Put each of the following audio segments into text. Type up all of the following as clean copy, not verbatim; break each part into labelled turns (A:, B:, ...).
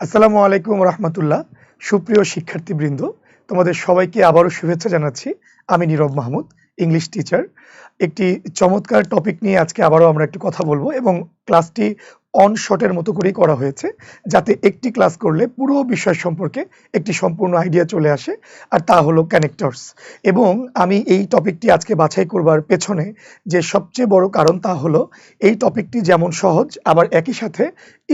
A: আসসালামু আলাইকুম রহমতুল্লাহ। সুপ্রিয় শিক্ষার্থীবৃন্দ, তোমাদের সবাইকে আবারও শুভেচ্ছা জানাচ্ছি। আমি নীরব মাহমুদ, ইংলিশ টিচার। একটি চমৎকার টপিক নিয়ে আজকে আবারও আমরা একটু কথা বলবো এবং ক্লাসটি অন শটের মতো করেই করা হয়েছে, যাতে একটি ক্লাস করলে পুরো বিষয় সম্পর্কে একটি সম্পূর্ণ আইডিয়া চলে আসে, আর তা হলো কানেক্টরস। এবং আমি এই টপিকটি আজকে বাছাই করবার পেছনে যে সবচেয়ে বড় কারণ তা হলো এই টপিকটি যেমন সহজ, আবার একই সাথে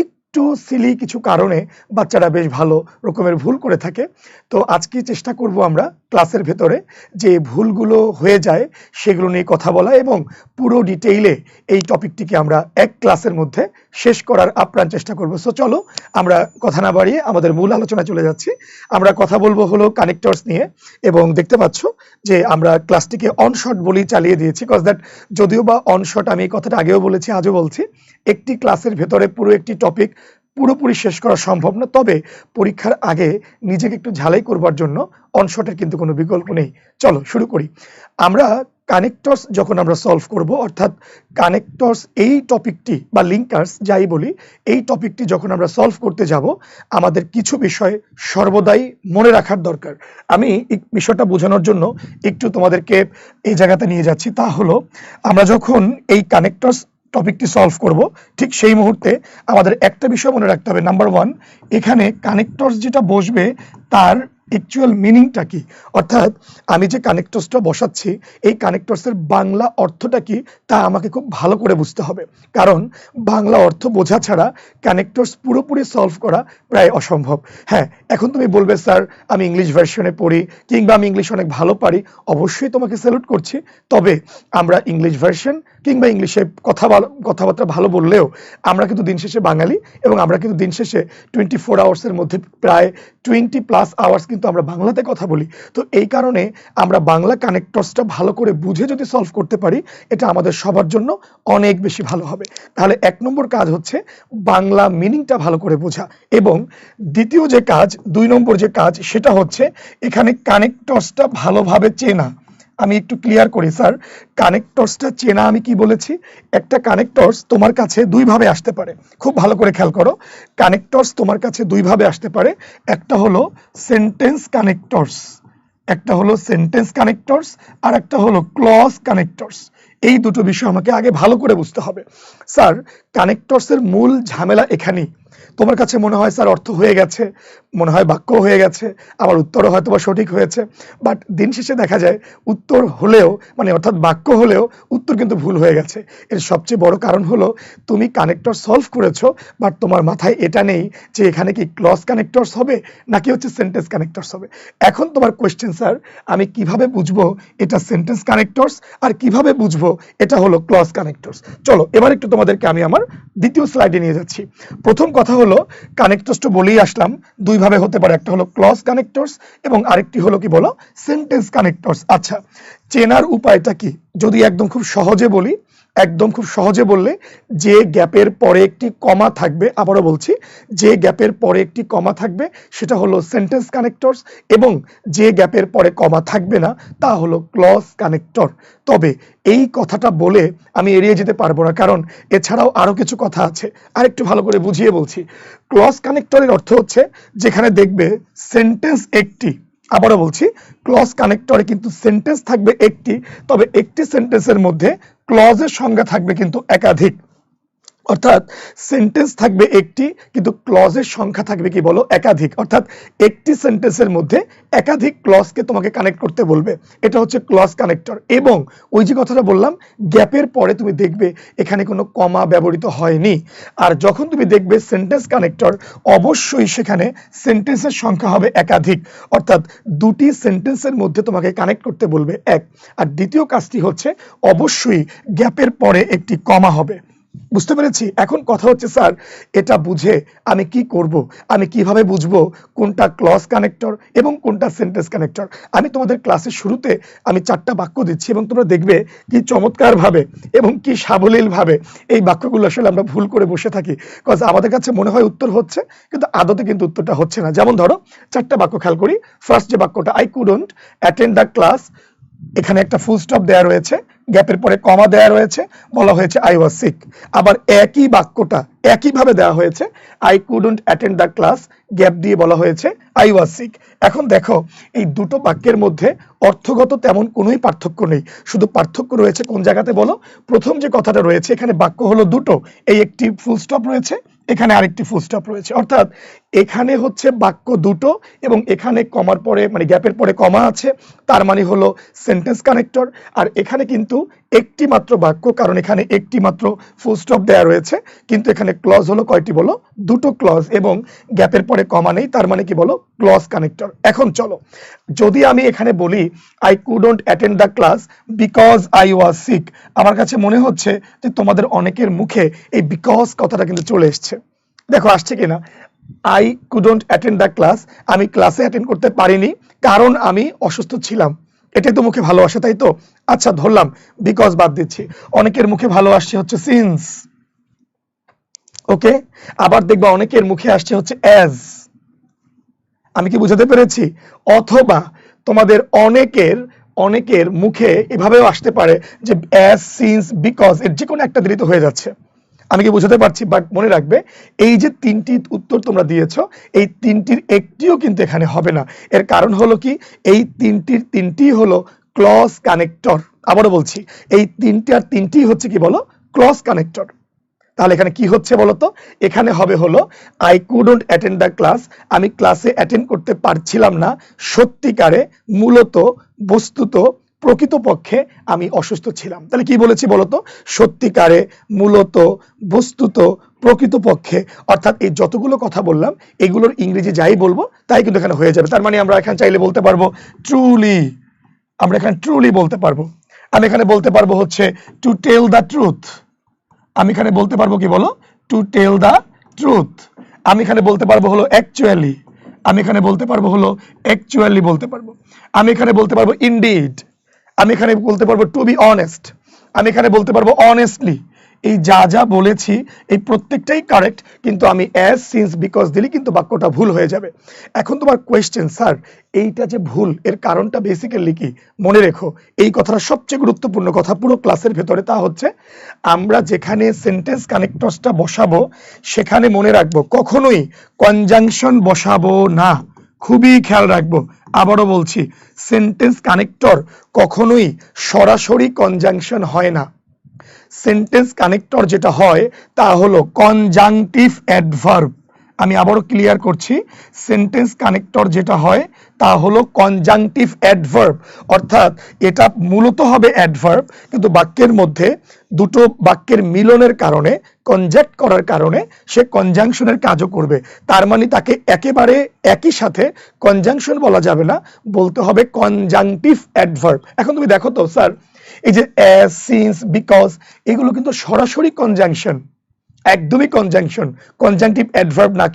A: একটু সিলি কিছু কারণে বাচ্চারা বেশ ভালো রকমের ভুল করে থাকে। তো আজকে চেষ্টা করব আমরা ক্লাসের ভেতরে যে ভুলগুলো হয়ে যায় সেগুলো নিয়ে কথা বলা এবং পুরো ডিটেইলে এই টপিকটিকে আমরা এক ক্লাসের মধ্যে শেষ করার আপ্রাণ চেষ্টা করব। সো চলো আমরা কথা না বাড়িয়ে আমাদের মূল আলোচনা চলে যাচ্ছি। আমরা কথা বলবো হলো কানেক্টরস নিয়ে, এবং দেখতে পাচ্ছ যে আমরা ক্লাসটিকে অনশট বলেই চালিয়ে দিয়েছি। কজ দ্যাট যদিও বা অনশট, আমি এই কথাটা আগেও বলেছি, আজও বলছি, একটি ক্লাসের ভেতরে পুরো একটি টপিক পুরোপুরি শেষ করা সম্ভব না। তবে পরীক্ষার আগে নিজেকে একটু ঝালাই করবার জন্য অনশটের কিন্তু কোনো বিকল্প নেই। চলো শুরু করি। আমরা কানেক্টরস যখন আমরা সলভ করব, অর্থাৎ কানেক্টরস এই টপিকটি বা লিঙ্কার্স যাই বলি, এই টপিকটি যখন আমরা সলভ করতে যাব, আমাদের কিছু বিষয় সর্বদাই মনে রাখার দরকার। আমি এই বিষয়টা বোঝানোর জন্য একটু তোমাদেরকে এই জায়গাতে নিয়ে যাচ্ছি। তা হলো, আমরা যখন এই কানেক্টরস টপিকটি সলভ করব, ঠিক সেই মুহূর্তে আমাদের একটা বিষয় মনে রাখতে হবে। নাম্বার ওয়ান, এখানে কানেক্টরস যেটা বসবে তার অ্যাকচুয়াল মিনিংটা কি, অর্থাৎ আমি যে কানেক্টরসটা বসাচ্ছি এই কানেক্টরসের বাংলা অর্থটা কি তা আমাকে খুব ভালো করে বুঝতে হবে। কারণ বাংলা অর্থ বোঝা ছাড়া কানেক্টরস পুরোপুরি সলভ করা প্রায় অসম্ভব। হ্যাঁ, এখন তুমি বলবে স্যার আমি ইংলিশ ভার্সনে পড়ি কিংবা আমি ইংলিশ অনেক ভালো পারি, অবশ্যই তোমাকে স্যালুট করছি। তবে আমরা ইংলিশ ভার্সন কিংবা ইংলিশে কথাবার্তা ভালো বললেও আমরা কিন্তু দিন শেষে বাঙালি, এবং আমরা কিন্তু দিন শেষে 24 আওয়ার্সের মধ্যে প্রায় 20+ আওয়ার্স কিন্তু আমরা বাংলাতে কথা বলি। তো এই কারণে আমরা বাংলা কানেক্টরসটা ভালো করে বুঝে যদি সলভ করতে পারি, এটা আমাদের সবার জন্য অনেক বেশি ভালো হবে। তাহলে 1 নম্বর কাজ হচ্ছে বাংলা মিনিংটা ভালো করে বোঝা, এবং দ্বিতীয় যে কাজ, 2 নম্বর যে কাজ, সেটা হচ্ছে এখানে কানেক্টরসটা ভালোভাবে চেনা। আমি একটু ক্লিয়ার করি স্যার, কানেক্টরসটা চেনা আমি কি বলেছি? একটা কানেক্টরস তোমার কাছে দুই ভাবে আসতে পারে। খুব ভালো করে খেয়াল করো, কানেক্টরস তোমার কাছে দুই ভাবে আসতে পারে। একটা হলো সেন্টেন্স কানেক্টরস, একটা হলো সেন্টেন্স কানেক্টরস, আর একটা হলো ক্লজ কানেক্টরস। এই দুটো বিষয় আমাকে আগে ভালো করে বুঝতে হবে। স্যার, কানেক্টরসের মূল ঝামেলা এখানেই। তোমার কাছে মনে হয় স্যার অর্থ হয়ে গেছে, মনে হয় বাক্য হয়ে গেছে, আমার উত্তরও হয়তো বা সঠিক হয়েছে, বাট দিন শেষে দেখা যায় উত্তর হলেও, মানে অর্থাৎ বাক্য হলেও উত্তর কিন্তু ভুল হয়ে গেছে। এর সবচেয়ে বড় কারণ হলো তুমি কানেক্টর সলভ করেছো, বাট তোমার মাথায় এটা নেই যে এখানে কি ক্লজ কানেক্টরস হবে নাকি হচ্ছে সেন্টেন্স কানেক্টরস হবে। এখন তোমার কোয়েশ্চেন, স্যার আমি কিভাবে বুঝবো এটা সেন্টেন্স কানেক্টরস আর কিভাবে বুঝবো এটা হলো ক্লজ কানেক্টরস? চলো এবার একটু তোমাদেরকে আমি আমার দ্বিতীয় স্লাইডে নিয়ে যাচ্ছি। প্রথম কথা হলো, কানেক্টরস তো বলেই আসলাম দুই ভাবে হতে পারে, একটা হলো ক্লজ কানেক্টরস এবং আরেকটি হলো কি বলো, সেন্টেন্স কানেক্টরস। আচ্ছা, চেনার উপায়টা কি? যদি একদম খুব সহজে বলি, একদম খুব সহজে বললে, যে গ্যাপের পরে একটি কমা থাকবে, আবারও বলছি, যে গ্যাপের পরে একটি কমা থাকবে সেটা হলো সেন্টেন্স কানেক্টরস, এবং যে গ্যাপের পরে কমা থাকবে না তা হলো ক্লজ কানেক্টর। তবে এই কথাটা বলে আমি এড়িয়ে যেতে পারবো না, কারণ এছাড়াও আরো কিছু কথা আছে। আর একটু ভালো করে বুঝিয়ে বলছি। ক্লজ কানেক্টরের অর্থ হচ্ছে যেখানে দেখবে সেন্টেন্স একটি, আবারও বলছি, ক্লজ কানেক্টরে কিন্তু সেন্টেন্স থাকবে একটি, তবে একটি সেন্টেন্সের মধ্যে ক্লজের সংখ্যা থাকবে কিন্তু একাধিক। অর্থাৎ সেন্টেন্স থাকবে একটি, কিন্তু ক্লজের সংখ্যা থাকবে কি বলো, একাধিক। অর্থাৎ একটি সেন্টেন্সের মধ্যে একাধিক ক্লজকে তোমাকে কানেক্ট করতে বলবে, এটা হচ্ছে ক্লজ কানেক্টর। এবং ওই যে কথাটা বললাম, গ্যাপের পরে তুমি দেখবে এখানে কোনো কমা ব্যবহৃত হয়নি। আর যখন তুমি দেখবে সেন্টেন্স কানেক্টর, অবশ্যই সেখানে সেন্টেন্সের সংখ্যা হবে একাধিক, অর্থাৎ দুটি সেন্টেন্সের মধ্যে তোমাকে কানেক্ট করতে বলবে, এক। আর দ্বিতীয় কাজটি হচ্ছে অবশ্যই গ্যাপের পরে একটি কমা হবে। বুঝতে পেরেছি? এখন কথা হচ্ছে, স্যার এটা বুঝে আমি কি করব? আমি কিভাবে বুঝবো কোনটা ক্লজ কানেক্টর এবং কোনটা সেন্টেন্স কানেক্টর? আমি তোমাদের ক্লাসের শুরুতে আমি 4টা বাক্য দিচ্ছি, এবং তোমরা দেখবে কি চমৎকার ভাবে এবং কি সাবলীল ভাবে এই বাক্যগুলো আসলে আমরা ভুল করে বসে থাকি। কজ আমাদের কাছে মনে হয় উত্তর হচ্ছে, কিন্তু আদতে কিন্তু উত্তরটা হচ্ছে না। যেমন ধরো 4টা বাক্য খেয়াল করি। ফার্স্ট যে বাক্যটা, I couldn't attend the class, এখানে একটা ফুল স্টপ দেওয়া রয়েছে, গ্যাপের পরে কমা দেওয়া রয়েছে, বলা হয়েছে আই ওয়াজ সিক। আবার একই বাক্যটা একইভাবে দেওয়া হয়েছে, I couldn't attend the class, gap দিয়ে বলা হয়েছে আই ওয়াজ সিক। এখন দেখো এই দুটো বাক্যের মধ্যে অর্থগত তেমন কোনোই পার্থক্য নেই, শুধু পার্থক্য রয়েছে কোন জায়গাতে বলো? প্রথম যে কথাটা রয়েছে, এখানে বাক্য হলো দুটো, এই একটি ফুল স্টপ রয়েছে, এখানে আরেকটি ফুল স্টপ রয়েছে, অর্থাৎ এখানে হচ্ছে বাক্য দুটো এবং এখানে কমার পরে মানে গ্যাপের পরে কমা আছে, তার মানে হলো সেন্টেন্স কানেক্টর। আর এখানে কিন্তু একটি মাত্র বাক্য, কারণ এখানে একটি মাত্র ফুল স্টপ দেওয়া রয়েছে, কিন্তু এখানে ক্লজ হলো কয়টি বলো? দুটো ক্লজ, এবং গ্যাপের পরে কমা নেই, তার মানে কি বলো? Clause connector. এখন চলো, যদি আমি এখানে বলি I couldn't attend the class because I was sick, আমার কাছে মনে হচ্ছে যে তোমাদের অনেকের মুখে এই বিকজ কথাটা কিন্তু চলে এসছে। দেখো আসছে কিনা? I couldn't attend the class, আমি ক্লাসে অ্যাটেন্ড করতে পারিনি কারণ আমি অসুস্থ ছিলাম। এটাই তো মুখে ভালো আসে, তাই তো? আচ্ছা ধরলাম বিকজ বাদ দিচ্ছি, অনেকের মুখে ভালো আসছে হচ্ছে সিন্স। ওকে, আবার দেখবা অনেকের মুখে আসছে হচ্ছে অ্যাজ। আমি কি বুঝাতে পেরেছি? অথবা তোমাদের অনেকের মুখে এভাবেও আসতে পারে যে অ্যাজ, সিন্স, বিকজ, এর যে কোনো একটা দিলেই তো হয়ে যাচ্ছে। আমি কি বুঝাতে পারছি? বাট মনে রাখবে এই যে তিনটি উত্তর তোমরা দিয়েছো, এই তিনটির একটিও কিন্তু এখানে হবে না। এর কারণ হলো কি? এই তিনটি হলো ক্লজ কানেক্টর। আবারও বলছি, এই তিনটি হচ্ছে কি বলো? Clause connector. তাহলে এখানে কি হচ্ছে বলতো? এখানে হবে হলো I couldn't attend the class, আমি ক্লাসে অ্যাটেন্ড করতে পারছিলাম না, সত্যিকারে, মূলত, বস্তুত, প্রকৃতপক্ষে আমি অসুস্থ ছিলাম। তাহলে কি বলেছি বলতো? সত্যিকারে, মূলত, বস্তুত, প্রকৃতপক্ষে, অর্থাৎ এই যতগুলো কথা বললাম এগুলোর ইংরেজি যাই বলবো তাই কিন্তু এখানে হয়ে যাবে। তার মানে আমরা এখানে চাইলে বলতে পারবো ট্রুলি, আমরা এখানে ট্রুলি বলতে পারবো। আমি এখানে বলতে পারবো হচ্ছে টু টেল দ্য ট্রুথ, আমি এখানে বলতে পারবো কি বলো? To tell the truth. আমি এখানে বলতে পারবো হলো অ্যাকচুয়ালি, আমি এখানে বলতে পারবো হলো অ্যাকচুয়ালি বলতে পারবো। আমি এখানে বলতে পারবো ইনডিড, আমি এখানে বলতে পারবো টু বি অনেস্ট, আমি এখানে বলতে পারবো অনেস্টলি। এই যা যা বলেছি এই প্রত্যেকটাই কারেক্ট, কিন্তু আমি অ্যাজ, সিন্স, বিকজ দিলে কিন্তু বাক্যটা ভুল হয়ে যাবে। এখন তোমার কোয়েশ্চেন, স্যার এইটা যে ভুল, এর কারণটা বেসিক্যালি কি? মনে রেখো এই কথাটা সবচেয়ে গুরুত্বপূর্ণ কথা পুরো ক্লাসের ভেতরে, তা হচ্ছে আমরা যেখানে সেন্টেন্স কানেক্টরসটা বসাবো সেখানে মনে রাখবো কখনোই কনজাংশন বসাবো না, খুবই খেয়াল রাখবো। আবারও বলছি, সেন্টেন্স কানেক্টর কখনোই সরাসরি কনজাংশন হয় না। সেন্টেন্স কানেক্টর যেটা হয় তা হলো কনজাংটিভ অ্যাডভার্ব। আমি আবারও ক্লিয়ার করছি, সেন্টেন্স কানেক্টর যেটা হয় তা হলো কনজাংটিভ অ্যাডভার্ব, অর্থাৎ এটা মূলত হবে অ্যাডভার্ব, কিন্তু বাক্যের মধ্যে দুটো বাক্যের মিলনের কারণে, কনজাক্ট করার কারণে সে কনজাংশনের কাজও করবে। তার মানে তাকে একেবারে একই সাথে কনজাংশন বলা যাবে না, বলতে হবে কনজাংটিভ অ্যাডভার্ব। এখন তুমি দেখো তো স্যার, এই যে অ্যাজ, সিন্স, বিকজ, এগুলো কিন্তু সরাসরি কনজাংশন, একদমই কনজাংশন, কনজাংটিভ অ্যাডভার্ব না।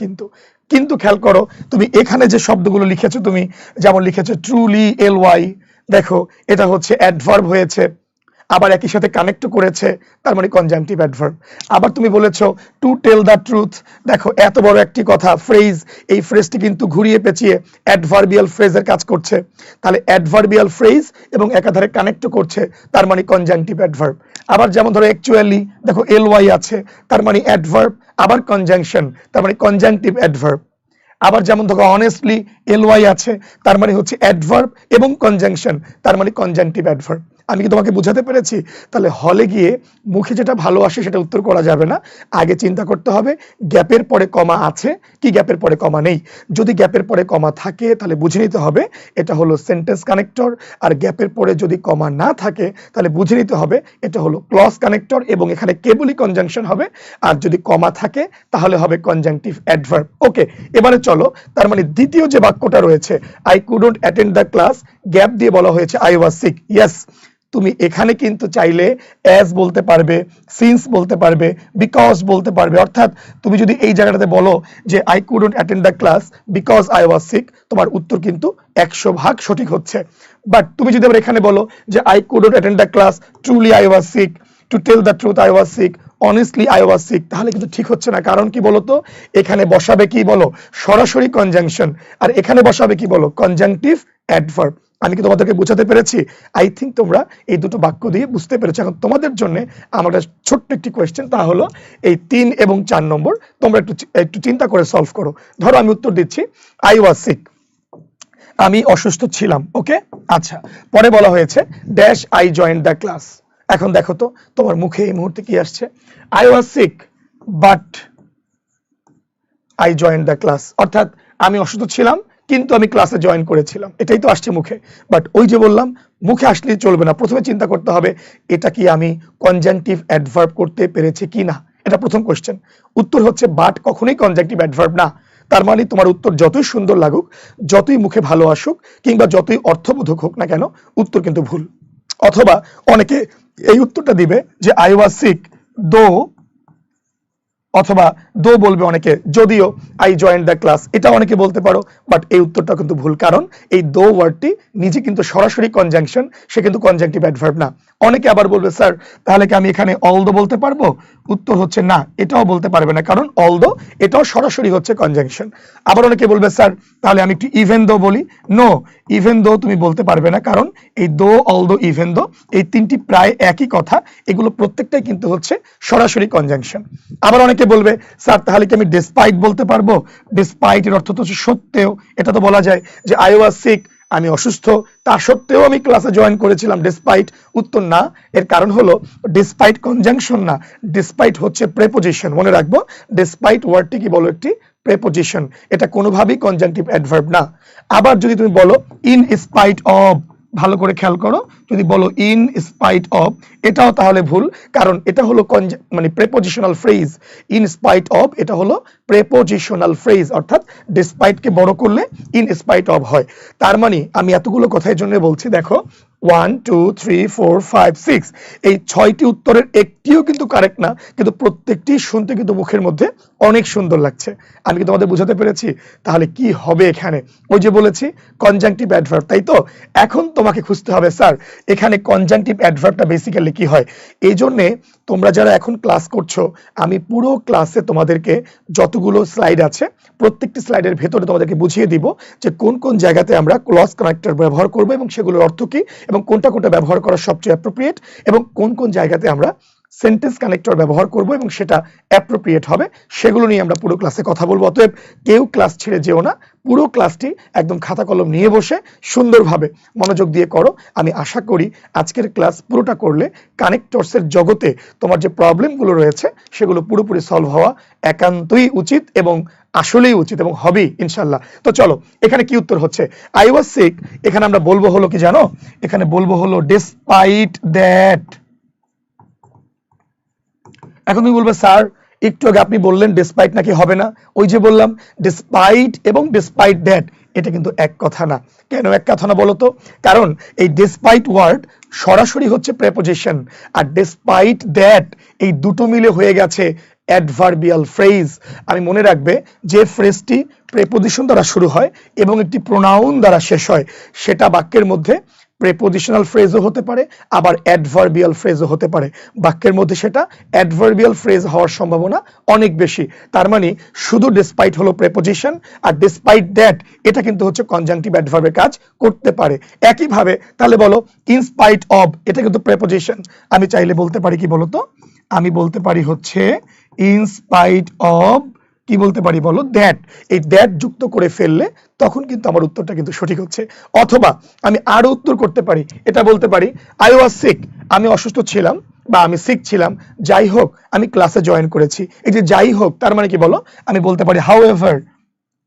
A: কিন্তু খেয়াল করো, তুমি এখানে যে শব্দগুলো লিখেছো, তুমি যেমন লিখেছো ট্রুলি, এলওয়াই, দেখো এটা হচ্ছে অ্যাডভার্ব হয়েছে, আবার একই সাথে কানেক্ট করেছে, তার মানে কনজাংটিভ অ্যাডভার্ব। আবার তুমি বলেছো টু টেল দ্য ট্রুথ, দেখো এত বড় একটি কথা, ফ্রেজ, এই ফ্রেজটি কিন্তু ঘুরিয়ে পেঁচিয়ে অ্যাডভার্বিয়াল ফ্রেজের কাজ করছে, তাহলে অ্যাডভার্বিয়াল ফ্রেজ এবং একাধারে কানেক্ট করছে, তার মানে কনজাংটিভ অ্যাডভার্ব। আবার যেমন ধরো অ্যাকচুয়ালি, দেখো এলওয়াই আছে, তার মানে অ্যাডভার্ব, আবার কনজাংশন, তার মানে কনজাংটিভ অ্যাডভার্ব। আবার যেমন ধরো অনেস্টলি, এলওয়াই আছে, তার মানে হচ্ছে অ্যাডভার্ব এবং কনজাংশন, তার মানে কনজাংটিভ অ্যাডভার্ব। আমি কি তোমাকে বোঝাতে পেরেছি? তাহলে হলে গিয়ে মুখে যেটা ভালো আসে সেটা উত্তর করা যাবে না, আগে চিন্তা করতে হবে গ্যাপের পরে কমা আছে কি গ্যাপের পরে কমা নেই। যদি গ্যাপের পরে কমা থাকে তাহলে বুঝে নিতে হবে এটা হলো সেন্টেন্স কানেক্টর, আর গ্যাপের পরে যদি কমা না থাকে তাহলে বুঝে নিতে হবে এটা হলো ক্লজ কানেক্টর, এবং এখানে কেবলই কনজাংশন হবে। আর যদি কমা থাকে তাহলে হবে কনজাংটিভ অ্যাডভার্ব। ওকে, এবারে চলো, তার মানে দ্বিতীয় যে বাক্যটা রয়েছে I couldn't attend the class, gap দিয়ে বলা হয়েছে আই ওয়াজ সিক। ইয়েস, তুমি এখানে কিন্তু চাইলে অ্যাজ বলতে পারবে, সিন্স বলতে পারবে, বিকজ বলতে পারবে, অর্থাৎ তুমি যদি এই জায়গাটাতে বলো যে I couldn't attend the class because I was sick, তোমার উত্তর কিন্তু 100% সঠিক হচ্ছে। বাট তুমি যদি আবার এখানে বলো যে I couldn't attend the class truly I was sick, to tell the truth I was sick, honestly I was sick, তাহলে কিন্তু ঠিক হচ্ছে না। কারণ কি বলতো, এখানে বসাবে কি বলো? সরাসরি কনজাংশন, আর এখানে বসাবে কি বলো? Conjunctive adverb. আমি কি তোমাদেরকে বোঝাতে পেরেছি? আই থিঙ্ক তোমরা এই দুটো বাক্য দিয়ে বুঝতে পেরেছো। এখন তোমাদের জন্য আমার একটা ছোট্ট একটি কোয়েশ্চেন, তা হলো এই 3 এবং 4 নম্বর তোমরা একটু চিন্তা করে সলভ করো। ধরো আমি উত্তর দিচ্ছি আই ওয়াজ সিক, আমি অসুস্থ ছিলাম। ওকে, আচ্ছা, পরে বলা হয়েছে dash I joined the class. এখন দেখো তো তোমার মুখে এই মুহূর্তে কি আসছে? I was sick but I joined the class, অর্থাৎ আমি অসুস্থ ছিলাম কিন্তু আমি ক্লাসে জয়েন করেছিলাম, এটাই তো আসছে মুখে। বাট ওই যে বললাম মুখে আসলেই চলবে না, প্রথমে চিন্তা করতে হবে এটা কি আমি কনজাংটিভ অ্যাডভার্ব করতে পেরেছি কি না, এটা প্রথম কোশ্চেন। উত্তর হচ্ছে বাট কখনোই কনজাংটিভ অ্যাডভার্ব না। তার মানে তোমার উত্তর যতই সুন্দর লাগুক, যতই মুখে ভালো আসুক, কিংবা যতই অর্থবোধক হোক না কেন, উত্তর কিন্তু ভুল। অথবা অনেকে এই উত্তরটা দিবে যে আই ওয়াজ সিক দো, অথবা দো বলবে অনেকে, যদিও আই জয়েন্ট দ্য ক্লাস, এটা অনেকে বলতে পারো। বাট এই উত্তরটা কিন্তু ভুল, কারণ এই দো ওয়ার্ডটি নিজে কিন্তু সরাসরি কনজাংশন, সে কিন্তু কনজাংটিভ অ্যাডভার্ব না। অনেকে আবার বলবে স্যার তাহলে কি আমি এখানে অলদো বলতে পারবো? উত্তর হচ্ছে না, এটাও বলতে পারবে না, কারণ অলদো এটাও সরাসরি হচ্ছে কনজাংশন। আবার অনেকে বলবে স্যার তাহলে আমি একটু ইভেন দো বলি। নো, ইভেন দো তুমি বলতে পারবে না, কারণ এই দো, অলদো, ইভেন দো এই তিনটি প্রায় একই কথা, এগুলো প্রত্যেকটাই কিন্তু হচ্ছে সরাসরি কনজাংশন। আবার অনেকে বলবে স্যার তাহলে কি আমি ডিসপাইট বলতে পারবো? ডিসপাইট এর অর্থ তো হচ্ছে সত্ত্বেও, এটা তো বলা যায় যে আই ওয়াজ সিক, আমি অসুস্থ, তা সত্ত্বেও আমি ক্লাসে জয়েন করেছিলাম। ডিসপাইট উত্তর না, এর কারণ হলো ডিসপাইট কনজাংশন না, ডিসপাইট হচ্ছে প্রেপোজিশন। মনে রাখবো ডিসপাইট ওয়ার্ডটি কি বলো, একটি প্রেপোজিশন, এটা কোনোভাবেই কনজাংটিভ অ্যাডভার্ব না। আবার যদি তুমি বলো ইন স্পাইট অফ, ভালো করে খেয়াল করো, যদি বলো ইন স্পাইট অফ, এটাও তাহলে ভুল, কারণ এটা হলো মানে prepositional phrase. In spite of এটা হলো প্রেপোজিশনাল ফ্রেজ, অর্থাৎ ডিসপাইট কে বড় করলে ইন স্পাইট অফ হয়। তার মানে আমি এতগুলো কথার জন্য বলছি, দেখো 1 2 3 4 5 6 এই 6টি উত্তরের একটিও কিন্তু কারেক্ট না, কিন্তু প্রত্যেকটি শুনতে কিন্তু মুখের মধ্যে অনেক সুন্দর লাগছে। আমি কি তোমাদের বোঝাতে পেরেছি? তাহলে কি হবে এখানে? ওই যে বলেছি কনজাংটিভ অ্যাডভার্ব, তাই তো? এখন তোমাকে খুঁজতে হবে স্যার এখানে কনজাংটিভ অ্যাডভার্বটা বেসিক্যালি কি হয়। এই জন্যে তোমরা যারা এখন ক্লাস করছো, আমি পুরো ক্লাসে তোমাদেরকে যতগুলো স্লাইড আছে প্রত্যেকটি স্লাইডের ভেতরে তোমাদেরকে বুঝিয়ে দিব যে কোন কোন জায়গাতে আমরা ক্লজ কানেক্টর ব্যবহার করব এবং সেগুলোর অর্থ কি, এবং কোনটা কোনটা ব্যবহার করা সবচেয়ে অ্যাপ্রোপ্রিয়েট, এবং কোন কোন জায়গাতে আমরা সেন্টেন্স কানেক্টর ব্যবহার করব এবং সেটা অ্যাপ্রোপ্রিয়েট হবে, সেগুলো নিয়ে আমরা পুরো ক্লাসে কথা বলবো। অতএব কেউ ক্লাস ছেড়ে যেও না, পুরো ক্লাসটি একদম খাতা কলম নিয়ে বসে সুন্দরভাবে মনোযোগ দিয়ে করো। আমি আশা করি আজকের ক্লাস পুরোটা করলে কানেক্টরসের জগতে তোমার যে প্রবলেমগুলো রয়েছে সেগুলো পুরোপুরি সলভ হওয়া একান্তই উচিত, এবং আসলেই উচিত, এবং হবেই ইনশাল্লাহ। তো চলো এখানে কি উত্তর হচ্ছে, আই ওয়াজ সিক, এখানে আমরা বলবো হলো কি জানো, এখানে বলবো হলো ডিসপাইট দ্যাট। এখন তুমি বলবে স্যার একটু আগে আপনি বললেন ডিসপাইট নাকি হবে না, ওই যে বললাম ডিসপাইট এবং ডিসপাইট দ্যাট এটা কিন্তু এক কথা না। কেন এক কথা না বলো তো? কারণ এই ডিসপাইট ওয়ার্ড সরাসরি হচ্ছে প্রেপোজিশন, আর ডিসপাইট দ্যাট এই দুটো মিলে হয়ে গেছে অ্যাডভার্বিয়াল ফ্রেজ। আমি মনে রাখবে যে ফ্রেজটি প্রেপোজিশন দ্বারা শুরু হয় এবং একটি প্রোনাউন দ্বারা শেষ হয়, সেটা বাক্যের মধ্যে প্রেপোজিশনাল ফ্রেজও হতে পারে, আবার অ্যাডভার্বিয়াল ফ্রেজও হতে পারে। বাক্যের মধ্যে সেটা অ্যাডভার্বিয়াল ফ্রেজ হওয়ার সম্ভাবনা অনেক বেশি। তার মানে শুধু ডিসপাইট হলো প্রেপোজিশন, আর ডিসপাইট দ্যাট এটা কিন্তু হচ্ছে কনজাংটিভ অ্যাডভার্বের কাজ করতে পারে। একইভাবে তাহলে বলো ইন স্পাইট অফ, এটা কিন্তু প্রেপোজিশন। আমি চাইলে বলতে পারি কি বলতো, আমি বলতে পারি হচ্ছে ইন স্পাইট অফ, কি বলতে পারি বলো, দ্যাট। এই দ্যাট যুক্ত করে ফেললে তখন কিন্তু আমার উত্তরটা কিন্তু সঠিক হচ্ছে। অথবা আমি আরো উত্তর করতে পারি, এটা বলতে পারি আই ওয়াজ সিক, আমি অসুস্থ ছিলাম বা আমি সিক ছিলাম, যাই হোক আমি ক্লাসে জয়েন করেছি। এই যে যাই হোক তার মানে কি বলো, আমি বলতে পারি হাউ এভার,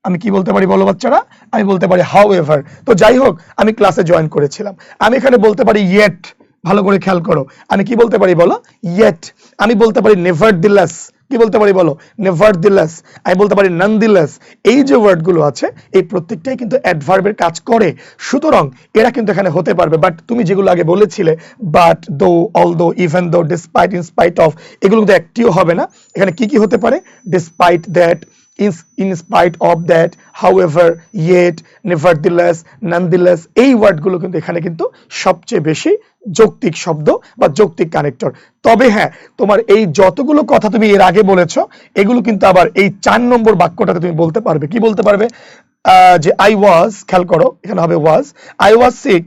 A: আমি কি বলতে পারি বলো বাচ্চারা, আমি বলতে পারি হাউ এভার। তো যাই হোক আমি ক্লাসে জয়েন করেছিলাম। আমি এখানে বলতে পারি ইয়েট, ভালো করে খেয়াল করো, আমি কি বলতে পারি বলো, ইয়েট। আমি বলতে পারি নেভারদিলেস, কি বলতে পারি বলো, নেভারদিলেস। আমি বলতে পারি ননদিলেস। এই যে ওয়ার্ডগুলো আছে এই প্রত্যেকটাই কিন্তু অ্যাডভার্বের কাজ করে, সুতরাং এরা কিন্তু এখানে হতে পারবে। বাট তুমি যেগুলো আগে বলেছিলে বাট, দো, অলদো, ইভেন দো, ডিসপাইট, ইন স্পাইট অফ, এগুলো কিন্তু একটিও হবে না। এখানে কি কি হতে পারে, despite that, in spite of that, however, yet, nevertheless, nonetheless, এই ওয়ার্ডগুলো কিন্তু এখানে কিন্তু সবচেয়ে বেশি যৌক্তিক শব্দ বা যৌক্তিক কানেক্টর। তবে হ্যাঁ, তোমার এই যতগুলো কথা তুমি এর আগে বলেছো এগুলো কিন্তু আবার এই 4 নম্বর বাক্যটাতে তুমি বলতে পারবে। কি বলতে পারবে, যে আই ওয়াজ, খেয়াল করো এখানে হবে was, I was sick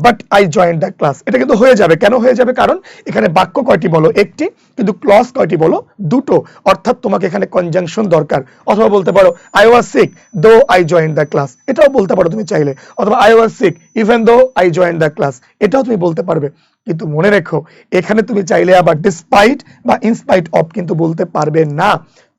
A: but I joined the class. এটা কিন্তু হয়ে যাবে, কেন হয়ে যাবে? কারণ এখানে বাক্য কয়টি বলো? একটি, কিন্তু ক্লজ কয়টি বলো? দুটো। অর্থাৎ তোমাকে এখানে কনজাংশন দরকার। অথবা বলতে পারো I was sick though I joined the class, এটাও বলতে পারো তুমি চাইলে। অথবা I was sick even though I joined the class, এটাও তুমি বলতে পারবে। কিন্তু মনে রেখো এখানে তুমি চাইলে আবার ডিসপাইট বা ইনস্পাইট অফ কিন্তু বলতে পারবে না।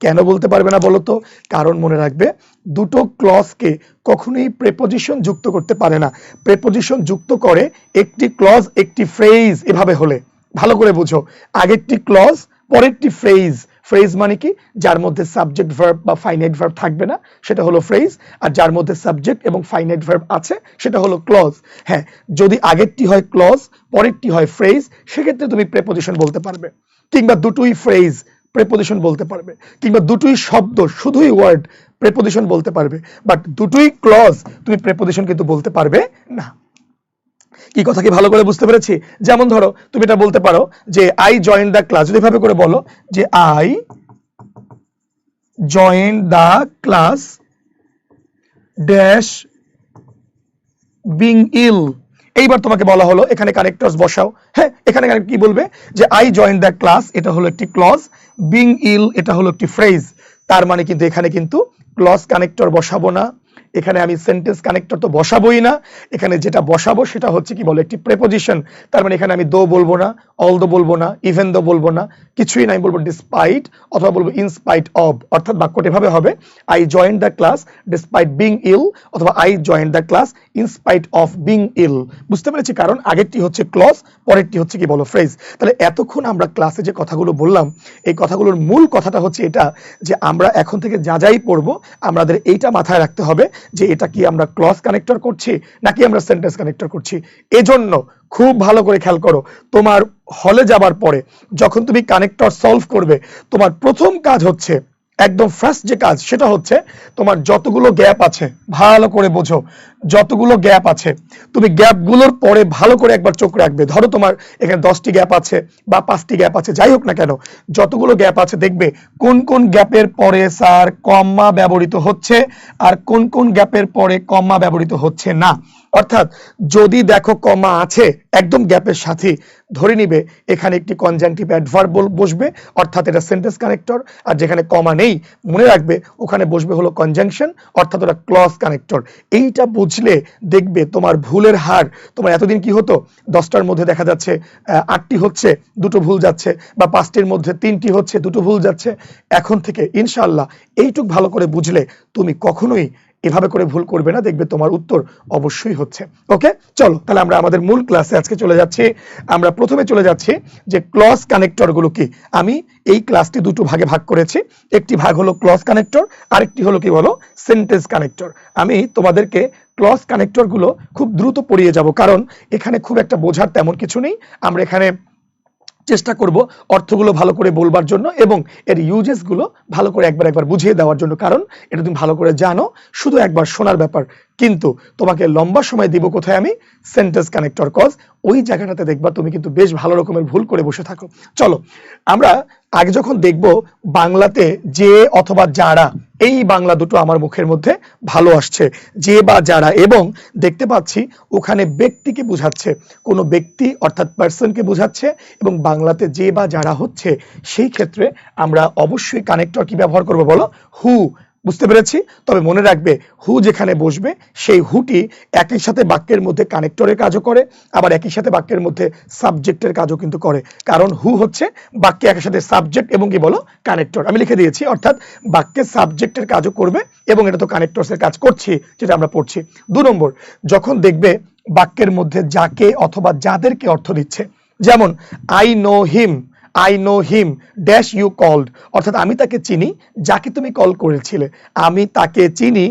A: কেন বলতে পারবে না বলো তো? কারণ মনে রাখবে দুটো ক্লজকে কখনোই প্রেপোজিশন যুক্ত করতে পারে না। প্রেপোজিশন যুক্ত করে একটি ক্লজ একটি ফ্রেজ, এভাবে হলে। ভালো করে বুঝো, আগেরটি ক্লজ পরেরটি ফ্রেজ। ফ্রেজ মানে কি? যার মধ্যে সাবজেক্ট ভার্ব বা ফাইনাইট ভার্ব থাকবে না, সেটা হলো ফ্রেজ। আর যার মধ্যে সাবজেক্ট এবং ফাইনাইট ভার্ব আছে, সেটা হলো ক্লজ। হ্যাঁ, যদি আগেরটি হয় ক্লজ, পরেরটি হয় ফ্রেজ, সেক্ষেত্রে তুমি প্রেপোজিশন বলতে পারবে। কিংবা দুটোই ফ্রেজ, প্রেপোজিশন বলতে পারবে। কিংবা দুটোই শব্দ, শুধুই ওয়ার্ড, প্রেপোজিশন বলতে পারবে। বাট দুটোই ক্লজ, তুমি প্রেপোজিশন কিন্তু বলতে পারবে না। কি কথা কি ভালো করে বুঝতে পেরেছি? যেমন ধরো তুমি এটা বলতে পারো যে আই জয়েন দ্য ক্লাস, যদি ভাবে করে বলো যে I join the class dash being ill. এইবার তোমাকে বলা হলো এখানে কানেক্টরস বসাও। হ্যাঁ, এখানে কি বলবে? যে আই জয়েন দ্য ক্লাস, এটা হলো একটি ক্লজ, বিং ইল এটা হলো একটি ফ্রেজ। তার মানে কিন্তু এখানে কিন্তু ক্লজ কানেক্টর বসাবো না, এখানে আমি সেন্টেন্স কানেক্টর তো বসাবোই না। এখানে যেটা বসাবো সেটা হচ্ছে কি বলো? একটি প্রেপোজিশন। তার মানে এখানে আমি দো বলবো না, অল দো বলবো না, ইভেন দো বলবো না, কিছুই নাই, বলবো ডিসপাইট অথবা বলবো ইনস্পাইট অফ। অর্থাৎ বাক্যটি এভাবে হবে I join the class despite being ill অথবা I join the class in spite of being ill. বুঝতে পেরেছি? কারণ আগেরটি হচ্ছে ক্লজ, পরেরটি হচ্ছে কি বলো? ফ্রেজ। তাহলে এতক্ষণ আমরা ক্লাসে যে কথাগুলো বললাম, এই কথাগুলোর মূল কথাটা হচ্ছে এটা যে আমরা এখন থেকে যা যাই পড়বো আমাদের এইটা মাথায় রাখতে হবে যে এটা কি আমরা ক্লজ কানেক্টর করছি নাকি আমরা সেন্টেন্স কানেক্টর করছি। এজন্য খুব ভালো করে খেয়াল করো, তোমার হলে যাবার পরে যখন তুমি কানেক্টর সলভ করবে, তোমার প্রথম কাজ হচ্ছে, একদম ফার্স্ট যে কাজ সেটা হচ্ছে তোমার যতগুলো গ্যাপ আছে ভালো করে বোঝো, যতগুলো গ্যাপ আছে তুমি গ্যাপগুলোর পরে ভালো করে একবার চোখ রাখবে। ধরো তোমার এখানে 10টি গ্যাপ আছে বা 5টি গ্যাপ আছে, যাই হোক না কেন, যতগুলো গ্যাপ আছে দেখবে কোন কোন গ্যাপের পরে স্যার কমা ব্যবহৃত হচ্ছে আর কোন কোন গ্যাপের পরে কমা ব্যবহৃত হচ্ছে না। অর্থাৎ যদি দেখো কমা আছে একদম গ্যাপের সাথে, ধরে নিবে এখানে একটি কনজাংটিভ অ্যাডভার্ব বসবে, অর্থাৎ এটা সেন্টেন্স কানেক্টর। আর যেখানে কমা নেই মনে রাখবে ওখানে বসবে হলো কনজাংশন, অর্থাৎ ওটা ক্লজ কানেক্টর। এইটা বুঝলে দেখবে তোমার ভুলের হার, তোমার এতদিন কি হতো 10টার মধ্যে দেখা যাচ্ছে 8টি হচ্ছে, দুটো ভুল যাচ্ছে, বা 5টির মধ্যে 3টি হচ্ছে, দুটো ভুল যাচ্ছে। এখন থেকে ইনশাআল্লাহ এইটুক ভালো করে বুঝলে তুমি কখনোই এভাবে করে ভুল করবে না, দেখবে তোমার উত্তর অবশ্যই হচ্ছে। ওকে, চলো তাহলে আমরা আমাদের মূল ক্লাসে আজকে চলে যাচ্ছি। আমরা প্রথমে চলে যাচ্ছি যে ক্লজ কানেক্টর গুলো কি। আমি এই ক্লাসটি দুটো ভাগে ভাগ করেছি, একটি ভাগ হলো ক্লজ কানেক্টর, আরেকটি হলো কি বলো? Sentence connector. আমি তোমাদেরকে ক্লজ কানেক্টর গুলো খুব দ্রুত পড়িয়ে যাব, কারণ এখানে খুব একটা বোঝার তেমন কিছু নেই। আমরা এখানে চেষ্টা করব অর্থগুলো ভালো করে বলবার জন্য এবং এর ইউজেস গুলো ভালো করে একবার বুঝিয়ে দেওয়ার জন্য, কারণ এটা তুমি ভালো করে জানো, শুধু একবার শোনার ব্যাপার। কিন্তু তোমাকে লম্বা সময় দিব কোথায়? আমি সেন্টেন্স কানেক্টর, কজ ওই জায়গাটাতে দেখবা তুমি কিন্তু বেশ ভালো রকমের ভুল করে বসে থাকো। চলো আমরা আগে যখন দেখব বাংলাতে যে অথবা যারা, এই বাংলা দুটো আমার মুখের মধ্যে ভালো আসছে, যে বা যারা, এবং দেখতে পাচ্ছি ওখানে ব্যক্তিকে বোঝাচ্ছে, কোনো ব্যক্তি অর্থাৎ পার্সনকে বোঝাচ্ছে, এবং বাংলাতে যে বা যারা হচ্ছে, সেই ক্ষেত্রে আমরা অবশ্যই কানেক্টর কি ব্যবহার করব বলো? হু। বুঝতে পেরেছি? তবে মনে রাখবে হু যেখানে বসবে সেই হুটি একই সাথে বাক্যের মধ্যে কানেক্টরের কাজও করে, আবার একই সাথে বাক্যের মধ্যে সাবজেক্টের কাজও কিন্তু করে। কারণ হু হচ্ছে বাক্যে একই সাথে সাবজেক্ট এবং কি বলো? কানেক্টর। আমি লিখে দিয়েছি, অর্থাৎ বাক্যের সাবজেক্টের কাজও করবে এবং এটা তো কানেক্টরসের কাজ করছি, যেটা আমরা পড়ছি। 2 নম্বর, যখন দেখবে বাক্যের মধ্যে যাকে অথবা যাদেরকে অর্থ দিচ্ছে, যেমন I know him, I know him dash you called, অর্থাৎ আমি তাকে চিনি যাকে তুমি কল করেছিলে। আমি তাকে চিনি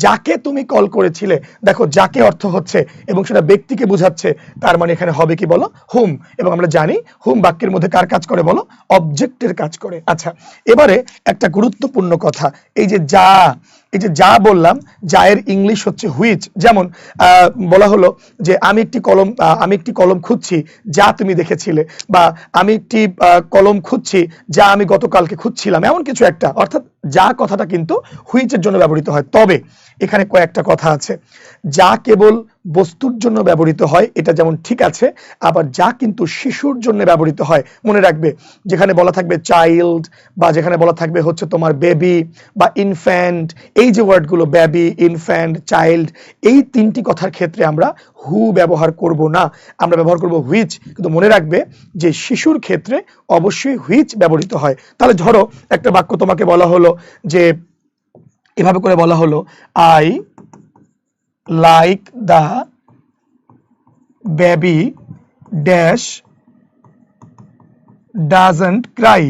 A: যাকে তুমি কল করেছিলে। দেখো যাকে অর্থ হচ্ছে এবং সেটা ব্যক্তিকে বোঝাচ্ছে, তার মানে এখানে হবে কি বলো? হুম। এবং আমরা জানি হুম বাক্যের মধ্যে কার কাজ করে বলো? অবজেক্টের কাজ করে। আচ্ছা, এবারে একটা গুরুত্বপূর্ণ কথা, এই যে যা, এই যে যা বললাম, যা এর ইংলিশ হচ্ছে হুইচ। যেমন বলা হলো যে আমি একটি কলম খুঁজছি যা তুমি দেখেছিলে, বা আমি একটি কলম খুঁজছি যা আমি গতকালকে খুঁজছিলাম, এমন কিছু একটা। অর্থাৎ যা কথাটা কিন্তু হুইচের জন্য ব্যবহৃত হয়। তবে এখানে কয়েকটা কথা আছে। যা কেবল বস্তুর জন্য ব্যবহৃত হয়, এটা যেমন ঠিক আছে, আবার যা কিন্তু শিশুর জন্য ব্যবহৃত হয়। মনে রাখবে, যেখানে বলা থাকবে চাইল্ড, বা যেখানে বলা থাকবে হচ্ছে তোমার বেবি বা ইনফ্যান্ট, এই যে ওয়ার্ডগুলো বেবি, ইনফ্যান্ট, চাইল্ড, এই তিনটি কথার ক্ষেত্রে আমরা হু ব্যবহার করব না, আমরা ব্যবহার করব হুইচ। কিন্তু মনে রাখবে যে শিশুর ক্ষেত্রে অবশ্যই হুইচ ব্যবহৃত হয়। তাহলে ধরো একটা বাক্য তোমাকে বলা হলো যে এভাবে করে বলা হলো, I like the baby dash doesn't Cry.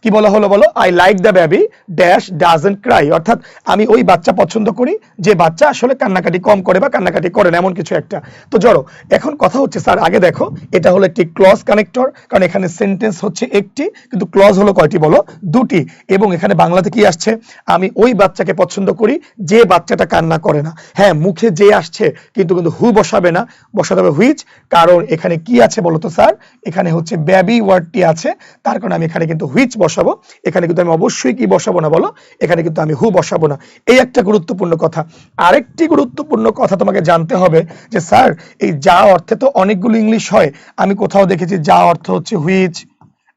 A: কি বলা হলো বলো? I like the baby dash doesn't Cry. অর্থাৎ আমি ওই বাচ্চা পছন্দ করি যে বাচ্চা আসলে কান্নাকাটি কম করে বা কান্নাকাটি করে না, এমন কিছু একটা। তো জড়ো এখন কথা হচ্ছে স্যার, আগে দেখো এটা হলো একটি ক্লজ কানেক্টর, কারণ এখানে সেন্টেন্স হচ্ছে একটি, কিন্তু ক্লজ হলো কয়টি বলো? দুটি। এবং এখানে বাংলাতে কি আসছে? আমি ওই বাচ্চাকে পছন্দ করি যে বাচ্চাটা কান্না করে না। হ্যাঁ, মুখে যে আসছে, কিন্তু হু বসাবে না, বসাতে হবে হুইচ। কারণ এখানে কি আছে বলো তো স্যার? এখানে হচ্ছে বেবি ওয়ার্ডটি আছে, তার কারণে আমি এখানে কিন্তু হুইচ বসাবো। এখানে কিন্তু আমি অবশ্যই কি বসাবো না বলো? এখানে কিন্তু আমি হু বসাবো না। এই একটা গুরুত্বপূর্ণ কথা। আরেকটি গুরুত্বপূর্ণ কথা তোমাকে জানতে হবে যে স্যার এই যা অর্থে তো অনেকগুলো ইংলিশ হয়। আমি কোথাও দেখেছি যা অর্থ হচ্ছে হুইচ,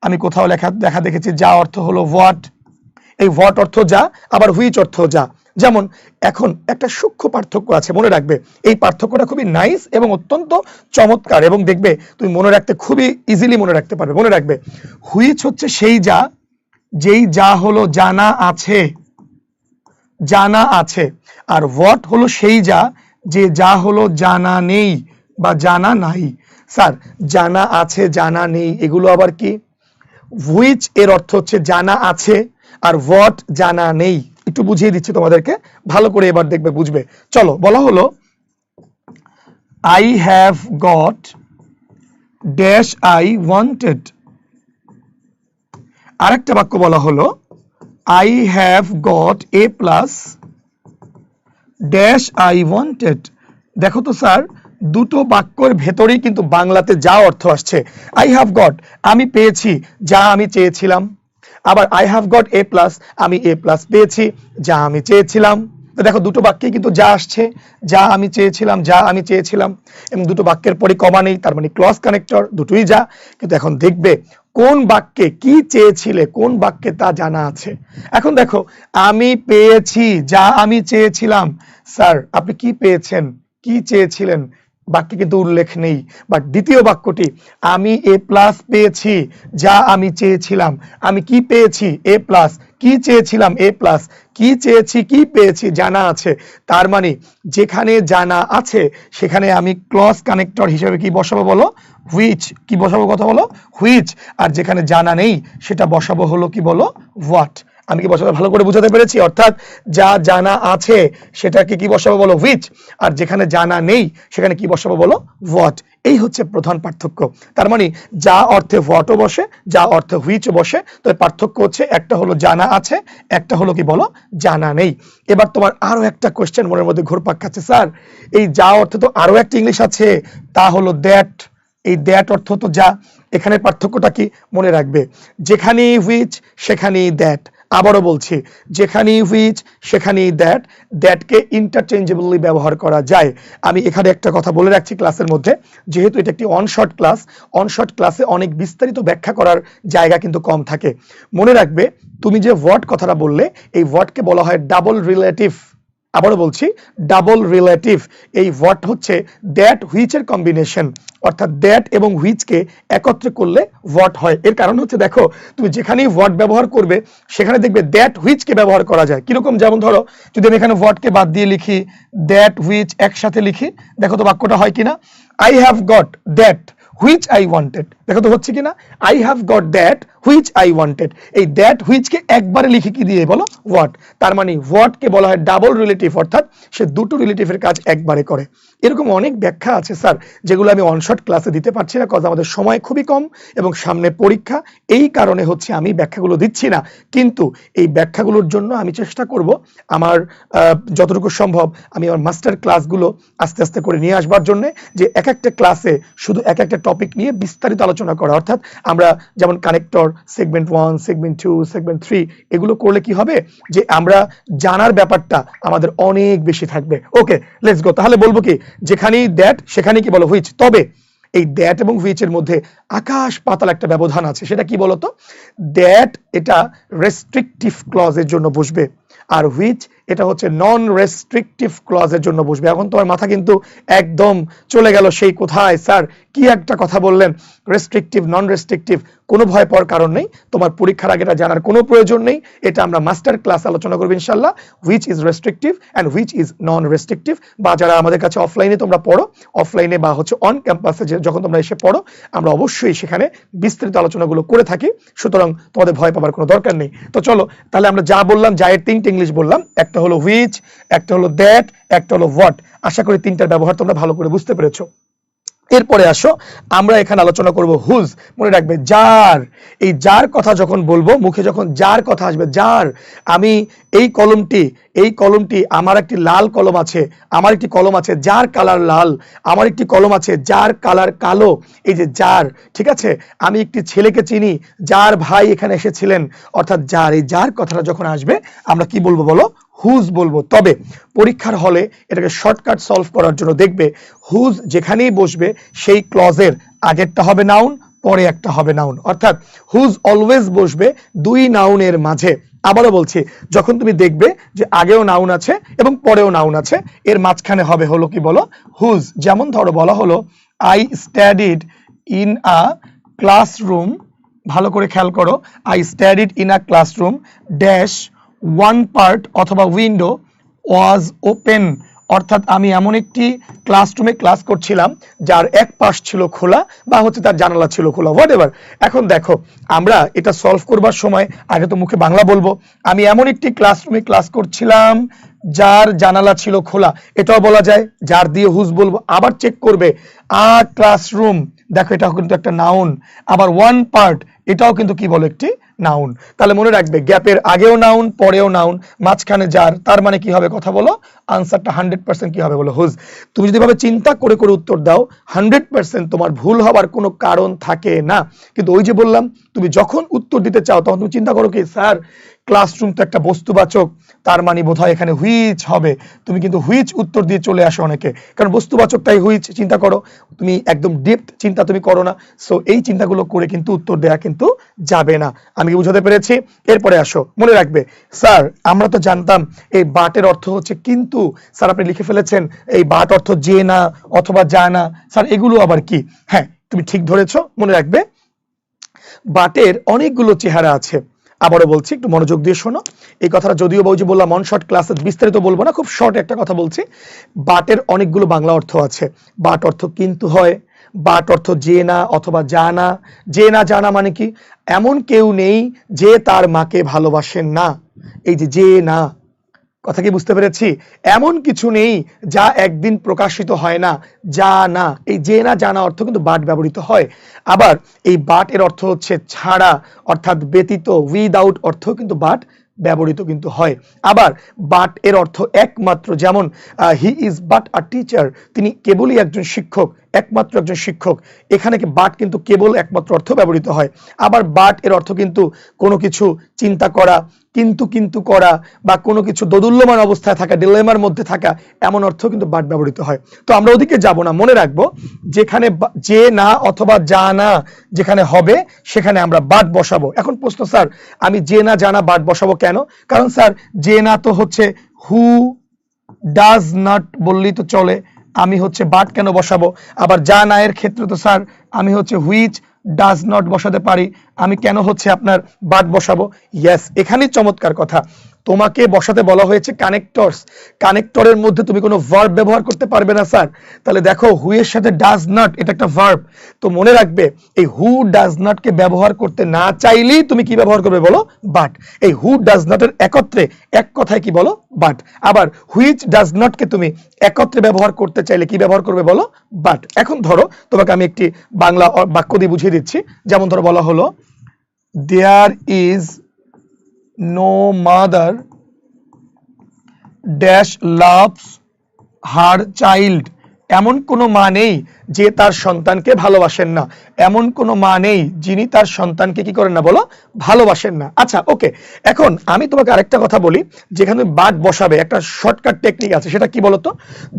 A: আমি কোথাও দেখা দেখেছি যা অর্থ হলো হোয়াট। এই হোয়াট অর্থ যা, আবার হুইচ অর্থ যা। যেমন এখন একটা সূক্ষ্ম পার্থক্য আছে, মনে রাখবে। এই পার্থক্যটা খুবই নাইস এবং অত্যন্ত চমৎকার, এবং দেখবে তুমি মনে রাখতে খুবই ইজিলি মনে রাখতে পারবে। মনে রাখবে, হুইচ হচ্ছে সেই যা, যেই যা হলো জানা আছে, জানা আছে। আর হোয়াট হলো সেই যা, যে যা হলো জানা নেই বা জানা নাই। স্যার জানা আছে, জানা নেই, এগুলো আবার কি? হুইচ এর অর্থ হচ্ছে জানা আছে, আর হোয়াট জানা নেই। একটু বুঝিয়ে দিচ্ছি তোমাদেরকে, ভালো করে এবার দেখবে, বুঝবে। চলো, বলা হলো I have got dash I wanted. আরেকটা বাক্য বলা হলো I have got A plus dash I wanted. দেখো তো স্যার, দুটো বাক্যের ভেতরেই কিন্তু বাংলাতে যা অর্থ আসছে। আই হ্যাভ গট, আমি পেয়েছি যা আমি চেয়েছিলাম। আবার I have got A plus, আমি এ প্লাস পেয়েছি যা আমি চেয়েছিলাম। তো দেখো দুটো বাক্যে কিন্তু যা আসছে, যা আমি চেয়েছিলাম, যা আমি চেয়েছিলাম, এবং দুটো বাক্যের পরে কমা নেই, তার মানে ক্লজ কানেক্টর, দুটোই যা। কিন্তু এখন দেখবে কোন বাক্যে কি চেয়েছিলে, কোন বাক্যে তা জানা আছে। এখন দেখো, আমি পেয়েছি যা আমি চেয়েছিলাম। স্যার আপনি কি পেয়েছেন, কি চেয়েছিলেন, বাক্যে কিন্তু উল্লেখ নেই। বাট দ্বিতীয় বাক্যটি, আমি এ প্লাস পেয়েছি যা আমি চেয়েছিলাম। আমি কি পেয়েছি? এ প্লাস। কি চেয়েছিলাম? এ প্লাস। কি চেয়েছি, কি পেয়েছি, জানা আছে। তার মানে যেখানে জানা আছে সেখানে আমি ক্লজ কানেক্টর হিসেবে কি বসাবো বলো? হুইচ। কি বসাবো কথা বলো? হুইচ। আর যেখানে জানা নেই সেটা বসাবো হলো কি বলো? হোয়াট। আমি কি বসাতে ভালো করে বুঝাতে পেরেছি? অর্থাৎ যা জানা আছে সেটাকে কি বসাবো বলো? হুইচ। আর যেখানে জানা নেই সেখানে কি বসাবো বলো? হোয়াট। এই হচ্ছে প্রধান পার্থক্য। তার মানে যা অর্থে হোয়াটও বসে, যা অর্থে হুইচও বসে। তবে পার্থক্য হচ্ছে একটা হলো জানা আছে, একটা হলো কি বলো? জানা নেই। এবার তোমার আরো একটা কোশ্চেন মনের মধ্যে ঘুরপাক খাচ্ছে, স্যার এই যা অর্থে তো আরো একটা ইংলিশ আছে, তা হলো দ্যাট। এই দ্যাট অর্থ তো যা। এখানে পার্থক্যটা কি? মনে রাখবে, যেখানেই হুইচ সেখানেই দ্যাট। আবারও বলছি, যেখানেই হুইচ সেখানেই দ্যাট। দ্যাটকে ইন্টারচেঞ্জেবলি ব্যবহার করা যায়। আমি এখানে একটা কথা বলে রাখছি ক্লাসের মধ্যে, যেহেতু এটা একটি অনশর্ট ক্লাস, অনশর্ট ক্লাসে অনেক বিস্তারিত ব্যাখ্যা করার জায়গা কিন্তু কম থাকে। মনে রাখবে, তুমি যে ওয়ার্ড কথাটা বললে, এই ওয়ার্ডকে বলা হয় ডাবল রিলেটিভ। আবারও বলছি, ডাবল রিলেটিভ। এই ওয়ার্ড হচ্ছে দ্যাট হুইচের কম্বিনেশন, অর্থাৎ দ্যাট এবং হুইচকে একত্রে করলে ওয়ার্ড হয়। এর কারণ হচ্ছে দেখো, তুমি যেখানেই ওয়ার্ড ব্যবহার করবে সেখানে দেখবে দ্যাট হুইচকে ব্যবহার করা যায়। কিরকম? যেমন ধরো, যদি আমি এখানে ওয়ার্ডকে বাদ দিয়ে লিখি, দ্যাট হুইচ একসাথে লিখি, দেখো তো বাক্যটা হয় কিনা? I have got that which I wanted, দেখো তো হচ্ছে কিনা, I have got that which I wanted, এই দ্যাট হুইচকে একবারে লিখে কি দিয়ে বলো হোয়াট, তার মানে হোয়াটকে বলা হয় ডাবল রিলেটিভ, অর্থাৎ সে দুটো রিলেটিভের কাজ একবারে করে। এরকম অনেক ব্যাখ্যা আছে স্যার, যেগুলো আমি অনশট ক্লাসে দিতে পারছি না, কারণ আমাদের সময় খুবই কম এবং সামনে পরীক্ষা, এই কারণে হচ্ছে আমি ব্যাখ্যাগুলো দিচ্ছি না। কিন্তু এই ব্যাখ্যাগুলোর জন্য আমি চেষ্টা করব আমার যতটুকু সম্ভব আমি আমার মাস্টার ক্লাসগুলো আস্তে আস্তে করে নিয়ে আসবার জন্য, যে এক একটা ক্লাসে শুধু এক একটা টপিক নিয়ে বিস্তারিত আলোচনা করা, অর্থাৎ আমরা যেমন কানেক্টর সেগমেন্ট 1, সেগমেন্ট 2, সেগমেন্ট 3 এগুলো করলে কি হবে, যে আমরা জানার ব্যাপারটা আমাদের অনেক বেশি থাকবে। ওকে, লেটস গো। তাহলে বলবো কি, যেখানেই দ্যাট সেখানেই কি বলো হুইচ, তবে এই দ্যাট এবং হুইচের মধ্যে আকাশ পাতাল একটা ব্যবধান আছে। সেটা কি বলতো, দ্যাট এটা রেস্ট্রিকটিভ ক্লজের জন্য বসবে, আর হুইচ এটা হচ্ছে নন রেস্ট্রিকটিভ ক্লজের জন্য বসবে। এখন তোমার মাথা কিন্তু একদম চলে গেল সেই কোথায়, স্যার কি একটা কথা বললেন, রেস্ট্রিকটিভ নন রেস্ট্রিকটিভ, কোনো ভয় পাওয়ার কারণ নেই, তোমার পরীক্ষার আগে এটা জানার কোনো প্রয়োজন নেই, এটা আমরা মাস্টার ক্লাস আলোচনা করব ইনশাআল্লাহ, which is restrictive and which is non restrictive. বা যারা আমাদের কাছে অফলাইনে তোমরা পড়ো, অফলাইনে বা হচ্ছে অন ক্যাম্পাসে যখন তোমরা এসে পড়ো, আমরা অবশ্যই সেখানে বিস্তারিত আলোচনাগুলো করে থাকি, সুতরাং তোমাদের ভয় পাবার কোনো দরকার নেই। তো চলো তাহলে আমরা যা বললাম, যা এর তিনটে ইংলিশ বললাম, একটা হলো হুইচ, একটা হলো দ্যাট, একটা হলো হোয়াট। আশা করি তিনটার ব্যবহার তোমরা ভালো করে বুঝতে পেরেছো। এরপরে আসো আমরা এখানে আলোচনা করব হুজ। মনে রাখবে যার, এই যার কথা যখন বলবো, মুখে যখন যার কথা আসবে, যার, আমি এই কলমটি আমার একটি লাল কলম আছে, আমার একটি কলম আছে যার কালার লাল, আমার একটি কলম আছে যার কালার কালো, এই যে যার, ঠিক আছে, আমি একটি ছেলেকে চিনি যার ভাই এখানে এসেছিলেন, অর্থাৎ যার, এই যার কথাটা যখন আসবে আমরা কি বলবো বলো, হুজ বলবো। তবে পরীক্ষার হলে এটাকে শর্টকাট সলভ করার জন্য দেখবে হুজ যেখানেই বসবে সেই ক্লজের আগেরটা হবে নাউন, পরে একটা হবে নাউন, অর্থাৎ হুজ অলওয়েজ বসবে দুই নাউনের মাঝে। আবারও বলছি, যখন তুমি দেখবে যে আগেও নাউন আছে এবং পরেও নাউন আছে, এর মাঝখানে হবে হলো কি বলো, হুজ। যেমন ধরো বলা হলো I studied in a classroom, ভালো করে খেয়াল করো, I studied in a classroom dash one part অথবা উইন্ডো ওয়াজ ওপেন, অর্থাৎ আমি এমন একটি ক্লাসরুমে ক্লাস করছিলাম যার এক পাশ ছিল খোলা বা হচ্ছে তার জানালা ছিল খোলা, হোয়াট এভার। এখন দেখো আমরা এটা সলভ করবার সময় আগে তো মুখে বাংলা বলবো, আমি এমন একটি ক্লাসরুমে ক্লাস করছিলাম যার জানালা ছিল খোলা, এটাও বলা যায়, যার দিয়ে হুজ বলবো। আবার চেক করবে আ ক্লাসরুম, দেখো এটাও কিন্তু একটা নাউন, আবার ওয়ান পার্ট এটাও কিন্তু কি বলে একটি নাউন। তাহলে মনে রাখবে গ্যাপের আগেও নাউন, পরেও নাউন, মাঝখানে যার, তার মানে কি হবে কথা বলো, আনসারটা 100% কি হবে বলো, হুজ। তুমি যদি ভাবে চিন্তা করে করে উত্তর দাও 100% তোমার ভুল হবার কোনো কারণ থাকে না। কিন্তু ওই যে বললাম, তুমি যখন উত্তর দিতে চাও তখন তুমি চিন্তা করো কি, স্যার ক্লাসরুম তো একটা বস্তুবাচক, তার মানে বোধহয় এখানে হুইচ হবে, তুমি কিন্তু হুইচ উত্তর দিয়ে চলে আসো অনেকে, কারণ বস্তুবাচকটাই হুইচ চিন্তা করো, তুমি একদম ডিপ চিন্তা তুমি করো না। সো এই চিন্তাগুলো করে কিন্তু উত্তর দেয়া কিন্তু যাবে না। আমি কি বুঝাতে পেরেছি? এরপরে আসো, মনে রাখবে স্যার আমরা তো জানতাম এই বাটের অর্থ হচ্ছে কিন্তু, স্যার আপনি লিখে ফেলেছেন এই বাট অর্থ যে না অথবা যা না, স্যার এগুলো আবার কি? হ্যাঁ তুমি ঠিক ধরেছো, মনে রাখবে বাটের অনেকগুলো চেহারা আছে। আবারও বলছি, একটু মনোযোগ দিয়ে শোনো এই কথাটা, যদিও বলছি বললাম অন শর্ট ক্লাসে বিস্তারিত বলবো না, খুব শর্ট একটা কথা বলছি। বাটের অনেকগুলো বাংলা অর্থ আছে। বাট অর্থ কিন্তু হয়, বাট অর্থ যে না অথবা জানা, যে না জানা মানে কি, এমন কেউ নেই যে তার মাকে ভালোবাসেন না, এই যে না, কথা কি বুঝতে পেরেছি? এমন কিছু নেই যা একদিন প্রকাশিত হয় না, যা না, এই যে না জানা অর্থ কিন্তু বাট ব্যবহৃত হয়। আবার এই বাট এর অর্থ হচ্ছে ছাড়া, অর্থাৎ ব্যতীত, উইদাউট অর্থ কিন্তু বাট ব্যবহৃত কিন্তু হয়। আবার বাট এর অর্থ একমাত্র, যেমন he is but a teacher, তিনি কেবলই একজন শিক্ষক, একমাত্র একজন শিক্ষক, এখানে কি বাট কিন্তু কেবল একমাত্র অর্থ ব্যবহৃত হয়। আবার বাট এর অর্থ কিন্তু কোনো কিছু চিন্তা করা, কিন্তু করা, বা কোনো কিছু দোদুল্যমান অবস্থায় থাকা, ডিলেমার মধ্যে থাকা, এমন অর্থ কিন্তু বাট ব্যবহৃত হয়। তো আমরা ওদিকে যাব না, মনে রাখবো যেখানে যে না অথবা যা না যেখানে হবে সেখানে আমরা বাট বসাবো। এখন প্রশ্ন, স্যার আমি যে না জানা বাট বসাবো কেন? কারণ স্যার যে না তো হচ্ছে হু ডাজ নট বললেই তো চলে, আমি হচ্ছে বাট কেন বসাবো? আবার যা না এর ক্ষেত্রে তো স্যার আমি হচ্ছে হুইচ ডাজ নট বসাতে পারি, আমি কেন হচ্ছে আপনার বাট বসাবো? ইয়েস, এখানেই চমৎকার কথা। তোমাকে বসাতে বলা হয়েছে কানেক্টরস, কানেক্টরের মধ্যে তুমি কোনো ভার্ব ব্যবহার করতে পারবে না স্যার। তাহলে দেখো হু এর সাথে ডাজ নট, এটা একটা ভার্ব, তো মনে রাখবে এই হু ডাজ নট কে ব্যবহার করতে না চাইলেই তুমি কি ব্যবহার করবে বলো, বাট। এই হু ডাজ নট এর একত্রে এক কথায় কি বলো, বাট। আবার হুইচ ডাজ নট কে তুমি একত্রে ব্যবহার করতে চাইলে কি ব্যবহার করবে বলো, বাট। এখন ধরো তোমাকে আমি একটি বাংলা বাক্য দিয়ে বুঝিয়ে দিচ্ছি। যেমন ধরো বলা হলো there is no mother dash loves her child. এমন কোনো মা নেই যে তার সন্তানকে ভালোবাসেন না, এমন কোনো মা নেই যিনি তার সন্তানকে কি করেন না বলো, ভালোবাসেন না। আচ্ছা ওকে, এখন আমি তোমাকে আরেকটা কথা বলি, যেখানে বাট বসাবে একটা শর্টকাট টেকনিক আছে, সেটা কি বলতো,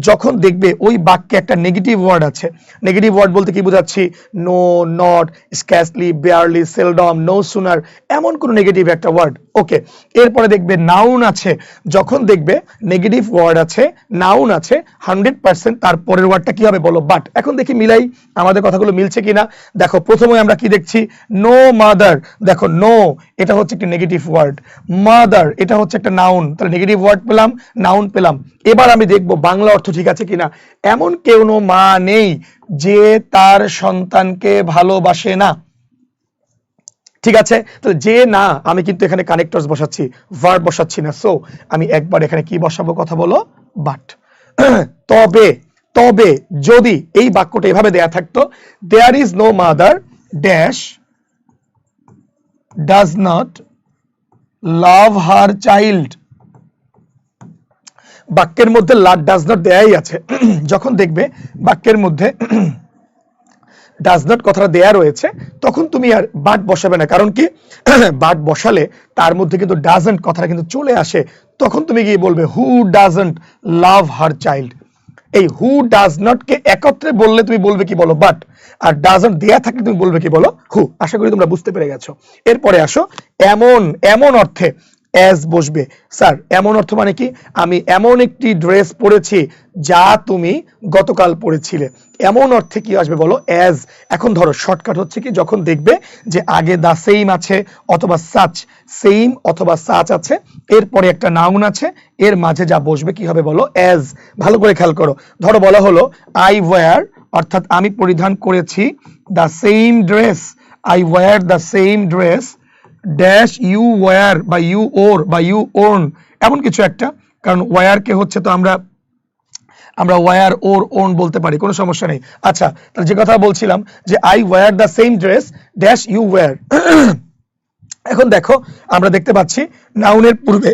A: যখন দেখবে ওই বাক্যে একটা নেগেটিভ ওয়ার্ড আছে, নেগেটিভ ওয়ার্ড বলতে কি বোঝাচ্ছি, no, not, scarcely, barely, seldom, no sooner, এমন কোনো নেগেটিভ একটা ওয়ার্ড। ওকে, এরপরে দেখবে নাউন আছে, যখন দেখবে নেগেটিভ ওয়ার্ড আছে, নাউন আছে, 100% তারপরের ওয়ার্ডটা কি হবে বলো, বাট। এখন দেখি মিলাই আমাদের কথাগুলো মিলছে কিনা। দেখো প্রথমে আমরা কি দেখছি, নো মাদার, দেখো নো এটা হচ্ছে একটা নেগেটিভ ওয়ার্ড, মাদার এটা হচ্ছে একটা নাউন, তাহলে নেগেটিভ ওয়ার্ড পেলাম, নাউন পেলাম। এবার আমি দেখবো বাংলা অর্থ ঠিক আছে কিনা। এমন কেউ মা নেই যে তার সন্তানকে ভালোবাসে না, ঠিক আছে। তো যে না, আমি কিন্তু এখানে কানেক্টরস বসাচ্ছি, ভার্ব বসাচ্ছি না। সো আমি একবার এখানে কি বসাবো কথা বলো, বাট। তবে, তবে যদি এই বাক্যটা এভাবে দেয়া থাকতো, there is no mother dash does not love her child, বাক্যের মধ্যে ডাজ নট দেয়াই আছে। যখন দেখবে বাক্যের মধ্যে ডাজ নট কথাটা দেয়া রয়েছে, তখন তুমি আর বাট বসাবে না। কারণ কি, বাট বসালে তার মধ্যে কিন্তু ডাজন্ট কথাটা কিন্তু চলে আসে, তখন তুমি গিয়ে বলবে who doesn't love her child. এই হু ডাজ নট কে একত্রে বললে তুমি বলবে কি বলো, বাট। আর ডাজন্ট দেয়া থাকলে তুমি বলবে কি বলো, হু। আশা করি তোমরা বুঝতে পেরে গেছো। এরপরে আসো, এমন, এমন অর্থে অ্যাজ বসবে। স্যার এমন অর্থ মানে কি, আমি এমন একটি ড্রেস পরেছি যা তুমি গতকাল পরেছিলে, এমন অর্থে কি আসবে বলো, অ্যাজ। এখন ধরো শর্টকাট হচ্ছে কি, যখন দেখবে যে আগে দা সেম আছে অথবা সাচ, সেম অথবা সাচ আছে, এরপরে একটা নাউন আছে, এর মাঝে যা বসবে কি হবে বলো, অ্যাজ। ভালো করে খেয়াল করো, ধরো বলা হলো আই ওয়্যার, অর্থাৎ আমি পরিধান করেছি, the same dress, I wear the same dress dash you wear বা ইউ ওর বা ইউ ওর্ন, এমন কিছু একটা। কারণ ওয়্যার কে হচ্ছে তো আমরা ওয়্যার ওর ওন বলতে পারি, কোনো সমস্যা নেই। আচ্ছা, তাহলে যে কথা বলছিলাম যে I wear the same dress dash you wear. এখন দেখো আমরা দেখতে পাচ্ছি নাউনের পূর্বে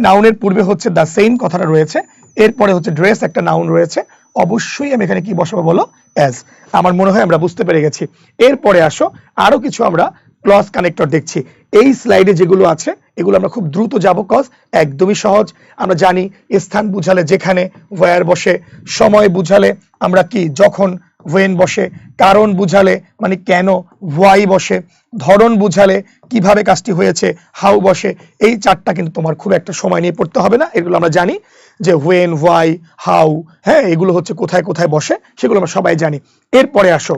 A: নাউনের পূর্বে হচ্ছে দ্য সেম কথাটা রয়েছে, এরপরে হচ্ছে ড্রেস একটা নাউন রয়েছে, অবশ্যই আমি এখানে কি বসাবো বলো, অ্যাজ। আমার মনে হয় আমরা বুঝতে পেরে গেছি। এরপরে আসো আরো কিছু আমরা ক্লজ কানেক্টর দেখছি। এই স্লাইডে যেগুলো আছে এগুলো আমরা খুব দ্রুত যাব, কজ একদমই সহজ। আমরা জানি স্থান বুঝালে যেখানে ওয়্যার বসে, সময় বুঝালে আমরা কি যখন ওয়েন বসে, কারণ বুঝালে মানে কেন হোয়াই বসে, ধরন বুঝালে কিভাবে কাজটি হয়েছে হাউ বসে। এই চারটা কিন্তু তোমার খুব একটা সময় নিয়ে পড়তে হবে না, এগুলো আমরা জানি যে হোয়েন, হোয়াই, হাউ, হ্যাঁ এগুলো হচ্ছে কোথায় কোথায় বসে, সেগুলো আমরা সবাই জানি। এরপরে আসো,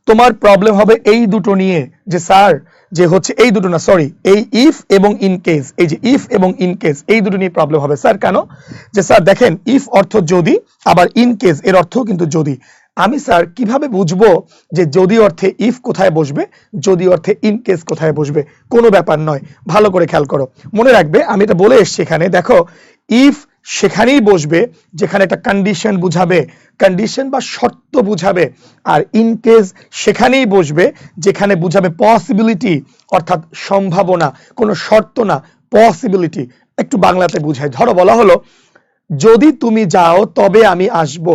A: তোমার প্রবলেম হবে এই দুটো নিয়ে, যে স্যার যে হচ্ছে এই দুটো না, সরি, এই ইফ এবং ইন কেস, এই যে ইফ এবং ইন কেস এই দুটো নিয়ে প্রবলেম হবে। স্যার কেন, যে স্যার দেখেন ইফ অর্থ যদি, আবার ইন কেস এর অর্থ কিন্তু যদি। আমি স্যার কিভাবে বুঝবো যে যদি অর্থে ইফ কোথায় বসবে, যদি অর্থে ইন কেস কোথায় বসবে? কোনো ব্যাপার নয়, ভালো করে খেয়াল করো, মনে রাখবে আমি এটা বলে এসছি এখানে। দেখো ইফ সেখানেই বসবে যেখানে একটা কন্ডিশন বুঝাবে, কন্ডিশন বা শর্ত বুঝাবে, আর ইন কেস সেখানেই বসবে যেখানে বুঝাবে পসিবিলিটি, অর্থাৎ সম্ভাবনা, কোনো শর্ত না, পসিবিলিটি। একটু বাংলাতে বুঝাই, ধরো বলা হলো যদি তুমি যাও তবে আমি আসব,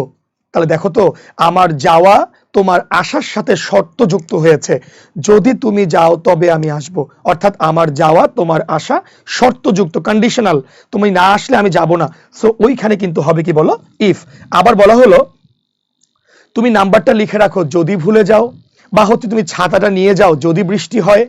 A: তাহলে দেখো তো আমার যাওয়া তোমার আসার সাথে শর্ত যুক্ত হয়েছে, যদি তুমি যাও তবে আমি আসব, অর্থাৎ আমার যাওয়া তোমার আসা শর্তযুক্ত, কন্ডিশনাল, তুমি না আসলে আমি যাব না। সো ওইখানে কিন্তু হবে কি বলো, ইফ। আবার বলা হলো তুমি নাম্বারটা লিখে রাখো যদি ভুলে যাও, বা হচ্ছে তুমি ছাতাটা নিয়ে যাও যদি বৃষ্টি হয়।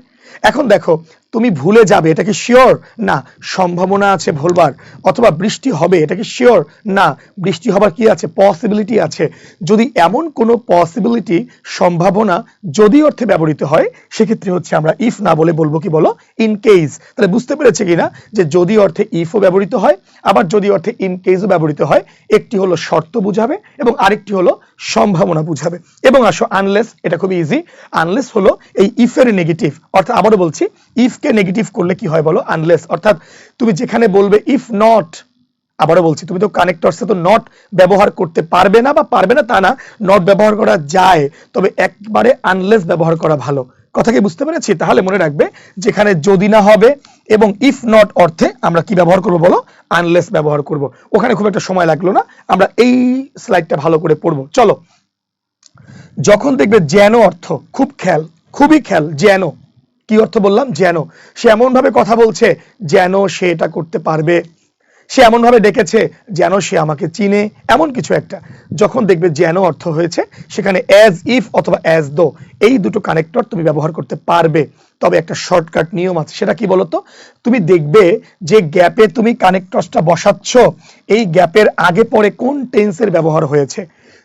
A: এখন দেখো তুমি ভুলে যাবে, এটা কি শিওর? না, সম্ভাবনা আছে ভুলবার। অথবা বৃষ্টি হবে, এটা কি শিওর? না, বৃষ্টি হবার কি আছে? পসিবিলিটি আছে। যদি এমন কোনো পসিবিলিটি, সম্ভাবনা যদি অর্থে ব্যবহৃত হয়, সেক্ষেত্রে হচ্ছে আমরা ইফ না বলে বলবো কি বলো? In case. তাহলে বুঝতে পেরেছে কিনা যে যদি অর্থে ইফও ব্যবহৃত হয়, আবার যদি অর্থে ইন কেসও ব্যবহৃত হয়, একটি হলো শর্ত বুঝাবে এবং আরেকটি হলো সম্ভাবনা বুঝাবে। এবং আসো আনলেস, এটা খুবই ইজি। আনলেস হলো এই ইফের নেগেটিভ, অর্থাৎ আবারও বলছি, ইফকে নেগেটিভ করলে কি হয় বলো? আনলেস। অর্থাৎ তুমি যেখানে বলবে ইফ নট, আবারও বলছি, তুমি তো কানেক্টরসে তো নট ব্যবহার করতে পারবে না, বা পারবে না তা না, নট ব্যবহার করা যায়, তবে একবারে আনলেস ব্যবহার করা ভালো। কথা কি বুঝতে পেরেছি? তাহলে মনে রাখবে, যেখানে যদি না হবে এবং ইফ নট অর্থে আমরা কি ব্যবহার করব বলো? আনলেস ব্যবহার করব। ওখানে খুব একটা সময় লাগলো না, আমরা এই স্লাইডটা ভালো করে পড়বো। চলো, যখন দেখবে যেন অর্থ, খুব খেয়াল, খুবই খেয়াল, যেন কি অর্থ বললাম? যেন। সে এমন ভাবে কথা বলছে যেন সে এটা করতে পারবে, সে এমন ভাবে ডেকেছে যেন সে আমাকে চিনে, এমন কিছু একটা। যখন দেখবে যেন অর্থ হয়েছে, সেখানে অ্যাজ ইফ অথবা অ্যাজ দো এই দুটো কানেক্টর তুমি ব্যবহার করতে পারবে। তবে একটা শর্টকাট নিয়ম আছে, সেটা কি বলতো? তুমি দেখবে যে গ্যাপে তুমি কানেক্টরসটা বসাচ্ছ, এই গ্যাপের আগে পরে কোন টেন্সের ব্যবহার হয়েছে।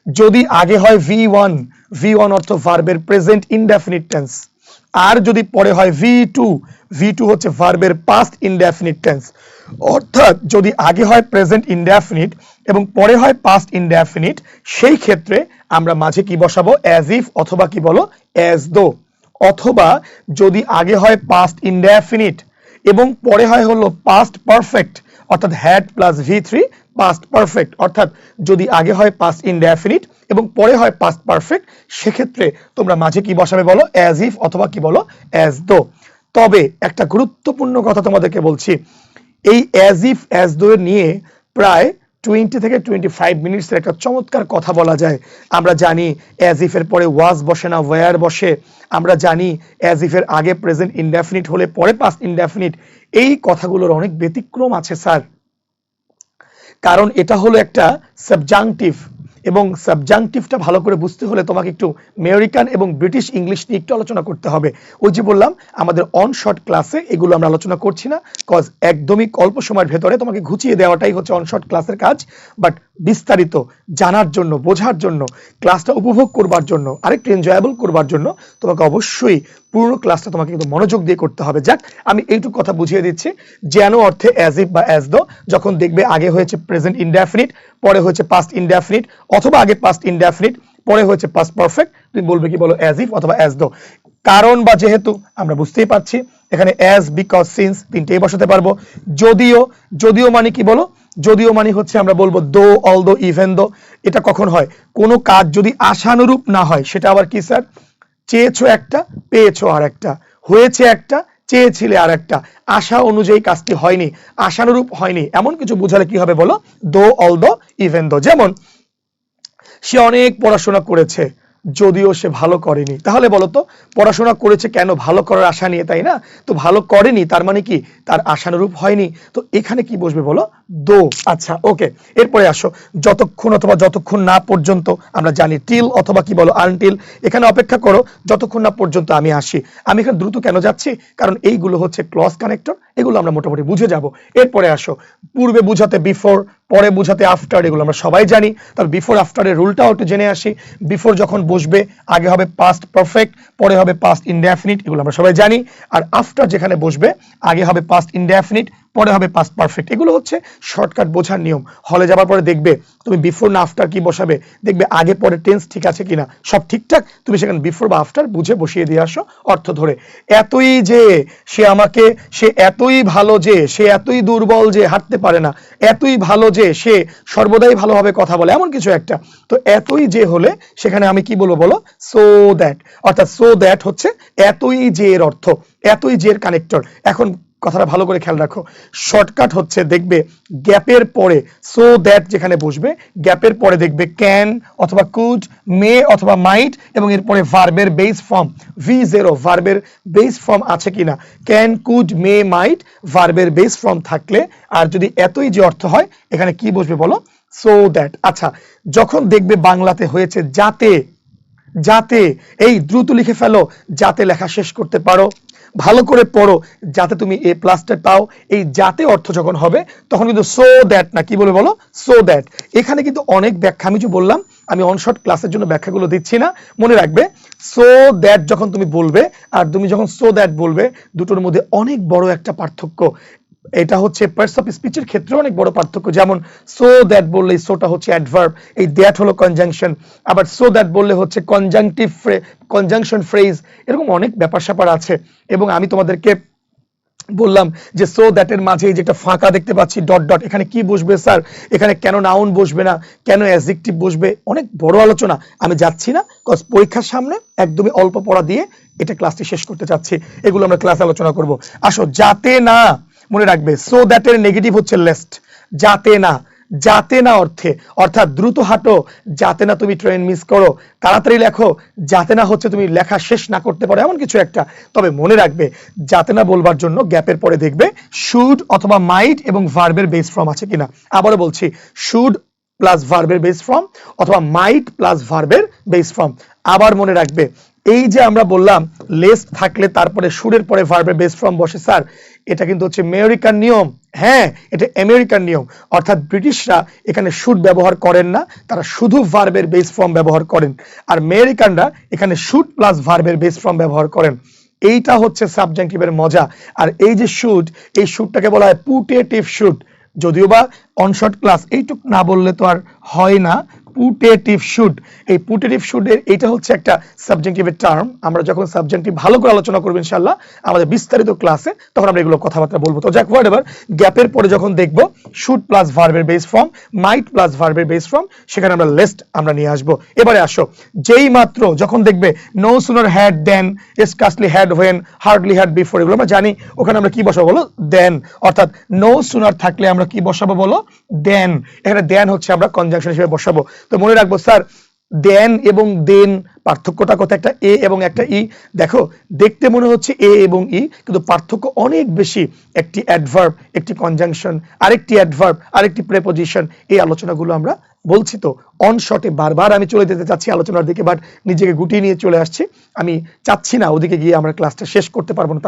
A: যদি আগে হয় V1, V1 অর্থ ভার্বের প্রেজেন্ট ইনডেফিনিট টেন্স। আর যদি পরে হয় V2, V2 হচ্ছে ভার্বের পাস্ট ইনডেফিনিট টেন্স। অর্থাৎ যদি আগে হয় প্রেজেন্ট ইনডেফিনিট এবং পরে হয় পাস্ট ইনডেফিনিট, সেই ক্ষেত্রে আমরা মাঝে কি বসাবো? অ্যাজ ইফ অথবা কি বলো? As though. অথবা যদি আগে হয় পাস্ট ইনডেফিনিট এবং পরে হয় হলো পাস্ট পারফেক্ট, অর্থাৎ had plus V3 past perfect. অর্থাৎ যদি আগে হয় পাস্ট ইনডেফিনিট এবং পরে হয় পাস্ট পারফেক্ট, সেক্ষেত্রে তোমরা মাঝে কি বসাবে বলো? অ্যাজ ইফ অথবা কি বলো? As though. তবে একটা গুরুত্বপূর্ণ কথা তোমাদেরকে বলছি, এই অ্যাজ ইফ অ্যাজ দো নিয়ে প্রায় 20 থেকে 25 মিনিটসের একটা চমৎকার কথা বলা যায়। আমরা জানি অ্যাজ ইফ এর পরে ওয়াজ বসে না, ওয়্যার বসে। আমরা জানি অ্যাজ ইফ এর আগে প্রেজেন্ট ইনডেফিনিট হলে পরে পাস্ট ইনডেফিনিট। এই কথাগুলোর অনেক ব্যতিক্রম আছে স্যার, কারণ এটা হলো একটা সাবজাংটিভ, এবং সাবজাংটিভটা ভালো করে বুঝতে হলে তোমাকে একটু আমেরিকান এবং ব্রিটিশ ইংলিশ নিয়ে একটু আলোচনা করতে হবে। ওই যে বললাম, আমাদের অন শর্ট ক্লাসে এগুলো আমরা আলোচনা করছি না, কজ একদমই অল্প সময়ের ভেতরে তোমাকে ঘুচিয়ে দেওয়াটাই হচ্ছে অন শর্ট ক্লাসের কাজ। বাট বিস্তারিত জানার জন্য, বোঝার জন্য, ক্লাসটা উপভোগ করবার জন্য, আরেকটু এনজয়েবল করবার জন্য তোমাকে অবশ্যই পুরো ক্লাসটা তোমাকে কিন্তু মনোযোগ দিয়ে করতে হবে। যাক, আমি এইটুকু কথা বুঝিয়ে দিচ্ছি। যেন অর্থে অ্যাজ ইফ বা অ্যাজ দো, যখন দেখবে আগে হয়েছে প্রেজেন্ট ইনডেফিনিট, পরে হয়েছে পাস্ট ইনডেফিনিট, অথবা আগে পাস্ট ইনডেফিনিট পরে হয়েছে পাস্ট পারফেক্ট, তুমি বলবে কি বলো? অ্যাজ ইফ অথবা অ্যাজ দো। কারণ বা যেহেতু আমরা বুঝতেই পারছি, এখানে অ্যাজ, বিকজ, সিন্স তিনটেই বসাতে পারবো। যদিও, যদিও মানে কি বলো? যদিও মানে হচ্ছে আমরা বলবো দো, অল দো, ইভেন দো। এটা কখন হয়? কোনো কাজ যদি আশানুরূপ না হয়, সেটা আবার কি স্যার? চেয়েছো একটা, পেয়েছো আর একটা, হয়েছে একটা, চেয়েছিলে আর একটা, আশা অনুযায়ী কাজটি হয়নি, আশানুরূপ হয়নি, এমন কিছু বোঝালে কি হবে বলো? দো, অল দো, ইভেন দো। যেমন সে অনেক পড়াশোনা করেছে যদিও সে ভালো করেনি। তাহলে বলো তো, পড়াশোনা করেছে কেন? ভালো করার আশা নিয়ে, তাই না? তো ভালো করেনি তার মানে কি? তার আশানুরূপ হয়নি। তো এখানে কি বসবে বলো? দো। আচ্ছা, ওকে, এরপরে আসো, যতক্ষণ অথবা যতক্ষণ না পর্যন্ত। আমরা জানি টিল অথবা কি বলো? আনটিল। এখানে অপেক্ষা করো যতক্ষণ না পর্যন্ত আমি আসি। আমি এখানে দ্রুত কেন যাচ্ছি? কারণ এইগুলো হচ্ছে ক্লজ কানেক্টর, এগুলো আমরা মোটামুটি বুঝে যাব। এরপরে আসো, পূর্বে বুঝাতে বিফোর, পরে বুঝাতে আফটার, এগুলো আমরা সবাই জানি। তবে বিফোর আফটারের রুলটাও একটু জেনে আসি। বিফোর যখন বসবে, আগে হবে পাস্ট পারফেক্ট, পরে হবে পাস্ট ইনডেফিনিট, এগুলো আমরা সবাই জানি। আর আফটার যেখানে বসবে, আগে হবে পাস্ট ইনডেফিনিট, পরে হবে পাস্ট পারফেক্ট। এগুলো হচ্ছে শর্টকাট বোঝার নিয়ম। হলে যাবার পরে দেখবে তুমি বিফোর না আফটার কি বসাবে, দেখবে আগে পরে টেন্স ঠিক আছে কিনা, সব ঠিকঠাক, তুমি সেখানে বিফোর বা আফটার বুঝে বসিয়ে দিয়ে আসো অর্থ ধরে। এতই যে সে আমাকে, সে এতই ভালো যে, সে এতই দুর্বল যে হাঁটতে পারে না, এতই ভালো যে সে সর্বদাই ভালোভাবে কথা বলে, এমন কিছু একটা। তো এতই যে হলে সেখানে আমি কি বলবো বলো? So that. অর্থাৎ সো দ্যাট হচ্ছে এতই যে এর অর্থ, এতই যে এর কানেক্টর। এখন কথাটা ভালো করে খেয়াল রাখো, শর্টকাট হচ্ছে দেখবে গ্যাপের পরে সো দ্যাট যেখানে বসবে, গ্যাপের পরে দেখবে ক্যান অথবা কুড, মে অথবা মাইট, এবং এরপরে ভার্বের বেস ফর্ম V0, ভার্বের বেস ফর্ম আছে কিনা। ক্যান, কুড, মে, মাইট, ভার্বের বেস ফর্ম থাকলে, আর যদি এতই যে অর্থ হয়, এখানে কি বসবে বলো? So that. আচ্ছা, যখন দেখবে বাংলাতে হয়েছে যাতে, যাতে, এই দ্রুত লিখে ফেলো, যাতে লেখা শেষ করতে পারো। ভালো করে পড়ো যাতে তুমি এ প্লাসটা পাও। এই যাতে অর্থ যখন হবে তখন কিন্তু সো দ্যাট না, কি বলে বলো, সো দ্যাট। এখানে কিন্তু অনেক ব্যাখ্যা আমি যে বললাম, আমি অনশর্ট ক্লাসের জন্য ব্যাখ্যাগুলো দিচ্ছি না। মনে রাখবে সো দ্যাট যখন তুমি বলবে আর তুমি যখন সো দ্যাট বলবে, দুটোর মধ্যে অনেক বড় একটা পার্থক্য। এটা হচ্ছে পার্টস অফ স্পিচের ক্ষেত্রে অনেক বড় পার্থক্য। যেমন সো দ্যাট বললে সোটা হচ্ছে অ্যাডভার্ব, এই দ্যাট হলো কনজাংশন, আবার সো দ্যাট বললে হচ্ছে কনজাংশন ফ্রেজ। এরকম অনেক ব্যাপার স্যাপার আছে। এবং আমি তোমাদেরকে বললাম যে সো দ্যাটের মাঝে যেটা ফাঁকা দেখতে পাচ্ছি ডট ডট, এখানে কি বসবে স্যার, এখানে কেন নাউন বসবে না, কেন অ্যাডজেক্টিভ বসবে, অনেক বড় আলোচনা। আমি যাচ্ছি না, কজ পরীক্ষার সামনে একদমই অল্প পড়া দিয়ে এটা ক্লাসটি শেষ করতে চাচ্ছি। এগুলো আমরা ক্লাসে আলোচনা করব। আসো, যাতে না, মনে রাখবে সো দ্যাটের নেগেটিভ হচ্ছে লেস্ট। যাতে না, যাতে না অর্থে, অর্থাৎ দ্রুত হাঁটো, যাতে না তুমি ট্রেন মিস করো, তাড়াতাড়ি লেখো, যাতে না হচ্ছে তুমি লেখা শেষ না করতে পারো, এমন কিছু একটা। তবে মনে রাখবে যাতে না বলবার জন্য গ্যাপের পরে দেখবে শুড অথবা মাইট এবং ভার্বের বেস ফর্ম আছে কিনা। আবারও বলছি, শুড প্লাস ভার্বের বেস ফর্ম অথবা মাইট প্লাস ভার্বের বেস ফর্ম। আবার মনে রাখবে এই যে আমরা বললাম লেস থাকলে তারপরে শুডের পরে ভার্বের বেস ফর্ম বসে স্যার, এটা কিন্তু হচ্ছে আমেরিকান নিয়ম। হ্যাঁ, এটা আমেরিকান নিয়ম, অর্থাৎ ব্রিটিশরা এখানে শুড ব্যবহার করেন না, তারা শুধু ভার্বের বেস ফর্ম ব্যবহার করেন। আর আমেরিকানরা এখানে শুড প্লাস ভার্বের বেস ফর্ম ব্যবহার করেন। এইটা হচ্ছে সাবজেক্টিভের মজা। আর এই যে শুড, এই শুডটাকে বলা হয় পুটেটিভ শুড। যদিও বা অনশর্ট ক্লাস এইটুক না বললে তো আর হয় না, পুটেটিভ শুড। এই পুটেটিভ শুডের এইটা হচ্ছে একটা সাবজেক্টিভের টার্ম। আমরা যখন সাবজেক্টিভ ভালো করে আলোচনা করবো ইনশাআল্লাহ আমাদের বিস্তারিত ক্লাসে, তখন আমরা এগুলো কথাবার্তা বলবো। তো যাক, হোয়াট এভার, গ্যাপের পরে যখন দেখবো শুড প্লাস ভার্বের বেস ফর্ম, মাইট প্লাস ভার্বের বেস ফর্ম, সেখানে আমরা লিস্ট আমরা নিয়ে আসবো। এবারে আসো, যেই মাত্র যখন দেখবে no sooner had then, scarcely had when, hardly had before, এগুলো আমরা জানি, ওখানে আমরা কি বসাবো বলো, দেন। অর্থাৎ নো সুনার থাকলে আমরা কি বসাবো বলো, দেন। এখানে দেন হচ্ছে আমরা কনজাংশন হিসেবে বসাবো। তো মনে রাখবো স্যার, দেন এবং দেন পার্থক্যটা কোথায়, একটা এ এবং একটা ই। দেখো, দেখতে মনে হচ্ছে এ এবং ই, কিন্তু পার্থক্য অনেক বেশি। একটি অ্যাডভার্ব, একটি কনজাংশন, আরেকটি অ্যাডভার্ব, আরেকটি প্রেপোজিশন। এই আলোচনাগুলো আমরা বলছি। তো অন শর্টে বারবার আমি চলে যেতে চাচ্ছি আলোচনার দিকে, বাট নিজেকে গুটিয়ে নিয়ে চলে আসছি। আমি চাচ্ছি না ওদিকে গিয়ে আমরা ক্লাসটা শেষ করতে পারবো না।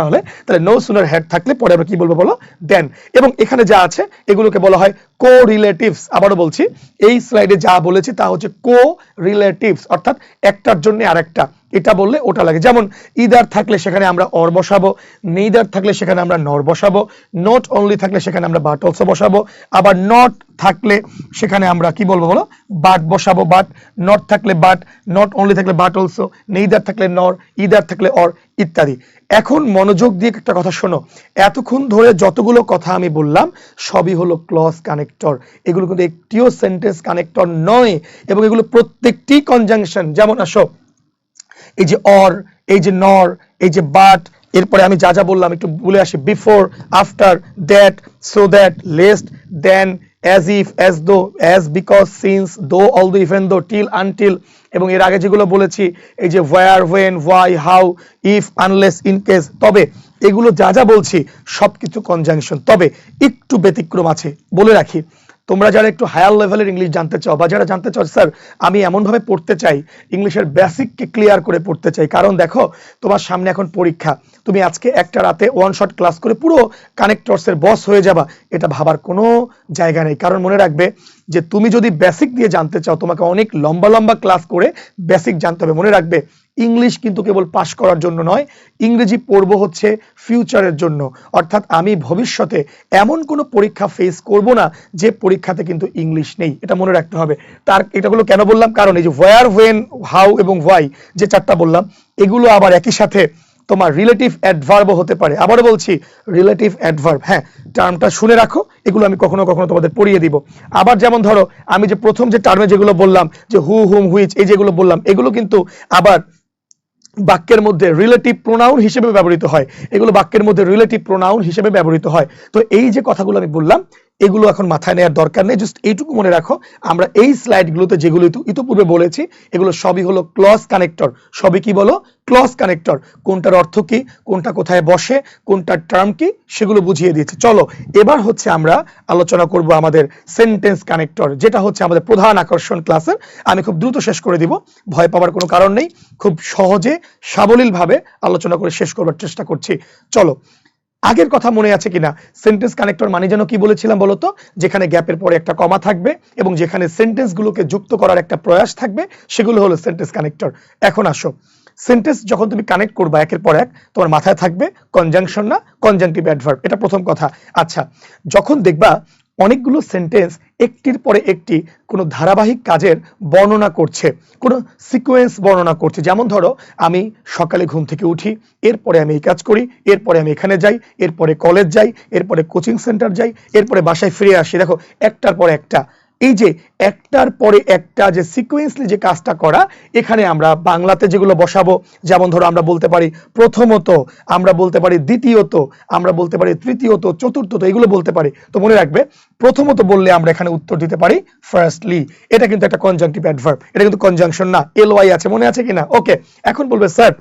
A: তাহলে নো সুনার হ্যাড থাকলে পরে আমরা কি বলবো বলো, দেন। এবং এখানে যা আছে এগুলোকে বলা হয় কো রিলেটিভস। আবারও বলছি, এই স্লাইডে যা বলেছি তা হচ্ছে কো রিলেটিভস, অর্থাৎ একটার জন্য আরেকটা। এটা বললে ওটা লাগে। যেমন ইদার থাকলে সেখানে আমরা অর বসাবো, নেইদার থাকলে সেখানে আমরা নর বসাবো, নট অনলি থাকলে সেখানে আমরা বাট অলসো বসাবো, আবার নট থাকলে সেখানে আমরা কি বলবো বলো, বাট বসাবো, বাট। নট থাকলে বাট, নট অনলি থাকলে বাট অলসো, নেইদার থাকলে নর, ইদার থাকলে অর, ইত্যাদি। এখন মনোযোগ দিয়ে একটা কথা শোনো, এতক্ষণ ধরে যতগুলো কথা আমি বললাম সবই হলো ক্লজ কানেক্টর। এগুলো কিন্তু একটিও সেন্টেন্স কানেক্টর নয়, এবং এগুলো প্রত্যেকটি কনজাংশন। যেমন আসো, এই যে অর, এই যে নর, এই যে বাট, এরপরে আমি যা যা বললাম একটু বলে আসি, before, after, that, so that, lest, then, as if, as though, as, because, since, though, although, even though, till, until, এবং এর আগে যেগুলো বলেছি এই যে where, when, why, how, if, unless, in case. তবে এগুলো যা যা বলছি সবকিছু কনজাংশন, তবে একটু ব্যতিক্রম আছে। বলে রাখি, তোমরা যারা একটু হায়ার লেভেলের ইংলিশ জানতে চাও, বা যারা জানতে চাও স্যার আমি এমনভাবে পড়তে চাই, ইংলিশের বেসিককে ক্লিয়ার করে পড়তে চাই, কারণ দেখো তোমার সামনে এখন পরীক্ষা, তুমি আজকে একটা রাতে ওয়ান শট ক্লাস করে পুরো কানেক্টরসের বস হয়ে যাবা, এটা ভাবার কোনো জায়গা নেই। কারণ মনে রাখবে যে তুমি যদি বেসিক দিয়ে জানতে চাও, তোমাকে অনেক লম্বা লম্বা ক্লাস করে বেসিক জানতে হবে। মনে রাখবে, ইংলিশ কিন্তু কেবল পাস করার জন্য নয়, ইংরেজি পড়বো হচ্ছে ফিউচারের জন্য। অর্থাৎ আমি ভবিষ্যতে এমন কোনো পরীক্ষা ফেস করব না যে পরীক্ষাতে কিন্তু ইংলিশ নেই, এটা মনে রাখতে হবে। তার এটাগুলো কেন বললাম, কারণ এই যে ওয়্যার, ওয়েন, হাউ এবং ওয়াই যে চারটা বললাম, এগুলো আবার একই সাথে তোমার রিলেটিভ অ্যাডভার্বও হতে পারে। আবারও বলছি, রিলেটিভ অ্যাডভার্ব, হ্যাঁ, টার্মটা শুনে রাখো, এগুলো আমি কখনো কখনো তোমাদের পড়িয়ে দিব। আবার যেমন ধরো, আমি যে প্রথম যে টার্মে যেগুলো বললাম, যে হু, হুম, হুইচ, এই যেগুলো বললাম, এগুলো কিন্তু আবার বাক্যের মধ্যে রিলেটিভ প্রোনাউন হিসেবে ব্যবহৃত হয়। এগুলো বাক্যের মধ্যে রিলেটিভ প্রোনাউন হিসেবে ব্যবহৃত হয়। তো এই যে কথাগুলো আমি বললাম, এগুলো এখন মাথায় নেওয়ার দরকার নেই, জাস্ট এইটুকু মনে রাখো আমরা এই স্লাইডগুলোতে যেগুলো ইতোপূর্বে বলেছি এগুলো সবই হলো ক্লজ কানেক্টর। সবই কি বলো? Clause connector. কোনটার অর্থ কি, কোনটা কোথায় বসে, কোনটার টার্ম কি, সেগুলো বুঝিয়ে দিয়েছি। চলো এবার হচ্ছে আমরা আলোচনা করব আমাদের সেন্টেন্স কানেক্টর, যেটা হচ্ছে আমাদের প্রধান আকর্ষণ ক্লাসের। আমি খুব দ্রুত শেষ করে দিব, ভয় পাওয়ার কোনো কারণ নেই, খুব সহজে সাবলীলভাবে আলোচনা করে শেষ করবার চেষ্টা করছি। চলো, আগের কথা মনে আছে কিনা? সেন্টেন্স কানেক্টর মানে যেন কি বলেছিলাম বলতো? যেখানে গ্যাপের পরে একটা কমা থাকবে এবং যেখানে সেন্টেন্সগুলোকে যুক্ত করার একটা প্রয়াস থাকবে, সেগুলো হলো সেন্টেন্স কানেক্টর। এখন আসো, সেন্টেন্স যখন তুমি কানেক্ট করবা একের পর এক, তোমার মাথায় থাকবে কনজাংশন না কনজাংটিভ অ্যাডভার্ব, এটা প্রথম কথা। আচ্ছা, যখন দেখবা অনেকগুলো সেন্টেন্স একটির পরে একটি কোনো ধারাবাহিক কাজের বর্ণনা করছে, কোনো সিকোয়েন্স বর্ণনা করছে, যেমন ধরো আমি সকালে ঘুম থেকে উঠি, এরপরে আমি এই কাজ করি, এরপরে আমি এখানে যাই, এরপরে কলেজ যাই, এরপরে কোচিং সেন্টার যাই, এরপরে বাসায় ফিরে আসি। দেখো একটার পর একটা, এই যে একটার পরে একটা যে সিকোয়েন্সলি যে কাজটা করা, এখানে আমরা বাংলাতে যেগুলো বসাবো, যেমন ধরো আমরা বলতে পারি প্রথমত, আমরা বলতে পারি দ্বিতীয়ত, আমরা বলতে পারি তৃতীয়ত, চতুর্থত, এগুলো বলতে পারি। তো মনে রাখবে প্রথমত বললে আমরা এখানে উত্তর দিতে পারি ফার্স্টলি। এটা কিন্তু একটা কনজাংটিভ অ্যাডভার্ব, এটা কিন্তু কনজাংশন না, এলওয়াই আছে, মনে আছে কিনা? ওকে, এখন বলবে স্যার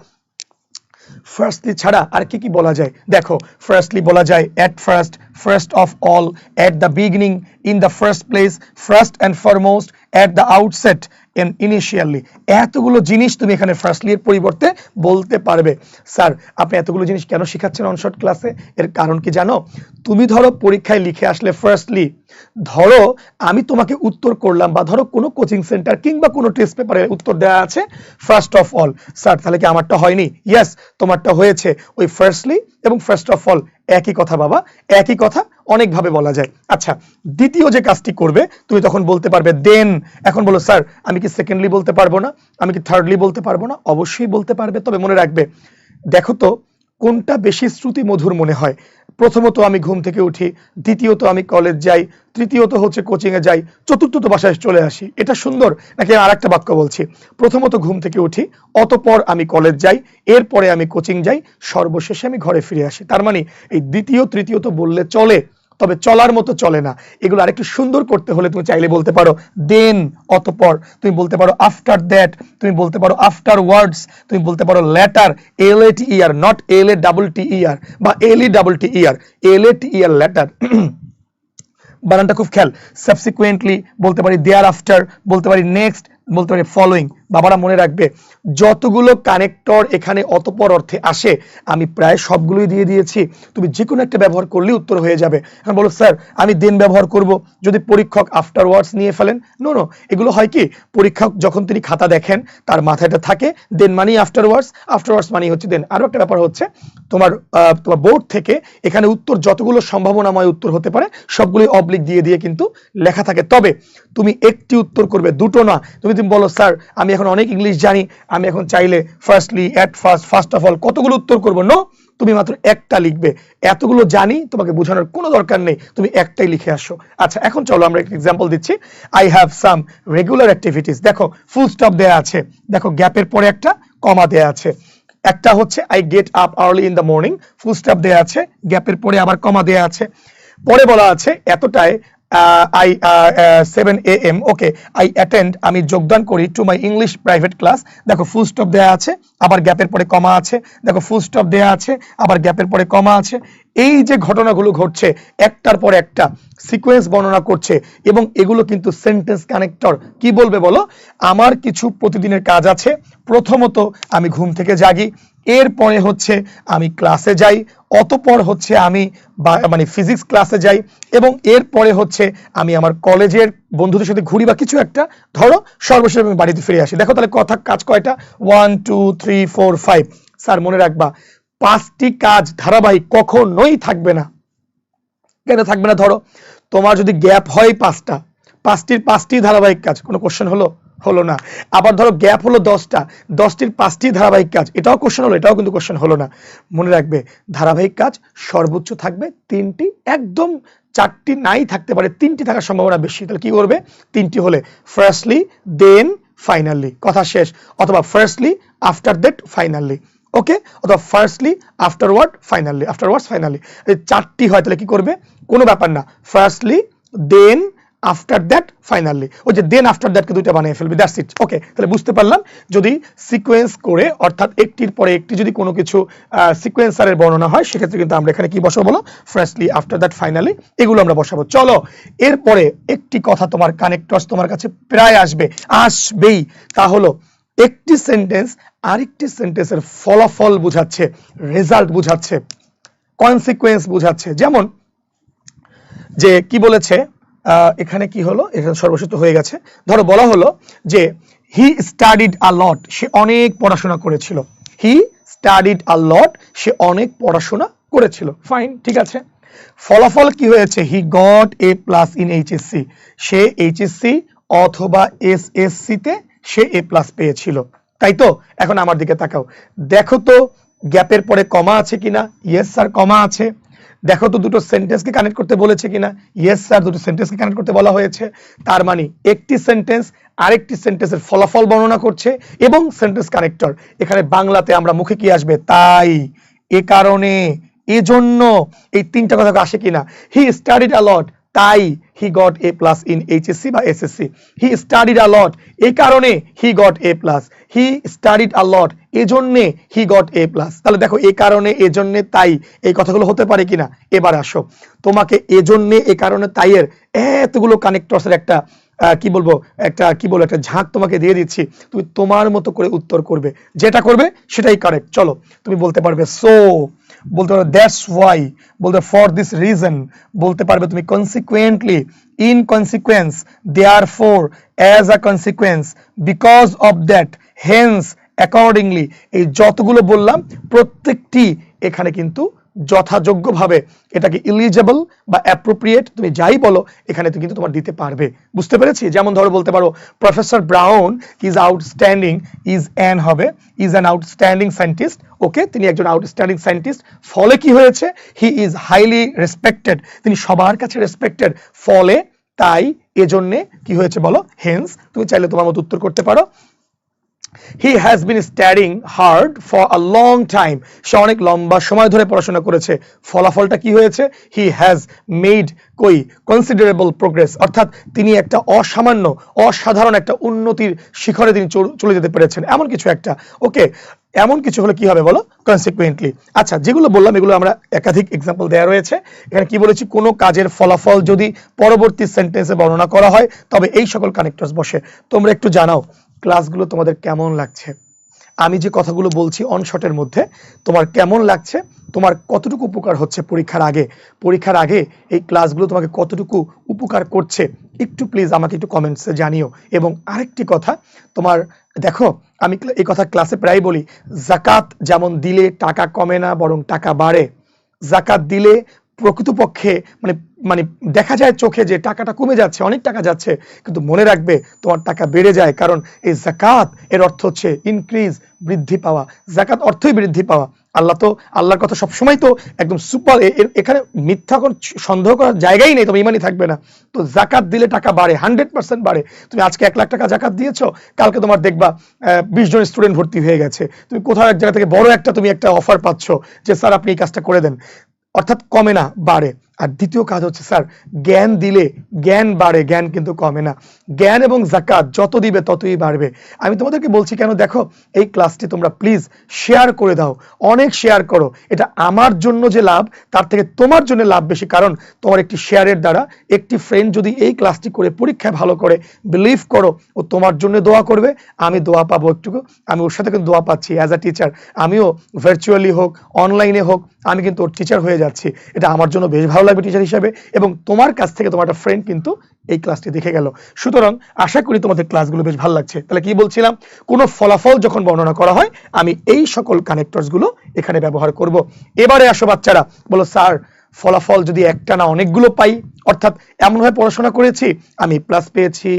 A: ফার্স্টলি ছাড়া আর কি কি বলা যায়? দেখো, ফার্স্টলি বলা যায় at first, first of all, at the beginning, in the first place, first and foremost, at the outset, initially. এতগুলো জিনিস তুমি এখানে ফার্স্টলি এর পরিবর্তে বলতে পারবে। স্যার আপনি এতগুলো জিনিস কেন শেখাচ্ছেন অনশর্ট ক্লাসে? এর কারণ কি জানো? তুমি ধরো পরীক্ষায় লিখে আসলে ফার্স্টলি, ধরো আমি তোমাকে উত্তর করলাম, বা ধরো কোনো কোচিং সেন্টার কিংবা কোনো টেস্ট পেপারে উত্তর দেওয়া আছে ফার্স্ট অফ অল। স্যার তাহলে কি আমারটা হয়নি? ইয়েস, তোমারটা হয়েছে। ওই ফার্স্টলি এবং ফার্স্ট অফ অল একই কথা বাবা, একই কথা, অনেকভাবে বলা যায়। আচ্ছা, দ্বিতীয় যে কাজটি করবে তুমি তখন বলতে পারবে দেন। এখন বলো স্যার আমি কি সেকেন্ডলি বলতে পারবো না, আমি কি থার্ডলি বলতে পারবো না? অবশ্যই বলতে পারবে, তবে মনে রাখবে দেখো তো কোনটা বেশি শ্রুতি মধুর মনে হয়। প্রথমত আমি ঘুম থেকে উঠি, দ্বিতীয়ত আমি কলেজ যাই, তৃতীয়ত হচ্ছে কোচিং এ যাই, চতুর্থত বাসায় চলে আসি, এটা সুন্দর? নাকি আর একটা বাক্য বলছি, প্রথমত ঘুম থেকে উঠি, অতঃপর আমি কলেজ যাই, এরপরে আমি কোচিং যাই, সর্বশেষে আমি ঘরে ফিরে আসি। তার মানে এই দ্বিতীয় তৃতীয়ত বললে চলে, তবে চলার মতো চলে না। এগুলো আরেকটু সুন্দর করতে হলে তুমি চাইলে বলতে পারো দেন, অতঃপর, তুমি বলতে পারো আফটার দ্যাট, তুমি বলতে পারো আফটার ওয়ার্ডস, তুমি বলতে পারো লেটার, LATER, নট LATTER বা LETTER, LATER লেটার। বানানটা খুব খেয়াল। সাবসিকুয়েন্টলি বলতে পারি, দেয়ার আফটার বলতে পারি, নেক্সট বলতে পারি, ফলোইং। বাবারা মনে রাখবে যতগুলো কানেক্টর এখানে অতঃপর অর্থে আসে আমি প্রায় সবগুলোই দিয়ে দিয়েছি, তুমি যে কোনো একটা ব্যবহার করলেই উত্তর হয়ে যাবে। এখন বলো স্যার আমি দেন ব্যবহার করব যদি পরীক্ষক আফটার ওয়ার্ডস নিয়ে ফেলেন? নো নো, এগুলো হয় কি পরীক্ষক যখন তিনি খাতা দেখেন তার মাথায় এটা থাকে দেন মানি আফটার ওয়ার্ডস মানি হচ্ছে দেন। আরো একটা ব্যাপার হচ্ছে তোমার বোর্ড থেকে এখানে উত্তর যতগুলো সম্ভাবনাময় উত্তর হতে পারে সবগুলোই অবলিক দিয়ে দিয়ে কিন্তু লেখা থাকে, তবে তুমি একটি উত্তর করবে, দুটো না। তুমি বলো স্যার আমি এখন অনেক ইংলিশ জানি, আমি এখন চাইলে firstly, at first, first of all, কতগুলো উত্তর করবো? নো, তুমি মাত্র একটা লিখবে। এতগুলো জানি তোমাকে বোঝানোর কোনো দরকার নেই, তুমি একটাই লিখে আসো। আচ্ছা, এখন চলো আমরা একটা এক্সাম্পল দিচ্ছি। I have some regular activities, দেখো ফুল স্টপ দেয়া আছে, দেখো গ্যাপের পরে একটা কমা দেয়া আছে। একটা হচ্ছে I get up early in the morning, full stop দেয়া আছে, গ্যাপের পরে আবার কমা দেয়া আছে। পরে বলা আছে এতটায় I 7 AM, okay, I attend, আমি যোগদান করি, to my English private class, দেখো ফুল স্টপ দেয়া আছে, আবার গ্যাপের পরে কমা আছে, দেখো ফুল স্টপ দেয়া আছে, আবার গ্যাপের পরে কমা আছে। এই যে ঘটনাগুলো ঘটছে একটার পর একটা সিকোয়েন্স বর্ণনা করছে, এবং এগুলো কিন্তু সেন্টেন্স কানেক্টর। কি বলবে বলো? আমার কিছু প্রতিদিনের কাজ আছে, প্রথমত আমি ঘুম থেকে জাগি, এরপরে হচ্ছে আমি ক্লাসে যাই, অতঃপর হচ্ছে আমি মানে ফিজিক্স ক্লাসে যাই, এবং এরপরে হচ্ছে আমি আমার কলেজের বন্ধুদের সাথে ঘুরি বা কিছু একটা, ধরো সর্বশেষ আমি বাড়িতে ফিরে আসি। দেখো তাহলে কথা কাজ কয়টা? 1 2 3 4 5। স্যার মনে রাখবা পাঁচটি কাজ ধারাবাহিক কখনোই থাকবে না। কেন থাকবে না? ধরো তোমার যদি গ্যাপ হয় পাঁচটি ধারাবাহিক কাজ, কোনো কোশ্চেন হলো না। আবার ধরো গ্যাপ হলো 10টির 5টি ধারাবাহিক কাজ, এটাও কোশ্চেন হলো, এটাও কিন্তু কোশ্চেন হলো না। মনে রাখবে ধারাবাহিক কাজ সর্বোচ্চ থাকবে 3টি, একদম 4টি নাই থাকতে পারে, 3টি থাকার সম্ভাবনা বেশি। তাহলে কি করবে? 3টি হলে ফার্স্টলি, দেন, ফাইনালি, কথা শেষ, অথবা firstly, after that, finally. Okay, অথবা firstly, afterward, finally, afterwards, finally, এই চারটি হয় তাহলে কি করবে, কোনো ব্যাপার না, firstly, then, after that, finally, ওই যে দেন আফটার দ্যাটকে দুইটা বানিয়ে ফেলবে, দ্যাটস ইট। ওকে, তাহলে বুঝতে পারলাম যদি সিকোয়েন্স করে অর্থাৎ একটির পরে একটি যদি কোনো কিছু সিকোয়েন্সারের বর্ণনা হয় সেক্ষেত্রে কিন্তু আমরা এখানে কি বসাবো বলো, ফার্স্টলি, আফটার দ্যাট, ফাইনালি, এগুলো আমরা বসাবো। চলো এরপরে একটি কথা তোমার কানেক্টরস তোমার কাছে প্রায় আসবেই, তা হলো একটি সেন্টেন্স আরেকটি সেন্টেন্সের ফলাফল বোঝাচ্ছে, রেজাল্ট বোঝাচ্ছে, কনসিকুয়েন্স বোঝাচ্ছে। যেমন যে কি বলেছে এখানে কি হলো, এখানে সর্বশেষ হয়ে গেছে, ধরো বলা হলো যে হি স্টাডিড আ লট, সে অনেক পড়াশোনা করেছিল, হি স্টাডিড আ লট, সে অনেক পড়াশোনা করেছিল, ফাইন, ঠিক আছে। ফলাফল কি হয়েছে, হি got A plus in HSC, say HSC অথবা এসএসসি তে সে এ প্লাস পেয়েছিল, তাই তো। এখন আমার দিকে তাকাও, দেখো তো গ্যাপের পরে কমা আছে কিনা, ইয়েস স্যার কমা আছে। দেখো তো দুটো সেন্টেন্সকে কানেক্ট করতে বলেছে কিনা, ইয়েস স্যার দুটো সেন্টেন্সকে কানেক্ট করতে বলা হয়েছে। তার মানে একটি সেন্টেন্স আরেকটি সেন্টেন্সের ফলাফল বর্ণনা করছে এবং সেন্টেন্স কানেক্টর, এখানে বাংলাতে আমরা মুখে কি আসবে, তাই, এ কারণে, এজন্য, এই তিনটা কথা আসে কিনা। হি স্টাডিড আ লট, তাই he got A plus in HSC বা SSC. He studied a lot, এই কারণে he got A plus. He studied a lot, এজন্যে হি গট এ প্লাস। তাহলে দেখো এই কারণে, এজন্যে, তাই, এই কথাগুলো হতে পারে কিনা। এবার আসো, তোমাকে এজন্যে, এ কারণে, তাই এর এতগুলো কানেক্টরসের একটা একটা ঝাঁক তোমাকে দিয়ে দিচ্ছি, তুমি তোমার মতো করে উত্তর করবে, যেটা করবে সেটাই কারেক্ট। চলো তুমি বলতে পারবে সো, বলতে পারবে দ্যাটস ওয়াই, বলতে ফর দিস রিজন, বলতে পারবে তুমি consequently, in consequence, therefore, as a consequence, because of that, hence, accordingly, এই যতগুলো বললাম প্রত্যেকটি এখানে কিন্তু যথাযোগ্যভাবে এটাকে ইলিজিবল বা অ্যাপ্রোপ্রিয়েট তুমি যাই বলো এখানে তুমি কিন্তু তোমার দিতে পারবে, বুঝতে পেরেছি। যেমন ধরো বলতে পারো professor brown is outstanding, is an হবে, ইজ অ্যান আউটস্ট্যান্ডিং সায়েন্টিস্ট, ওকে, তিনি একজন আউটস্ট্যান্ডিং সায়েন্টিস্ট। ফলে কি হয়েছে, হি ইজ হাইলি রেসপেক্টেড, তিনি সবার কাছে রেসপেক্টেড, ফলে, তাই, এজন্যে কি হয়েছে বলো, হেন্স। তুমি চাইলে তোমার মতো উত্তর করতে পারো। He has been studying hard for a long time, সে অনেক লম্বা সময় ধরে পড়াশোনা করেছে, ফলাফলটা কি হয়েছে, he has made considerable progress, অর্থাৎ তিনি একটা অসাধারণ একটা উন্নতির শিখরে তিনি চলে যেতে পেরেছেন, এমন কিছু একটা, ওকে, এমন কিছু হলে কি হবে বলো, কনসিকুয়েন্টলি। আচ্ছা, যেগুলো বললাম এগুলো আমরা একাধিক এক্সাম্পল দেওয়া রয়েছে, এখানে কি বলেছি, কোনো কাজের ফলাফল যদি পরবর্তী সেন্টেন্সে বর্ণনা করা হয় তবে এই সকল কানেক্টরস বসে। তোমরা একটু জানাও ক্লাসগুলো তোমাদের কেমন লাগছে, আমি যে কথাগুলো বলছি অনশটের মধ্যে তোমার কেমন লাগছে, তোমার কতটুকু উপকার হচ্ছে পরীক্ষার আগে এই ক্লাসগুলো তোমাকে কতটুকু উপকার করছে একটু প্লিজ আমাকে একটু কমেন্টসে জানিও। এবং আরেকটি কথা, তোমার দেখো আমি এই কথা ক্লাসে প্রায় বলি, যাকাত যেমন দিলে টাকা কমে না বরং টাকা বাড়ে, যাকাত দিলে প্রকৃতপক্ষে মানে মানে দেখা যায় চোখে যে টাকাটা কমে যাচ্ছে, অনেক টাকা যাচ্ছে, কিন্তু মনে রাখবে তোমার টাকা বেড়ে যায়, কারণ এই যাকাত এর অর্থ হচ্ছে ইনক্রিজ, বৃদ্ধি পাওয়া, যাকাত অর্থই বৃদ্ধি পাওয়া। আল্লাহর কথা সবসময় তো একদম সুপার, এখানে মিথ্যা কোন সন্দেহ করার জায়গাই নেই, তোমার ইমানই থাকবে না। তো যাকাত দিলে টাকা বাড়ে, 100% বাড়ে। তুমি আজকে 1 লাখ টাকা যাকাত দিয়েছো, কালকে তোমার দেখবা 20 জন স্টুডেন্ট ভর্তি হয়ে গেছে, তুমি কোথাও এক জায়গা থেকে বড় তুমি একটা অফার পাচ্ছ যে স্যার আপনি এই কাজটা করে দেন, অর্থাৎ কমে না, বাড়ে। আর দ্বিতীয় কাজ হচ্ছে স্যার জ্ঞান দিলে জ্ঞান বাড়ে, জ্ঞান কিন্তু কমে না, জ্ঞান এবং যাকাত যত দিবে ততই বাড়বে। আমি তোমাদেরকে বলছি কেন, দেখো এই ক্লাসটি তোমরা প্লিজ শেয়ার করে দাও, অনেক শেয়ার করো, এটা আমার জন্য যে লাভ তার থেকে তোমার জন্য লাভ বেশি, কারণ তোমার একটি শেয়ারের দ্বারা একটি ফ্রেন্ড যদি এই ক্লাসটি করে পরীক্ষায় ভালো করে, বিলিভ করো ও তোমার জন্য দোয়া করবে, আমি দোয়া পাবো একটুকু, আমি ওর সাথে কিন্তু দোয়া পাচ্ছি অ্যাজ আ টিচার, আমিও ভার্চুয়ালি হোক অনলাইনে হোক আমি কিন্তু ওর টিচার হয়ে যাচ্ছি, এটা আমার জন্য বেশ ভালো লাগবে টিচার হিসেবে, এবং তোমার কাছ থেকে তোমার একটা ফ্রেন্ড কিন্তু এই ক্লাসটি দেখে গেল। সুতরাং আশা করি তোমাদের ক্লাসগুলো বেশ ভালো লাগছে। তাহলে কি বলছিলাম, কোনো ফলাফল যখন বর্ণনা করা হয় আমি এই সকল কানেক্টরস গুলো এখানে ব্যবহার করব। এবারে আসো বাচ্চারা, বলো স্যার ফলাফল যদি একটা না অনেকগুলো পাই, অর্থাৎ এমনভাবে পড়াশোনা করেছি আমি প্লাস পেয়েছি,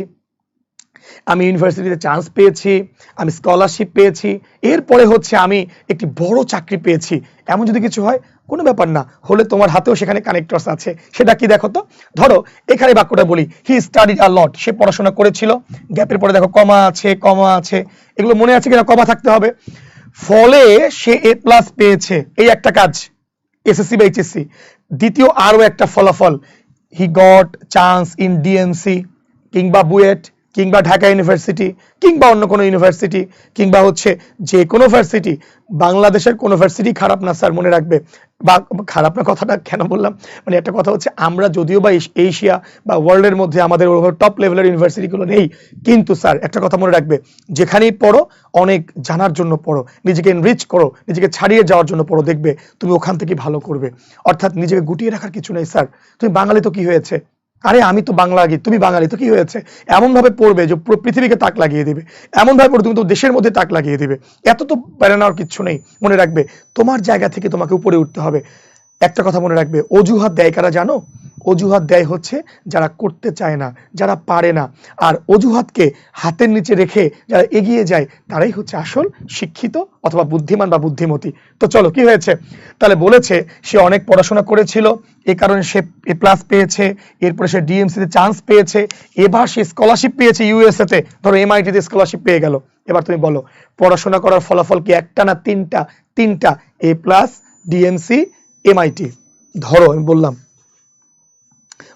A: আমি ইউনিভার্সিটিতে চান্স পেয়েছি, আমি স্কলারশিপ পেয়েছি, এরপরে হচ্ছে আমি একটি বড় চাকরি পেয়েছি, এমন যদি কিছু হয়, কোনো ব্যাপার না, হলে তোমার হাতেও সেখানে কানেক্টরস আছে, সেটা কি দেখো তো। ধরো এখানে বাক্যটা বলি, হি স্টাডিড আ লট, সে পড়াশোনা করেছিল, গ্যাপের পরে দেখো কমা আছে, এগুলো মনে আছে কিনা, কমা থাকতে হবে। ফলে সে এ প্লাস পেয়েছে, এই একটা কাজ এসএসসি বা এইচএসসি। দ্বিতীয় আরো একটা ফলাফল, he got chance in DMC কিংবা বুয়েট কিংবা ঢাকা ইউনিভার্সিটি কিংবা অন্য কোনো ইউনিভার্সিটি কিংবা হচ্ছে যে কোনো ভার্সিটি। বাংলাদেশের কোনো ভার্সিটি খারাপ না স্যার, মনে রাখবে। বা খারাপ না কথাটা কেন বললাম, মানে একটা কথা হচ্ছে আমরা যদিও বা এশিয়া বা ওয়ার্ল্ডের মধ্যে আমাদের টপ লেভেলের ইউনিভার্সিটিগুলো নেই, কিন্তু স্যার একটা কথা মনে রাখবে, যেখানেই পড়ো অনেক জানার জন্য পড়ো, নিজেকে এনরিচ করো, নিজেকে ছাড়িয়ে যাওয়ার জন্য পড়ো, দেখবে তুমি ওখান থেকে ভালো করবে। অর্থাৎ নিজেকে গুটিয়ে রাখার কিছু নেই স্যার। তুমি বাঙালি তো কি হয়েছে, আরে আমি তো বাংলাগি, তুমি বাঙালি তো কি হয়েছে, এমন ভাবে পড়বে যে পুরো পৃথিবীকে তাক লাগিয়ে দিবে, এমন ভাবে পড়বে তুমি তো দেশের মধ্যে তাক লাগিয়ে দিবে। এত তো বেড়ে নেওয়ার কিছু নেই। মনে রাখবে তোমার জায়গা থেকে তোমাকে উপরে উঠতে হবে। একটা কথা মনে রাখবে, অজুহাত দেয় কারা জানো? অজুহাত দেয় হচ্ছে যারা করতে চায় না, যারা পারে না। আর অজুহাতকে হাতের নিচে রেখে যারা এগিয়ে যায় তারাই হচ্ছে আসল শিক্ষিত অথবা বুদ্ধিমান বা বুদ্ধিমতী। তো চলো কি হয়েছে, তাহলে বলেছে সে অনেক পড়াশোনা করেছিল, এ কারণে সে এ প্লাস পেয়েছে, এরপরে সে ডিএমসি তে চান্স পেয়েছে, এবার সে স্কলারশিপ পেয়েছে ইউএসএ তে, ধরো এমআইটি তে স্কলারশিপ পেয়ে গেল। এবার তুমি বলো পড়াশোনা করার ফলাফল কি একটা না তিনটা? তিনটা, এ প্লাস, ডিএমসি, এমআইটি। ধরো আমি বললাম,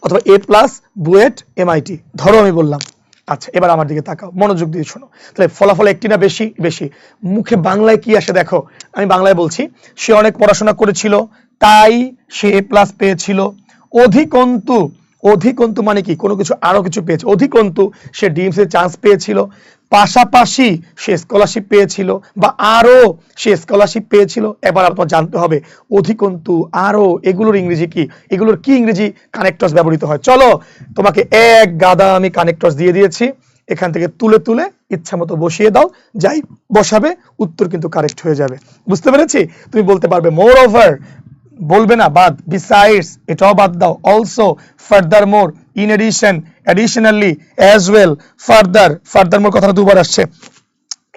A: অথবা এ প্লাস, বুয়েট, এমআইটি, ধরো আমি বললাম। আচ্ছা এবার আমার দিকে তাকাও, মনোযোগ দিয়ে শোনো। তাহলে ফলাফল একটি না বেশি? বেশি। মুখে বাংলায় কি আসে দেখো, আমি বাংলায় বলছি। সে অনেক পড়াশোনা করেছিল তাই সে এ প্লাস পেয়েছিল। অধিকন্তু, অধিকন্তু মানে কি, কোনো কিছু আরো কিছু পেয়েছে। অধিকন্তু সে ডিএমসি চান্স পেয়েছিল, পাশাপাশি সে স্কলারশিপ পেয়েছিল, বা আরো সে স্কলারশিপ পেয়েছিল। এবার আপনার জানতে হবে অধিকন্তু, আরো, এগুলোর ইংরেজি কি, এগুলোর কি ইংরেজি কানেক্টরস ব্যবহৃত হয়। চলো তোমাকে এক গাদা আমি কানেক্টরস দিয়ে দিয়েছি, এখান থেকে তুলে তুলে ইচ্ছা মতো বসিয়ে দাও, যাই বসাবে উত্তর কিন্তু কারেক্ট হয়ে যাবে। বুঝতে পেরেছি? তুমি বলতে পারবে মোর ওভার, বলবে না বাদ, বিসাইডস এটাও বাদ দাও, also, furthermore, in addition, additionally, as well, further, furthermore কথাটা দুবার আসছে।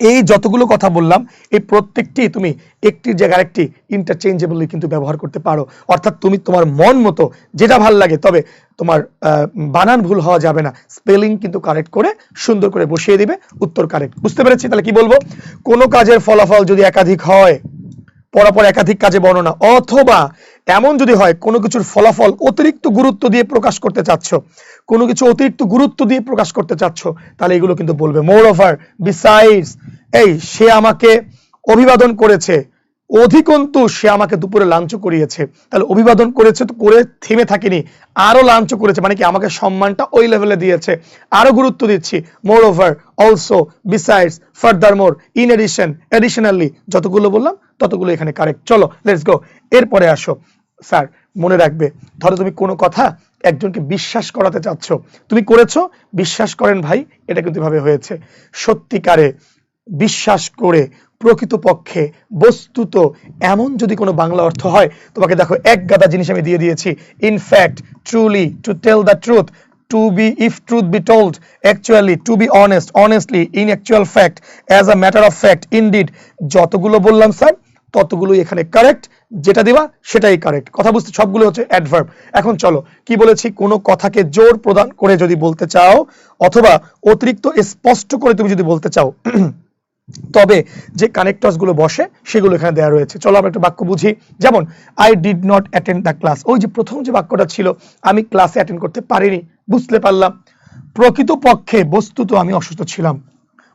A: এই যতগুলো কথা বললাম এই প্রত্যেকটি তুমি একটির জায়গায় আরেকটি ইন্টারচেঞ্জেবলি কিন্তু ব্যবহার করতে পারো। অর্থাৎ তুমি তোমার মন মতো যেটা ভাল লাগে, তবে তোমার বানান ভুল হওয়া যাবে না, স্পেলিং কিন্তু কারেক্ট করে সুন্দর করে বসিয়ে দিবে, উত্তর কারেক্ট। বুঝতে পেরেছি? তাহলে কি বলবো, কোনো কাজের ফলাফল যদি একাধিক হয়, পরপর একাধিক কাজে বর্ণনা, অথবা এমন যদি হয় কোনো কিছুর ফলাফল অতিরিক্ত গুরুত্ব দিয়ে প্রকাশ করতে চাচ্ছ, কোনো কিছু অতিরিক্ত গুরুত্ব দিয়ে প্রকাশ করতে চাচ্ছ, তাহলে এগুলো কিন্তু বলবে। মোর ওভার, বিসাইডস, এই সে আমাকে অভিবাদন করেছে, অধিকন্তু সে আমাকে দুপুরে লাঞ্চ করিয়েছে। তাহলে অভিবাদন করেছে তো করে থেমে থাকেনি, আরো লাঞ্চ করেছে, মানে কি আমাকে সম্মানটা ওই লেভেলে দিয়েছে, আরো গুরুত্ব দিচ্ছি। Moreover, also, besides, furthermore, in addition, additionally, যতগুলো বললাম ততগুলো এখানে কারেক্ট। চলো লেটস গো, এরপরে আসো। স্যার মনে রাখবে, ধরো তুমি কোনো কথা একজনকে বিশ্বাস করাতে চাচ্ছ, তুমি করেছো, বিশ্বাস করেন ভাই, এটা কিন্তু ভাবে হয়েছে। সত্যিকারে, বিশ্বাস করে, প্রকৃতপক্ষে, বস্তুত, এমন যদি কোনো বাংলা অর্থ হয়, তোমাকে দেখো এক গাদা জিনিস আমি দিয়ে দিয়েছি। In fact, truly, to tell the truth, to be, if truth be told, actually, to be honest, honestly, in actual fact, as a matter of fact, indeed, যতগুলো বললাম স্যার ততগুলোই এখানে কারেক্ট, যেটা দিবা সেটাই কারেক্ট। কথা বুঝতে, সবগুলো হচ্ছে অ্যাডভার্ব। এখন চলো কি বলেছি, কোনো কথাকে জোর প্রদান করে যদি বলতে চাও, অথবা অতিরিক্ত স্পষ্ট করে তুমি যদি বলতে চাও, তবে যে কানেক্টরস গুলো বসে সেগুলো এখানে দেওয়া রয়েছে। চলো আমরা একটা বাক্য বুঝি। যেমন I did not attend the class, ওই যে প্রথম যে বাক্যটা ছিল, আমি ক্লাসে অ্যাটেন্ড করতে পারিনি, বুঝতে পারলাম। প্রকৃতপক্ষে, বস্তুত আমি অসুস্থ ছিলাম,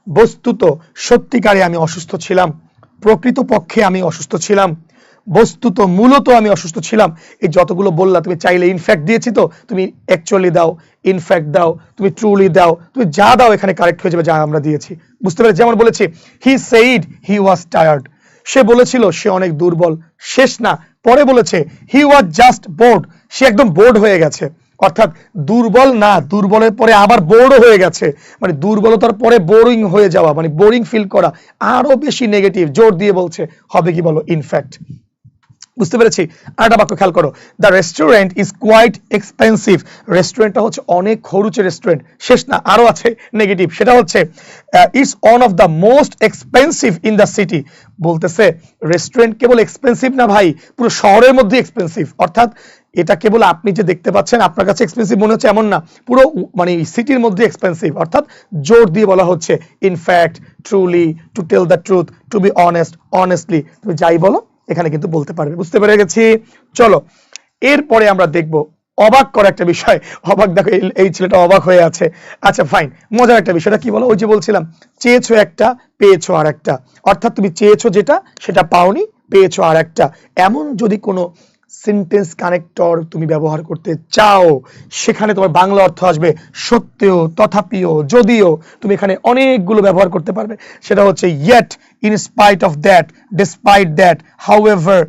A: বস্তুত, সত্যিকারে আমি অসুস্থ ছিলাম, প্রকৃতপক্ষে আমি অসুস্থ ছিলাম, বস্তুত, মূলত আমি অসুস্থ ছিলাম। এই যতগুলো বললা, তুমি চাইলে ইনফ্যাক্ট দিয়েছি তো তুমি অ্যাকচুয়ালি দাও, ইনফ্যাক্ট দাও, তুমি ট্রুলি দাও, তুমি যা দাও এখানে কারেক্ট হয়ে যাবে, যা আমরা দিয়েছি। বুঝতে পেরেছি? যেমন বলেছি he said he was tired, সে বলেছিল সে অনেক দুর্বল। শেষ না, পরে বলেছে হি ওয়াজ জাস্ট বোর্ড, সে একদম বোর্ড হয়ে গেছে। অর্থাৎ দুর্বল না, দুর্বলের পরে আবার বোর্ডও হয়ে গেছে, মানে দুর্বলতার পরে বোরিং হয়ে যাওয়া, মানে বোরিং ফিল করা, আরো বেশি নেগেটিভ, জোর দিয়ে বলছে। হবে কি বলো, ইনফ্যাক্ট। বুঝতে পেরেছি? আরেকটা বাক্য খেয়াল করো, the restaurant is quite expensive, রেস্টুরেন্টটা হচ্ছে অনেক খরচের রেস্টুরেন্ট। শেষ না, আরো আছে নেগেটিভ, সেটা হচ্ছে it's one of the most expensive in the city, বলতেছে রেস্টুরেন্ট কেবল এক্সপেন্সিভ না ভাই, পুরো শহরের মধ্যে এক্সপেন্সিভ। অর্থাৎ এটা কেবল আপনি যে দেখতে পাচ্ছেন আপনার কাছে এক্সপেন্সিভ মনে হচ্ছে এমন না, পুরো মানে সিটির মধ্যে এক্সপেন্সিভ, অর্থাৎ জোর দিয়ে বলা হচ্ছে in fact, truly, to tell the truth, to be honest, honestly, তুমি যাই বলো এখানে কিন্তু বলতে পারবে। বুঝতে পেরে গেছি? চলো এরপরে আমরা দেখব অবাক করা একটা বিষয়। অবাক, দেখো এই ছেলেটা অবাক হয়ে আছে। আচ্ছা ফাইন, মজার একটা বিষয়টা কি বলো, ওই যে বলছিলাম চেয়েছো একটা পেয়েছো আর একটা, অর্থাৎ তুমি চেয়েছো যেটা সেটা পাওনি, পেয়েছো আর একটা। এমন যদি কোনো সেন্টেন্স কানেক্টর তুমি ব্যবহার করতে চাও, সেখানে তোমার বাংলা অর্থ আসবে সত্ত্বেও, তথাপিও, যদিও। তুমি এখানে অনেকগুলো ব্যবহার করতে পারবে। সেটা হচ্ছে yet, in spite of that, despite that, however,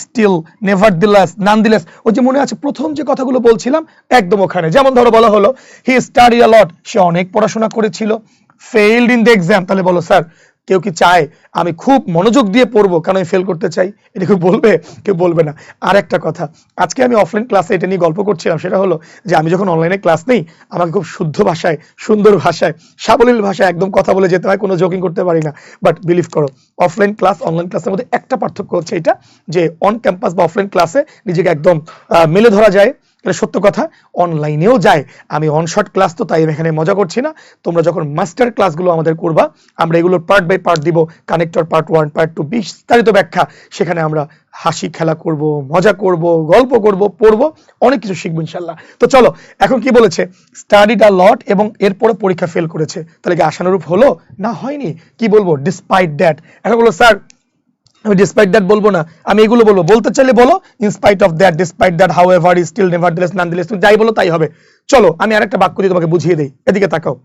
A: still, nevertheless, nonetheless। ওই যে মনে আছে প্রথম যে কথাগুলো বলছিলাম একদম ওখানে। যেমন ধরো বলা হলো he studied a lot, সে অনেক পড়াশোনা করেছিল। failed in the exam, তাহলে বলো স্যার কেউ কি চায় আমি খুব মনোযোগ দিয়ে পড়বো কারণ আমি ফেল করতে চাই? এটা কেউ বলবে? কেউ বলবে না। আর একটা কথা, আজকে আমি অফলাইন ক্লাসে এটা নিয়ে গল্প করছিলাম, সেটা হলো যে আমি যখন অনলাইনে ক্লাস নেই আমাকে খুব শুদ্ধ ভাষায়, সুন্দর ভাষায়, সাবলীল ভাষায় একদম কথা বলে যেতে হয়, কোনো জোকিং করতে পারি না। বাট বিলিভ করো, অফলাইন ক্লাস অনলাইন ক্লাসের মধ্যে একটা পার্থক্য হচ্ছে এটা, যে অন ক্যাম্পাস বা অফলাইন ক্লাসে নিজেকে একদম মেলে ধরা যায়, এটা সত্য কথা। অনলাইনেও যায়, আমি অনশট ক্লাস তো তাই এখানে মজা করছি না। তোমরা যখন মাস্টার ক্লাসগুলো আমাদের করবা, আমরা এগুলোর পার্ট বাই পার্ট দিব, কানেক্টর পার্ট 1, পার্ট 2, বিস্তারিত ব্যাখ্যা। সেখানে আমরা হাসি খেলা করব, মজা করব, গল্প করব, পড়বো, অনেক কিছু শিখবো ইনশাল্লাহ। তো চলো এখন কি বলেছে, স্টাডিড আ লট এবং এরপরে পরীক্ষা ফেল করেছে, তাহলে কি আশানুরূপ হলো? না, হয়নি। কি বলবো? Despite that. এখন বলো স্যার আমি ডিসপাইট দ্যাট বলবো না, আমি এগুলো বলবো। বলতে চাইলে বলো in spite of that, despite that, however, still, nevertheless, nonetheless, তুমি যাই বলো তাই হবে। চলো আমি আরেকটা বাক্য দিয়ে তোমাকে বুঝিয়ে দেই, এদিকে তাকাও।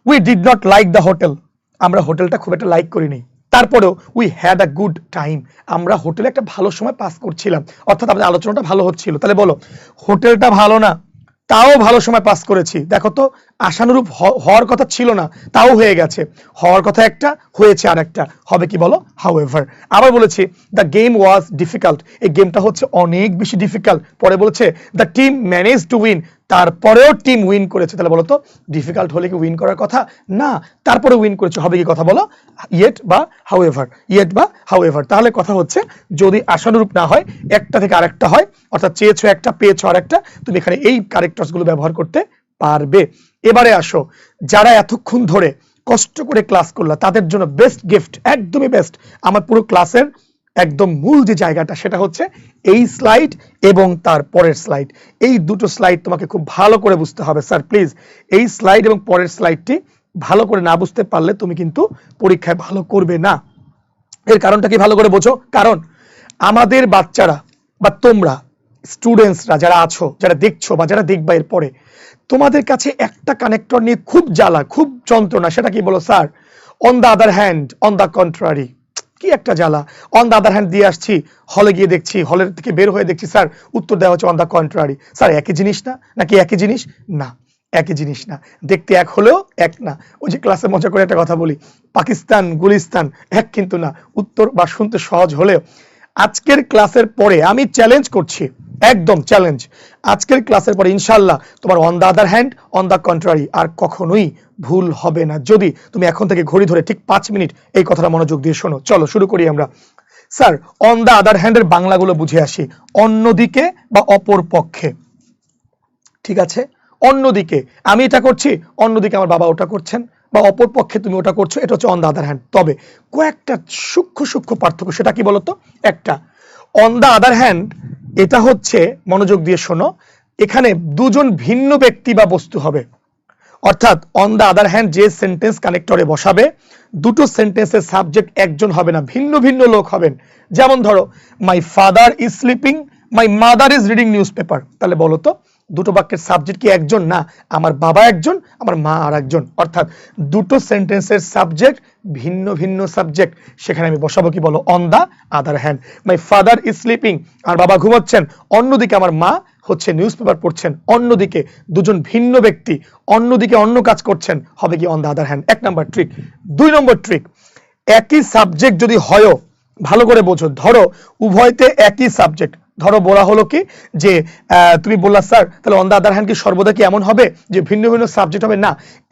A: We did not like the hotel, আমরা হোটেলটা খুব একটা লাইক করিনি। তারপরেও we had a good time, আমরা হোটেলে একটা ভালো সময় পাস করছিলাম, অর্থাৎ আমাদের আলোচনাটা ভালো হচ্ছিল। তাহলে বলো হোটেলটা ভালো না, তাও ভালো সময় পাস করেছি। দেখো তো আশানুরূপ হওয়ার কথা ছিল না, তাও হয়ে গেছে। হওয়ার কথা একটা, হয়েছে আর একটা, হবে কি বলো? হাউএভার। আবার বলেছি দ্য গেম ওয়াজ ডিফিকাল্ট, এই গেমটা হচ্ছে অনেক বেশি ডিফিকাল্ট। পরে বলেছে the team manage to win, তারপরেও টিম উইন করেছে। তাহলে বলো তো ডিফিকাল্ট হলে কি উইন করার কথা না, তারপরে উইন করেছে, হবে কি কথা বলো? ইয়েট বা হাউএভার, ইয়েট বা হাউএভার। তাহলে কথা হচ্ছে যদি আশানুরূপ না হয়, একটা থেকে আরেকটা হয়, অর্থাৎ চেয়েছো একটা পেয়েছো আরেকটা, তুমি এখানে এই কারেক্টার্স গুলো ব্যবহার করতে পারবে। এবারে আসো, যারা এতক্ষণ ধরে কষ্ট করে ক্লাস করলা তাদের জন্য বেস্ট গিফট, একদমই বেস্ট। আমার পুরো ক্লাসের একদম মূল যে জায়গাটা সেটা হচ্ছে এই স্লাইড এবং তার পরের স্লাইড। এই দুটো স্লাইড তোমাকে খুব ভালো করে বুঝতে হবে। স্যার প্লিজ এই স্লাইড এবং পরের স্লাইডটি ভালো করে না বুঝতে পারলে তুমি কিন্তু পরীক্ষায় ভালো করবে না। এর কারণটা কি ভালো করে বোঝো। কারণ আমাদের বাচ্চারা বা তোমরা স্টুডেন্টসরা যারা আছো, যারা দেখছো বা যারা দেখবা এরপরে, তোমাদের কাছে একটা কানেক্টর নিয়ে খুব জ্বালা, খুব যন্ত্রণা। সেটা কি বলো? Sir on the other hand, on the contrary, কি একটা জ্বালা। অন দ্য আদার হ্যান্ড দিয়ে আসছি, হলে গিয়ে দেখছি, হলের থেকে বের হয়ে দেখছি স্যার উত্তর দেওয়া হচ্ছে অন দ্য কন্ট্রারি। স্যার একই জিনিস না? নাকি একই জিনিস না? একই জিনিস না, দেখতে এক হলেও এক না। ওই যে ক্লাসে মজা করে একটা কথা বলি, পাকিস্তান গুলিস্তান এক কিন্তু না। উত্তর বা শুনতে সহজ হলেও আজকের ক্লাসের পরে আমি চ্যালেঞ্জ করছি, একদম চ্যালেঞ্জ, আজকের ক্লাসের পরে ইনশাল্লাহ তোমার on the other hand, on the contrary আর কখনোই ভুল হবে না, যদি তুমি এখন থেকে ঘড়ি ধরে ঠিক 5 মিনিট এই কথাটা মনোযোগ দিয়ে শোনো। চলো শুরু করি আমরা। স্যার অন দ্য আদার হ্যান্ডের বাংলাগুলো বুঝে আসি, অন্যদিকে বা অপর পক্ষে। ঠিক আছে, অন্যদিকে আমি এটা করছি, অন্যদিকে আমার বাবা ওটা করছেন, বা অপর পক্ষে তুমি ওটা করছো, এটা হচ্ছে অন দ্য আদার হ্যান্ড। তবে কয়েকটা সূক্ষ্ম সূক্ষ্ম পার্থক্য, সেটা কি বলতো? একটা, অন দ্য আদার হ্যান্ড এটা হচ্ছে, মনোযোগ দিয়ে শোনো, এখানে দুজন ভিন্ন ব্যক্তি বা বস্তু হবে। অর্থাৎ অন দ্য আদার হ্যান্ড যে সেন্টেন্স কানেক্টরে বসাবে, দুটো সেন্টেন্সের সাবজেক্ট একজন হবে না, ভিন্ন ভিন্ন লোক হবেন। যেমন ধরো মাই father is sleeping, my mother is reading news paper. তাহলে বলো তো দুটো বাক্যের সাবজেক্ট কি একজন? না, আমার বাবা একজন, আমার মা আর একজন। অর্থাৎ দুটো সেন্টেন্সের সাবজেক্ট ভিন্ন ভিন্ন সাবজেক্ট, সেখানে আমি বসাবো কি বলো? On the other hand. My father is sleeping, আমার বাবা ঘুমাচ্ছেন, অন্যদিকে আমার মা হচ্ছে নিউজ পেপার পড়ছেন। অন্যদিকে দুজন ভিন্ন ব্যক্তি অন্যদিকে অন্য কাজ করছেন, হবে কি? On the other hand. 1 number trick. 2 number trick, একই সাবজেক্ট যদি হয়, ভালো করে বোঝো, ধরো উভয়তে একই সাবজেক্ট, ধরো বলা হলো কি যে তুমি বললা স্যার তাহলে অন দ্য আদার হ্যান্ড কি সর্বদা কি এমন হবে যে ভিন্ন ভিন্ন সাবজেক্ট হবে? না,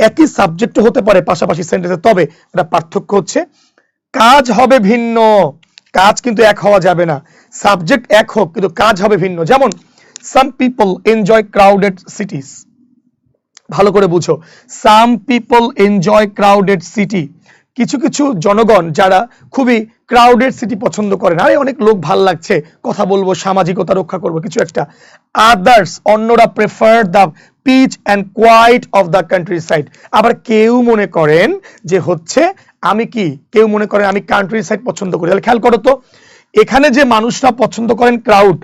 A: একই সাবজেক্ট হতে পারে পাশাপাশি সেন্টেন্সে, তবে এটা পার্থক্য হচ্ছে কাজ হবে ভিন্ন, কাজ কিন্তু এক হওয়া যাবে না। সাবজেক্ট এক হোক কিন্তু কাজ হবে ভিন্ন। যেমন some people enjoy crowded cities. ভালো করে বুঝো, some people enjoy crowded city, কিছু কিছু জনগণ যারা খুবই ক্রাউডেড সিটি পছন্দ করে না, অনেক লোক ভাল লাগছে, কথা বলবো, সামাজিকতা রক্ষা করবো, কিছু একটা। আদার্স, অন্যরা, prefer the peace and quiet of the country side. আবার কেউ মনে করেন যে হচ্ছে আমি কি, কেউ মনে করেন আমি কান্ট্রি সাইড পছন্দ করি। তাহলে খেয়াল করো তো, এখানে যে মানুষরা পছন্দ করেন ক্রাউড,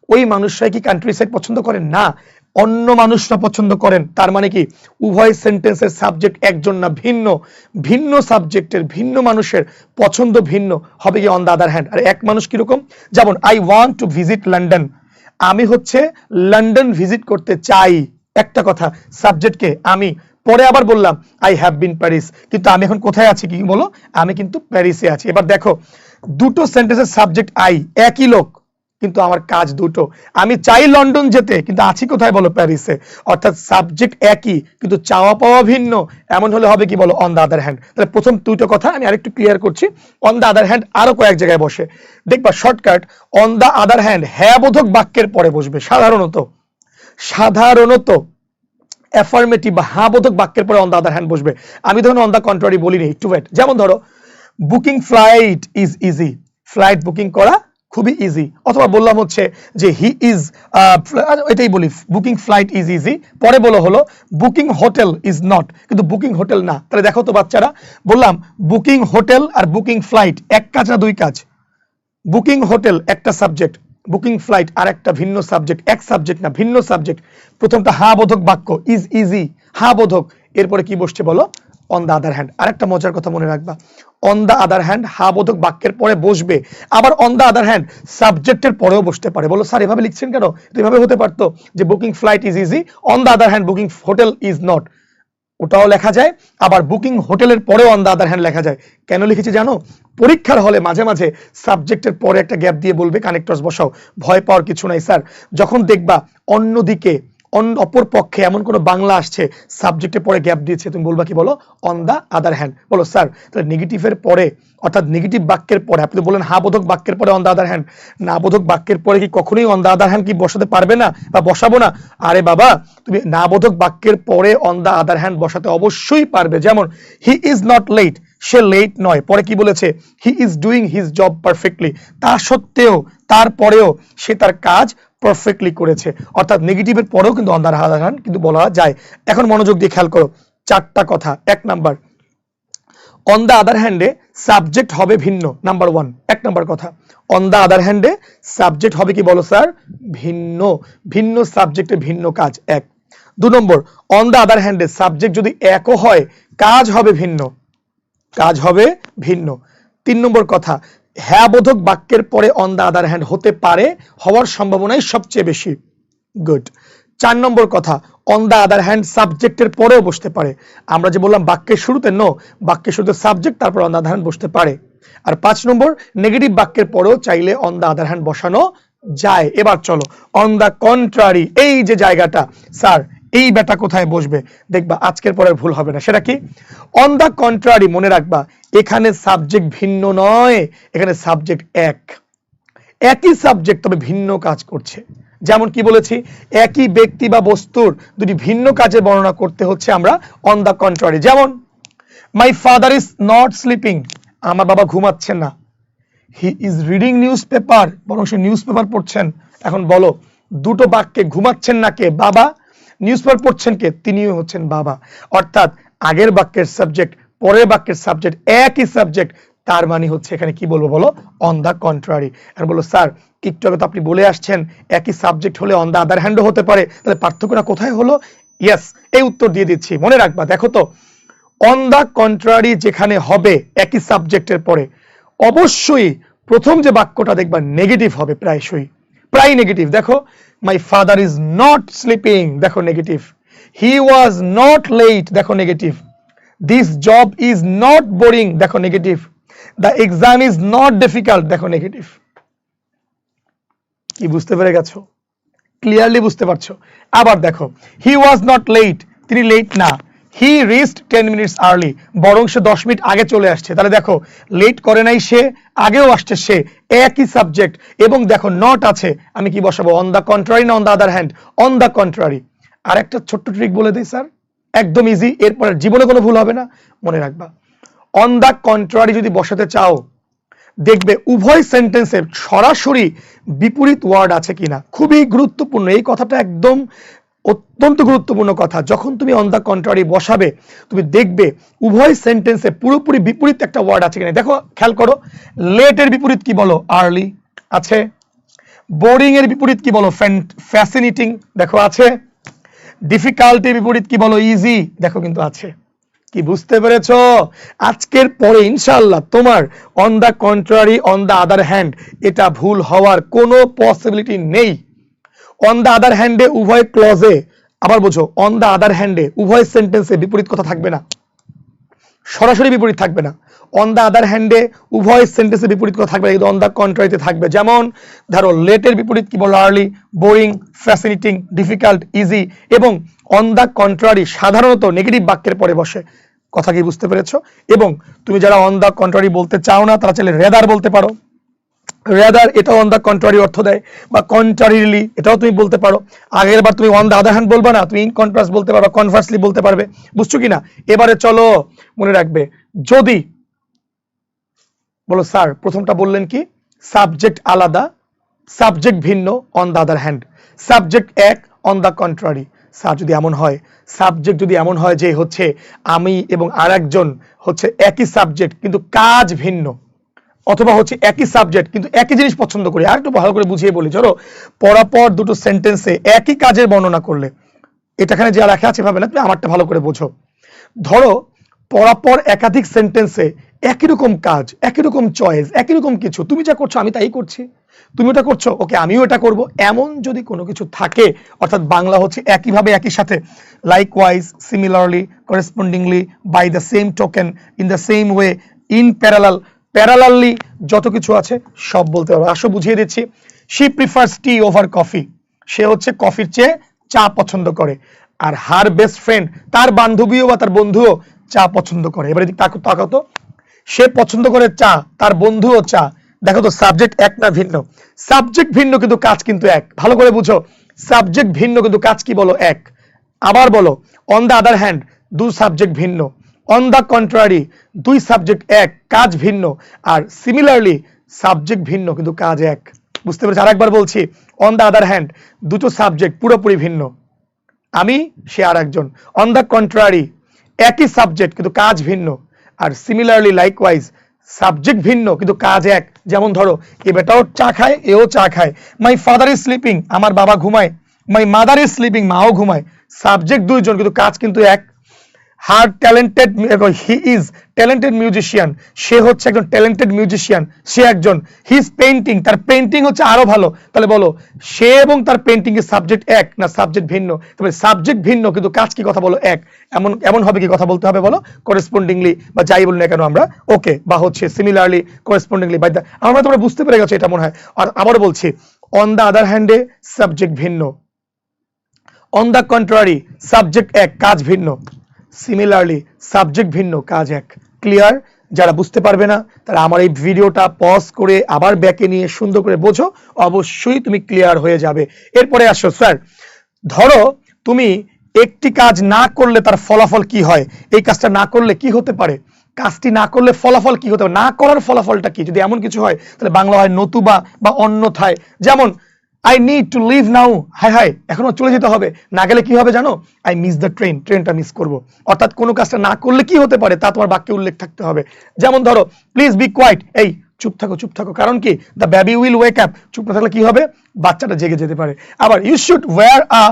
A: ওই মানুষরাই কি কান্ট্রি সাইড পছন্দ করেন? না, অন্য মানুষরা পছন্দ করেন। তার মানে কি উভয় সেন্টেন্সের সাবজেক্ট একজন না, ভিন্ন ভিন্ন সাবজেক্টের ভিন্ন মানুষের পছন্দ ভিন্ন হবে কি অন দ্য আদার হ্যান্ড। আর এক মানুষ কিরকম, যেমন I want to visit London, আমি হচ্ছে লন্ডন ভিজিট করতে চাই, একটা কথা, সাবজেক্টকে আমি, পরে আবার বললাম আই হ্যাভ বিন প্যারিস, কিন্তু আমি এখন কোথায় আছি, কি বলো, আমি কিন্তু প্যারিসে আছি। এবার দেখো দুটো সেন্টেন্সের সাবজেক্ট আই, একই লোক কিন্তু আমার কাজ দুটো। আমি চাই লন্ডন যেতে কিন্তু আছি কোথায়, বলো, প্যারিসে। অর্থাৎ সাবজেক্ট একই কিন্তু চাওয়া পাওয়া ভিন্ন, এমন হলে হবে কি বলো, অন দ্য আদার হ্যান্ড। তাহলে প্রথম দুটো কথা আমি আরেকটু ক্লিয়ার করছি। অন দ্য আদার হ্যান্ড আরো কয়েক জায়গায় বসে, দেখবা shortcut, on the other hand হ্যাঁ বোধক বাক্যের পরে বসবে সাধারণত, সাধারণত অ্যাফার্মেটিভ বা হ্যাঁ বোধক বাক্যের পরে অন দ্য আদার হ্যান্ড বসবে। আমি ধরুন অন দ্য কন্ট্রারি বলিনি, একটু ওয়েট। যেমন ধরো booking flight is easy, flight booking করা খুবই ইজি। অথবা বললাম হচ্ছে যে হি ইজ, এটাই বলি, বুকিং ফ্লাইট ইজ ইজি, পরে বলো হলো বুকিং হোটেল ইজ নট, কিন্তু বুকিং হোটেল না। তাহলে দেখো তো বাচ্চারা, বললাম বুকিং হোটেল আর বুকিং ফ্লাইট এক কাজ না দুই কাজ? বুকিং হোটেল একটা সাবজেক্ট, বুকিং ফ্লাইট আর একটা ভিন্ন সাবজেক্ট, এক সাবজেক্ট না, ভিন্ন সাবজেক্ট। প্রথমটা হ্যাঁ বোধক বাক্য, ইজ ইজি, হ্যাঁ বোধক, এরপরে কি বসছে বলো, অন দ্য আদার হ্যান্ড। আরেকটা মজার কথা মনে রাখবা, অন দ্য আদার হ্যান্ড হ্যাঁ বোধক বাক্যের পরে বসবে, আবার অন দ্য আদার হ্যান্ড সাবজেক্টের পরেও বসতে পারে। বলো স্যার এভাবে লিখছেন কেন, তো এভাবে হতে পারতো যে booking flight is easy, on the other hand booking hotel is not, ওটাও লেখা যায়। আবার বুকিং হোটেলের পরেও অন দ্য আদার হ্যান্ড লেখা যায়। কেন লিখেছি জানো? পরীক্ষার হলে মাঝে মাঝে সাবজেক্টের পরে একটা গ্যাপ দিয়ে বলবে কানেক্টরস বসাও, ভয় পাওয়ার কিছু নাই স্যার। যখন দেখবা অন্যদিকে অপর পক্ষে এমন কোনো বাংলা আসছে সাবজেক্টের পরে গ্যাপ দিয়েছে, তুমি বলবা কি বলো, অন দ্য আদার হ্যান্ড। বলো স্যার তাহলে নেগেটিভের পরে, অর্থাৎ নেগেটিভ বাক্যের পরে, আপনি বলেন হ্যাঁ বোধক বাক্যের পরে অন দ্য আদার হ্যান্ড, না বোধক বাক্যের পরে কি কখনোই অন দ্য আদার হ্যান্ড কি বসাতে পারবে না বা বসাবো না? আরে বাবা, তুমি না বোধক বাক্যের পরে অন দ্য আদার হ্যান্ড বসাতে অবশ্যই পারবে। যেমন হি ইজ নট লেট, সে লেট নয়, পরে কি বলেছে, he is doing his job perfectly, তা সত্ত্বেও তারপরেও সে তার কাজ পারফেক্টলি করেছে। অর্থাৎ নেগেটিভের পরেও কিন্তু অন দ্য আদার হ্যান্ড কিন্তু বলা যায়। এখন মনোযোগ দিয়ে খেয়াল করো, চারটা কথা। এক নাম্বার, অন দ্য আদার হ্যান্ডে সাবজেক্ট হবে ভিন্ন, নাম্বার ওয়ান, এক নাম্বার কথা। অন দ্য আদার হ্যান্ডে সাবজেক্ট হবে কি বলো স্যার, ভিন্ন, ভিন্ন সাবজেক্টে ভিন্ন কাজ, এক। দু নম্বর, অন দ্য আদার হ্যান্ডে সাবজেক্ট যদি একও হয় কাজ হবে ভিন্ন, কাজ হবে ভিন্ন। তিন নম্বর কথা, হ্যাঁ বোধক বাক্যের পরে অন দ্য আদার হ্যান্ড হতে পারে, হওয়ার সম্ভাবনাই সবচেয়ে বেশি, গুড। চার নম্বর কথা, অন দ্য আদার হ্যান্ড সাবজেক্টের পরেও বসতে পারে। আমরা যে বললাম বাক্যের শুরুতে নো, বাক্যের শুরুতে সাবজেক্ট তারপর অন দ্য আদার হ্যান্ড বসতে পারে। আর পাঁচ নম্বর, নেগেটিভ বাক্যের পরেও চাইলে অন দ্য আদার হ্যান্ড বসানো যায়। এবার চলো অন দ্য কন্ট্রারি, এই যে জায়গাটা, স্যার এই বেটা কোথায় বসবে, দেখবা আজকের পরে ভুল হবে না। সেটা কি, অন দ্য কন্ট্রারি, মনে রাখবা এখানে সাবজেক্ট ভিন্ন নয়, এখানে সাবজেক্ট এক, একই সাবজেক্ট তবে ভিন্ন কাজ করছে। যেমন কি বলেছি, একই ব্যক্তি বা বস্তুর দুটি ভিন্ন কাজে বর্ণনা করতে হচ্ছে আমরা অন দ্য কন্ট্রারি। যেমন my father is not sleeping, আমার বাবা ঘুমাচ্ছেন না। He is reading newspaper, বরং সে নিউজ পেপার পড়ছেন। এখন বলো দুটো বাক্যে ঘুমাচ্ছেন না কে, বাবা, নিউজ পেপার পড়ছেন কে, তিনিও হচ্ছেন বাবা। অর্থাৎ আগের বাক্যের সাবজেক্ট পরের বাক্যের সাবজেক্ট একই সাবজেক্ট, তার মানে হচ্ছে এখানে কি বলবো বলো, অন দ্য কন্ট্রারি। আর বলো স্যার একটু আগে তো আপনি বলে আসছেন একই সাবজেক্ট হলে অন দ্য আদার হ্যান্ডও হতে পারে, তাহলে পার্থক্যটা কোথায় হলো? ইয়েস, এই উত্তর দিয়ে দিচ্ছি, মনে রাখবা। দেখো তো, অন দ্য কন্ট্রারি যেখানে হবে একই সাবজেক্টের পরে, অবশ্যই প্রথম যে বাক্যটা দেখবা নেগেটিভ হবে, প্রায়শই, প্রায় নেগেটিভ। দেখো my father is not sleeping, দেখো negative. He was not late, দেখো negative. This job is not boring, দেখো negative. The exam is not difficult, দেখো নেগেটিভ। কি বুঝতে পেরে গেছো? ক্লিয়ারলি বুঝতে পারছো? আবার দেখো, হি ওয়াজ নট লেট, তিনি লেট না। হি রিচড 10 মিনিটস আর্লি, বরং সে 10 মিনিট আগে চলে আসছে। তাহলে দেখো লেট করে নাই সে, আগেও আসছে সে, একই সাবজেক্ট। এবং দেখো নট আছে, আমি কি বসাবো? অন দ্য কন্ট্রারি না on the other hand? On the contrary. আর একটা ছোট্ট ট্রিক বলে দিই স্যার, একদম ইজি, এরপরে জীবনে কোনো ভুল হবে না, মনে রাখবা। অন দ্য কন্ট্রারি যদি বসাতে চাও, দেখবে উভয় সেন্টেন্সের সরাসরি বিপরীত ওয়ার্ড আছে কিনা। খুবই গুরুত্বপূর্ণ এই কথাটা, একদম অত্যন্ত গুরুত্বপূর্ণ কথা। যখন তুমি অন দ্য কন্ট্রারি বসাবে, তুমি দেখবে উভয় সেন্টেন্সে পুরোপুরি বিপরীত একটা ওয়ার্ড আছে কিনা। দেখো খেয়াল করো, লেটের বিপরীত কি বলো? আর্লি আছে। বোরিং এর বিপরীত কি বলো? ফ্যাসিনেটিং, দেখো আছে। ডিফিকাল্টির বিপরীত কি বলো? ইজি, দেখো কিন্তু আছে। কি বুঝতে পেরেছো? আজকের পরে ইনশাআল্লাহ তোমার on the contrary, on the other hand এটা ভুল হওয়ার কোনো পসিবিলিটি নেই। অন দ্য আদার হ্যান্ডে উভয় ক্লজে, আবার বোঝো, অন দ্য আদার হ্যান্ডে উভয় সেন্টেন্সে বিপরীত কথা থাকবে না, সরাসরি বিপরীত থাকবে না। অন দ্য আদার হ্যান্ডে উভয় সেন্টেন্সে বিপরীত কথা থাকবে, কিন্তু অন দ্য কন্ট্রারিতে থাকবে। যেমন ধরো লেটের বিপরীত কি বলো? Early, boring, fascinating, difficult, easy. এবং অন দ্য কন্ট্রারি সাধারণত নেগেটিভ বাক্যের পরে বসে। কথা কি বুঝতে পেরেছো? এবং তুমি যারা অন দ্য কন্ট্রারি বলতে চাও না, তারা চাইলে রেদার বলতে পারো। রেদার এটাও অন দ্য কন্ট্রারি অর্থ দেয়, বা কন্ট্রারিলি এটাও তুমি বলতে পারো। আগের বার তুমি অন দ্য আদার হ্যান্ড বলবা না, তুমি ইন কন্ট্রাস্ট বলতে পারবা, কনভার্সলি বলতে পারবে। বুঝছো কিনা? এবারে চলো মনে রাখবে, যদি বলো স্যার প্রথমটা বললেন কি? সাবজেক্ট আলাদা, সাবজেক্ট ভিন্ন, on the other hand. Subject এক, অন দ্য কন্ট্রারি। স্যার যদি এমন হয়, সাবজেক্ট যদি এমন হয় যে হচ্ছে আমি এবং আরেকজন হচ্ছে একই সাবজেক্ট কিন্তু কাজ ভিন্ন, অথবা হচ্ছে একই সাবজেক্ট কিন্তু একই জিনিস পছন্দ করি। আর একটু ভালো করে বুঝিয়ে বলি, ধরো পরপর দুটো সেন্টেন্সে একই কাজের বর্ণনা করলে, এটাখানে যা লেখা আছে ভাবে না, তুমি আমারটা ভালো করে বোঝো। ধরো পরপর একাধিক সেন্টেন্সে একই রকম কাজ, একই রকম চয়েস, একই রকম কিছু, তুমি যা করছো আমি তাই করছি, তুমি ওটা করছো, ওকে আমিও এটা করব, এমন যদি কোনো কিছু থাকে, অর্থাৎ বাংলা হচ্ছে একইভাবে একই সাথে, likewise, similarly, correspondingly, by the same token, in the same way, in parallel, parallelly, যত কিছু আছে সব বলতে পারবো। আসো বুঝিয়ে দিচ্ছি। She prefers tea over coffee, সে হচ্ছে কফির চেয়ে চা পছন্দ করে। আর হার বেস্ট ফ্রেন্ড, তার বান্ধবীও বা তার বন্ধুও চা পছন্দ করে। এবারে তাকাও তো, সে পছন্দ করে চা, তার বন্ধুও চা। দেখো তো সাবজেক্ট এক না ভিন্ন? সাবজেক্ট ভিন্ন কিন্তু কাজ কিন্তু এক। ভালো করে বুঝো, সাবজেক্ট ভিন্ন কিন্তু কাজ কি বলো? এক। আবার বলো, অন দ্য আদার হ্যান্ড, দুই সাবজেক্ট ভিন্ন। অন দ্য কন্ট্রারি, দুই সাবজেক্ট এক, কাজ ভিন্ন। আর সিমিলারলি, সাবজেক্ট ভিন্ন কিন্তু কাজ এক। বুঝতে পেরেছি? আরেকবার বলছি, অন দ্য আদার হ্যান্ড, দুটো সাবজেক্ট পুরোপুরি ভিন্ন, আমি, সে আর একজন। অন দ্য কন্ট্রারি, একই সাবজেক্ট কিন্তু কাজ ভিন্ন। আর সিমিলারলি, লাইকওয়াইজ, সাবজেক্ট ভিন্ন কিন্তু কাজ এক। যেমন ধরো, এ বেটাও চা খায়, এও চা খায়। মাই ফাদার ইজ স্লিপিং, আমার বাবা ঘুমায়। মাই মাদার ইজ স্লিপিং, মাও ঘুমায়। সাবজেক্ট দুইজন কিন্তু কাজ কিন্তু এক। Her talented, he is talented musician, সে হচ্ছে একজন ট্যালেন্টেড মিউজিশিয়ান, সে একজন। হিজ পেইন্টিং, তার পেইন্টিং হচ্ছে আরো ভালো। তাহলে বলো, সে এবং তার পেইন্টিং এর সাবজেক্ট এক না সাবজেক্ট ভিন্ন? তবে সাবজেক্ট ভিন্ন কিন্তু কাজ কি? কথা বলো এক। এমন এমন হবে কি? কথা বলতে হবে বলো করেসপন্ডিংলি, বা যাই বলি না কেন আমরা, ওকে, বা হচ্ছে সিমিলারলি, করেসপন্ডিংলি, বাই দ্য। আমরা তোমরা বুঝতে পেরে গেছো এটা মনে হয়। আর আবারও বলছি, অন দ্য আদার হ্যান্ডে সাবজেক্ট ভিন্ন, অন দ্য কন্ট্রারি সাবজেক্ট এক, কাজ ভিন্ন। সিমিলারলি, সাবজেক্ট ভিন্ন, কাজ এক। ক্লিয়ার? যারা বুঝতে পারবে না তারা আমার এই ভিডিওটা পজ করে আবার ব্যাকে নিয়ে সুন্দর করে বোঝো, অবশ্যই তুমি ক্লিয়ার হয়ে যাবে। এরপরে আসো স্যার, ধরো তুমি একটি কাজ না করলে তার ফলাফল কি হয়? এই কাজটা না করলে কি হতে পারে? কাজটি না করলে ফলাফল কি হতে পারে? না করার ফলাফলটা কি? যদি এমন কিছু হয় তাহলে বাংলা হয় নতুবা বা অন্যথায়। যেমন I need to leave now, হাই হাই এখনো চলে যেতে হবে। না গেলে কি হবে জানো? আই মিস দ্য ট্রেন, ট্রেনটা মিস করব। অর্থাৎ কোনো কাজটা না করলে কি হতে পারে তা তোমার বাক্যে উল্লেখ থাকতে হবে। যেমন ধরো, প্লিজ বি কোয়াইট, এই চুপ থাকো, চুপ থাকো। কারণ কি? The baby will wake up, চুপ না থাকলে কি হবে? বাচ্চাটা জেগে যেতে পারে। আবার you should wear a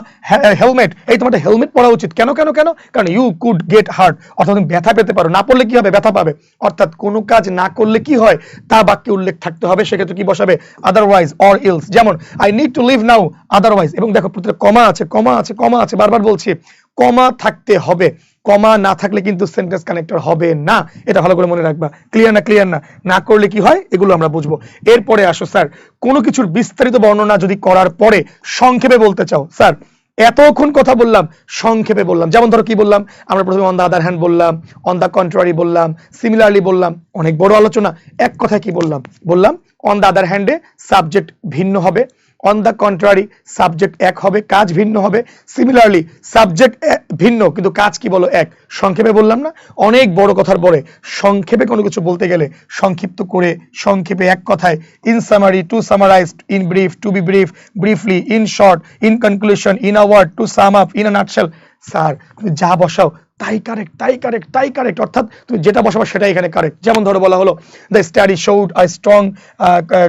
A: helmet, এই তোমার হেলমেট পরা উচিত। কেন কেন কেন? কারণ ইউ কুড গেট হার্ট, অর্থাৎ তুমি ব্যথা পেতে পারো। না পড়লে কি হবে? ব্যথা পাবে। অর্থাৎ কোনো কাজ না করলে কি হয় তা বাক্যে উল্লেখ থাকতে হবে। সেক্ষেত্রে কি বসাবে? Otherwise or else. যেমন I need to leave now, otherwise. এবং দেখো প্রত্যেকটা কমা আছে, কমা আছে, কমা আছে, বারবার বলছি কমা থাকতে হবে। কমা না থাকলে কিন্তু সেন্টেন্স কানেক্টর হবে না, এটা ভালো করে মনে রাখবা। ক্লিয়ার না? ক্লিয়ার না? না করলে কি হয় এগুলো আমরা বুঝবো। এরপরে আসো স্যার, কোনো কিছুর বিস্তারিত বর্ণনা যদি করার পরে সংক্ষেপে বলতে চাও, স্যার এতক্ষণ কথা বললাম, সংক্ষেপে বললাম। যেমন ধরো কি বললাম, আমরা প্রথমে অন দ্য আদার হ্যান্ড বললাম, অন দ্য কন্ট্রারি বললাম, সিমিলারলি বললাম, অনেক বড় আলোচনা। এক কথায় কি বললাম, অন দ্য আদার হ্যান্ডে সাবজেক্ট ভিন্ন হবে, অন দ্য কন্ট্রারি সাবজেক্ট এক হবে, কাজ ভিন্ন হবে, সিমিলারলি সাবজেক্ট ভিন্ন কিন্তু কাজ কি বলো এক। সংক্ষেপে বললাম না, অনেক বড় কথার পরে সংক্ষেপে কোনো কিছু বলতে গেলে সংক্ষিপ্ত করে, সংক্ষেপে এক কথায়, in summary, to summarize, in brief, to be brief, briefly, in short, in conclusion, in a word, to sum up, in a nutshell. Sir তুমি যা বসাও তাই কারেক্ট, তাই কারেক্ট, তাই কারেক্ট, অর্থাৎ তুমি যেটা বসাবো সেটাই এখানে কারেক্ট। যেমন ধরো বলা হলো the study showed a strong,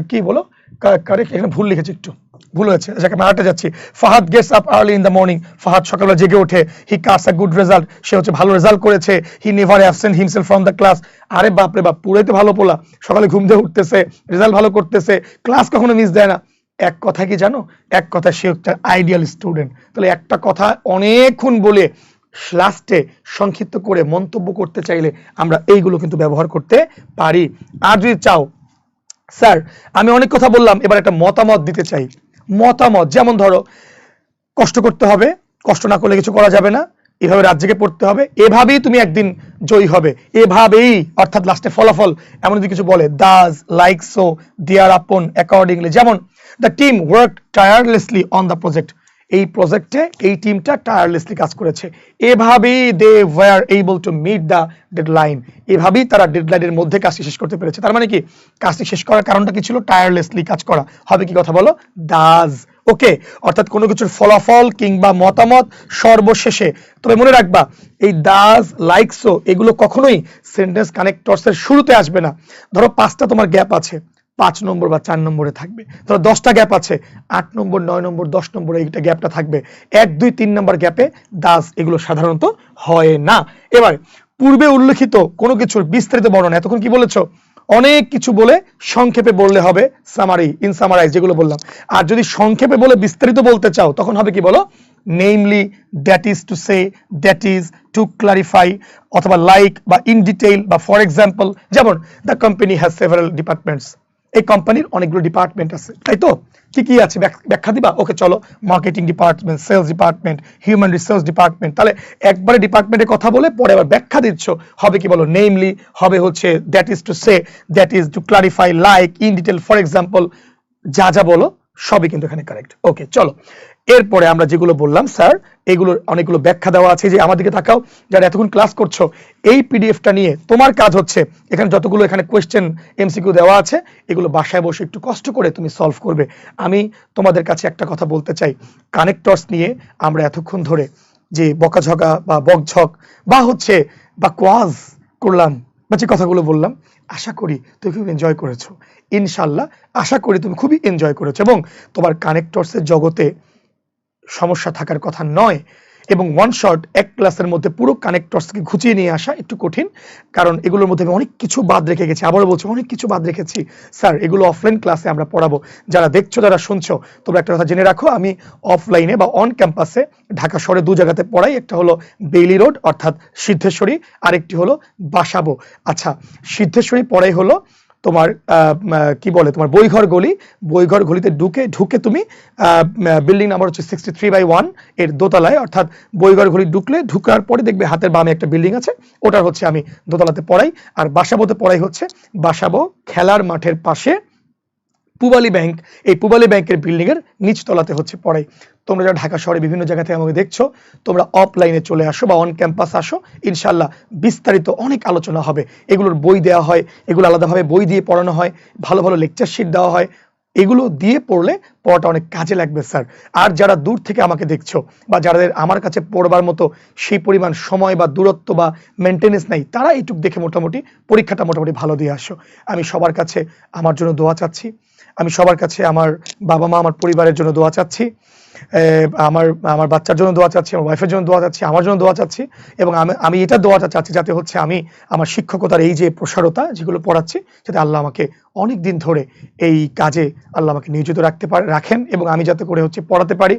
A: কি বলো কারেক্ট, এখানে ভুল লিখেছি, একটু ভুল হয়েছে, যাকে আমি আরেকটা যাচ্ছি। Fahad gets up early in the morning, Fahad সকালবেলা জেগে ওঠে। হি কাটস আ গুড রেজাল্ট, সে হচ্ছে ভালো রেজাল্ট করেছে। He never absent himself from the class, আরে বাপ রে বাপ, পুরাই তো ভালো পোলা, সকালে ঘুম দিয়ে উঠতেছে, রেজাল্ট ভালো করতেছে, ক্লাস কখনো মিস দেয় না। এক কথা কি জানো, এক কথা সে একটা আইডিয়াল স্টুডেন্ট। তাহলে একটা কথা অনেকক্ষণ বলে লাস্টে সংক্ষিপ্ত করে মন্তব্য করতে চাইলে আমরা এইগুলো কিন্তু ব্যবহার করতে পারি। আর যদি চাও স্যার আমি অনেক কথা বললাম, এবার একটা মতামত দিতে চাই, মতামত, যেমন ধরো কষ্ট করতে হবে, কষ্ট না করলে কিছু করা যাবে না, এভাবে রাত জেগে পড়তে হবে, এভাবেই তুমি একদিন জয়ী হবে, এভাবেই, অর্থাৎ লাস্টে ফলাফল এমন যদি কিছু বলে, দাজ, লাইক, সো, দেয়ার আপন, অ্যাকর্ডিংলি। যেমন the team work tirelessly on the project, এই প্রজেক্টে এই টিমটা টায়ারলেসলি কাজ করেছে, এভাবেই they were able to meet the deadline, এভাবেই তারা ডেডলাইনের মধ্যে কাজটি শেষ করতে পেরেছে। তার মানে কি, কাজটি শেষ করার কারণটা কি ছিল, টায়ারলেসলি কাজ করা। হবে কি কথা বলো, ডাজ। ওকে, অর্থাৎ কোনো কিছুর ফলাফল কিংবা মতামত সর্বশেষে। তবে মনে রাখবা এই ডাজ, লাইক, সো এগুলো কখনোই সেন্টেন্স কানেক্টরসের শুরুতে আসবে না। ধরো 5টা তোমার গ্যাপ আছে, 5 নম্বর বা 4 নম্বরে থাকবে। ধরো 10টা গ্যাপ আছে, 8 নম্বর, 9 নম্বর, 10 নম্বরে এইটা গ্যাপটা থাকবে। 1, 2, 3 নম্বর গ্যাপে ডাজ এগুলো সাধারণত হয় না। এবার পূর্বে উল্লেখিত কোনো কিছুর বিস্তারিত বর্ণনা, এতক্ষণ কি বলেছো, অনেক কিছু বলে সংক্ষেপে বললে হবে সামারি, ইন সামারাইজ যেগুলো বললাম। আর যদি সংক্ষেপে বলে বিস্তারিত বলতে চাও তখন হবে কি বলো, namely, that is to say, that is to clarify, অথবা লাইক বা ইন ডিটেইল বা ফর এক্সাম্পল। যেমন the company has several departments, এই কোম্পানির অনেকগুলো ডিপার্টমেন্ট আছে, তাই তো, কি কি আছে ব্যাখ্যা দিবা। ওকে চলো, marketing department, sales department, human resource department. তাহলে একবারে ডিপার্টমেন্টের কথা বলে পরে আবার ব্যাখ্যা দিচ্ছ, হবে কি বলো, নেমলি, হবে হচ্ছে that is to say, that is to clarify, like, in detail, for example, যা যা বলো সবই কিন্তু এখানে কারেক্ট। ওকে চলো, এরপরে আমরা যেগুলো বললাম স্যার এগুলোর অনেকগুলো ব্যাখ্যা দেওয়া আছে। যে আমাদেরকে তাকাও, যারা এতক্ষণ ক্লাস করছো, এই পিডিএফটা নিয়ে তোমার কাজ হচ্ছে এখানে যতগুলো এখানে কোয়েশ্চেন এমসিকিউ দেওয়া আছে এগুলো বাসায় বসে একটু কষ্ট করে তুমি সলভ করবে। আমি তোমাদের কাছে একটা কথা বলতে চাই, কানেক্টরস নিয়ে আমরা এতক্ষণ ধরে যে বকাঝকা বা বকঝক বা হচ্ছে বা কোয়াজ করলাম বা যে কথাগুলো বললাম, আশা করি তুমি খুব এনজয় করেছো। ইনশাল্লাহ আশা করি তুমি খুবই এনজয় করেছো এবং তোমার কানেক্টরসের জগতে সমস্যা থাকার কথা নয়। এবং ওয়ান শট এক ক্লাসের মধ্যে পুরো কানেক্টরসকে ঘুচিয়ে নিয়ে আসা একটু কঠিন, কারণ এগুলোর মধ্যে আমি অনেক কিছু বাদ রেখে গেছি। আবারও বলছি, অনেক কিছু বাদ রেখেছি স্যার, এগুলো অফলাইন ক্লাসে আমরা পড়াবো। যারা দেখছো, যারা শুনছো, তোমরা একটা কথা জেনে রাখো, আমি অফলাইনে বা অন ক্যাম্পাসে ঢাকা শহরে 2 জায়গাতে পড়াই। একটা হলো বেইলি রোড অর্থাৎ সিদ্ধেশ্বরী, আরেকটি হলো বাসাবো। আচ্ছা, সিদ্ধেশ্বরী পড়াই হলো তোমার কি বলে, তোমার বইঘর গলি, বইঘর গলিতে ঢুকে তুমি বিল্ডিং নাম্বার হচ্ছে 63/1 এর দোতলায়, অর্থাৎ বইঘর গলি ঢুকার পরে দেখবে হাতের বামে একটা বিল্ডিং আছে, ওটার হচ্ছে আমি দোতলাতে পড়াই। আর বাসাবোতে পড়াই হচ্ছে বাসাবো খেলার মাঠের পাশে পূবালী ব্যাংক, এই পূবালী ব্যাংকের বিল্ডিং এর নিচতলাতে হচ্ছে পড়াই। তোমরা যারা ঢাকা শহরে বিভিন্ন জায়গা থেকে আমাকে দেখছো, তোমরা অফলাইনে চলে আসো বা অন ক্যাম্পাস আসো, ইনশাল্লাহ বিস্তারিত অনেক আলোচনা হবে। এগুলোর বই দেওয়া হয়, এগুলো আলাদাভাবে বই দিয়ে পড়ানো হয়, ভালো ভালো লেকচার শিট দেওয়া হয়, এগুলো দিয়ে পড়লে পড়াটা অনেক কাজে লাগবে স্যার। আর যারা দূর থেকে আমাকে দেখছো বা যাদের আমার কাছে পড়বার মতো সেই পরিমাণ সময় বা দূরত্ব বা মেনটেনেন্স নাই, তারা এইটুক দেখে মোটামুটি পরীক্ষাটা মোটামুটি ভালো দিয়ে আসো। আমি সবার কাছে আমার জন্য দোয়া চাচ্ছি, আমি সবার কাছে আমার বাবা মা, আমার পরিবারের জন্য দোয়া চাচ্ছি, আমার বাচ্চার জন্য দোয়া চাচ্ছি, আমার ওয়াইফের জন্য দোয়া চাচ্ছি, আমার জন্য দোয়া চাচ্ছি। এবং আমি এটা দোয়াটা চাচ্ছি যাতে হচ্ছে আমি আমার শিক্ষকতার এই যে প্রসারতা যেগুলো পড়াচ্ছি, যাতে আল্লাহ আমাকে অনেক দিন ধরে এই কাজে আল্লাহ আমাকে নিয়োজিত রাখেন এবং আমি যাতে করে হচ্ছে পড়াতে পারি,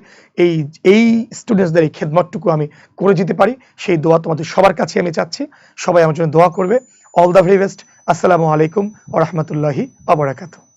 A: এই স্টুডেন্টসদের এই খেদমতটুকু আমি করে যেতে পারি, সেই দোয়া তোমাদের সবার কাছে আমি চাচ্ছি। সবাই আমার জন্য দোয়া করবে। All the very best. আসসালামু আলাইকুম ওয়া রাহমাতুল্লাহি ওয়া বারাকাতুহু।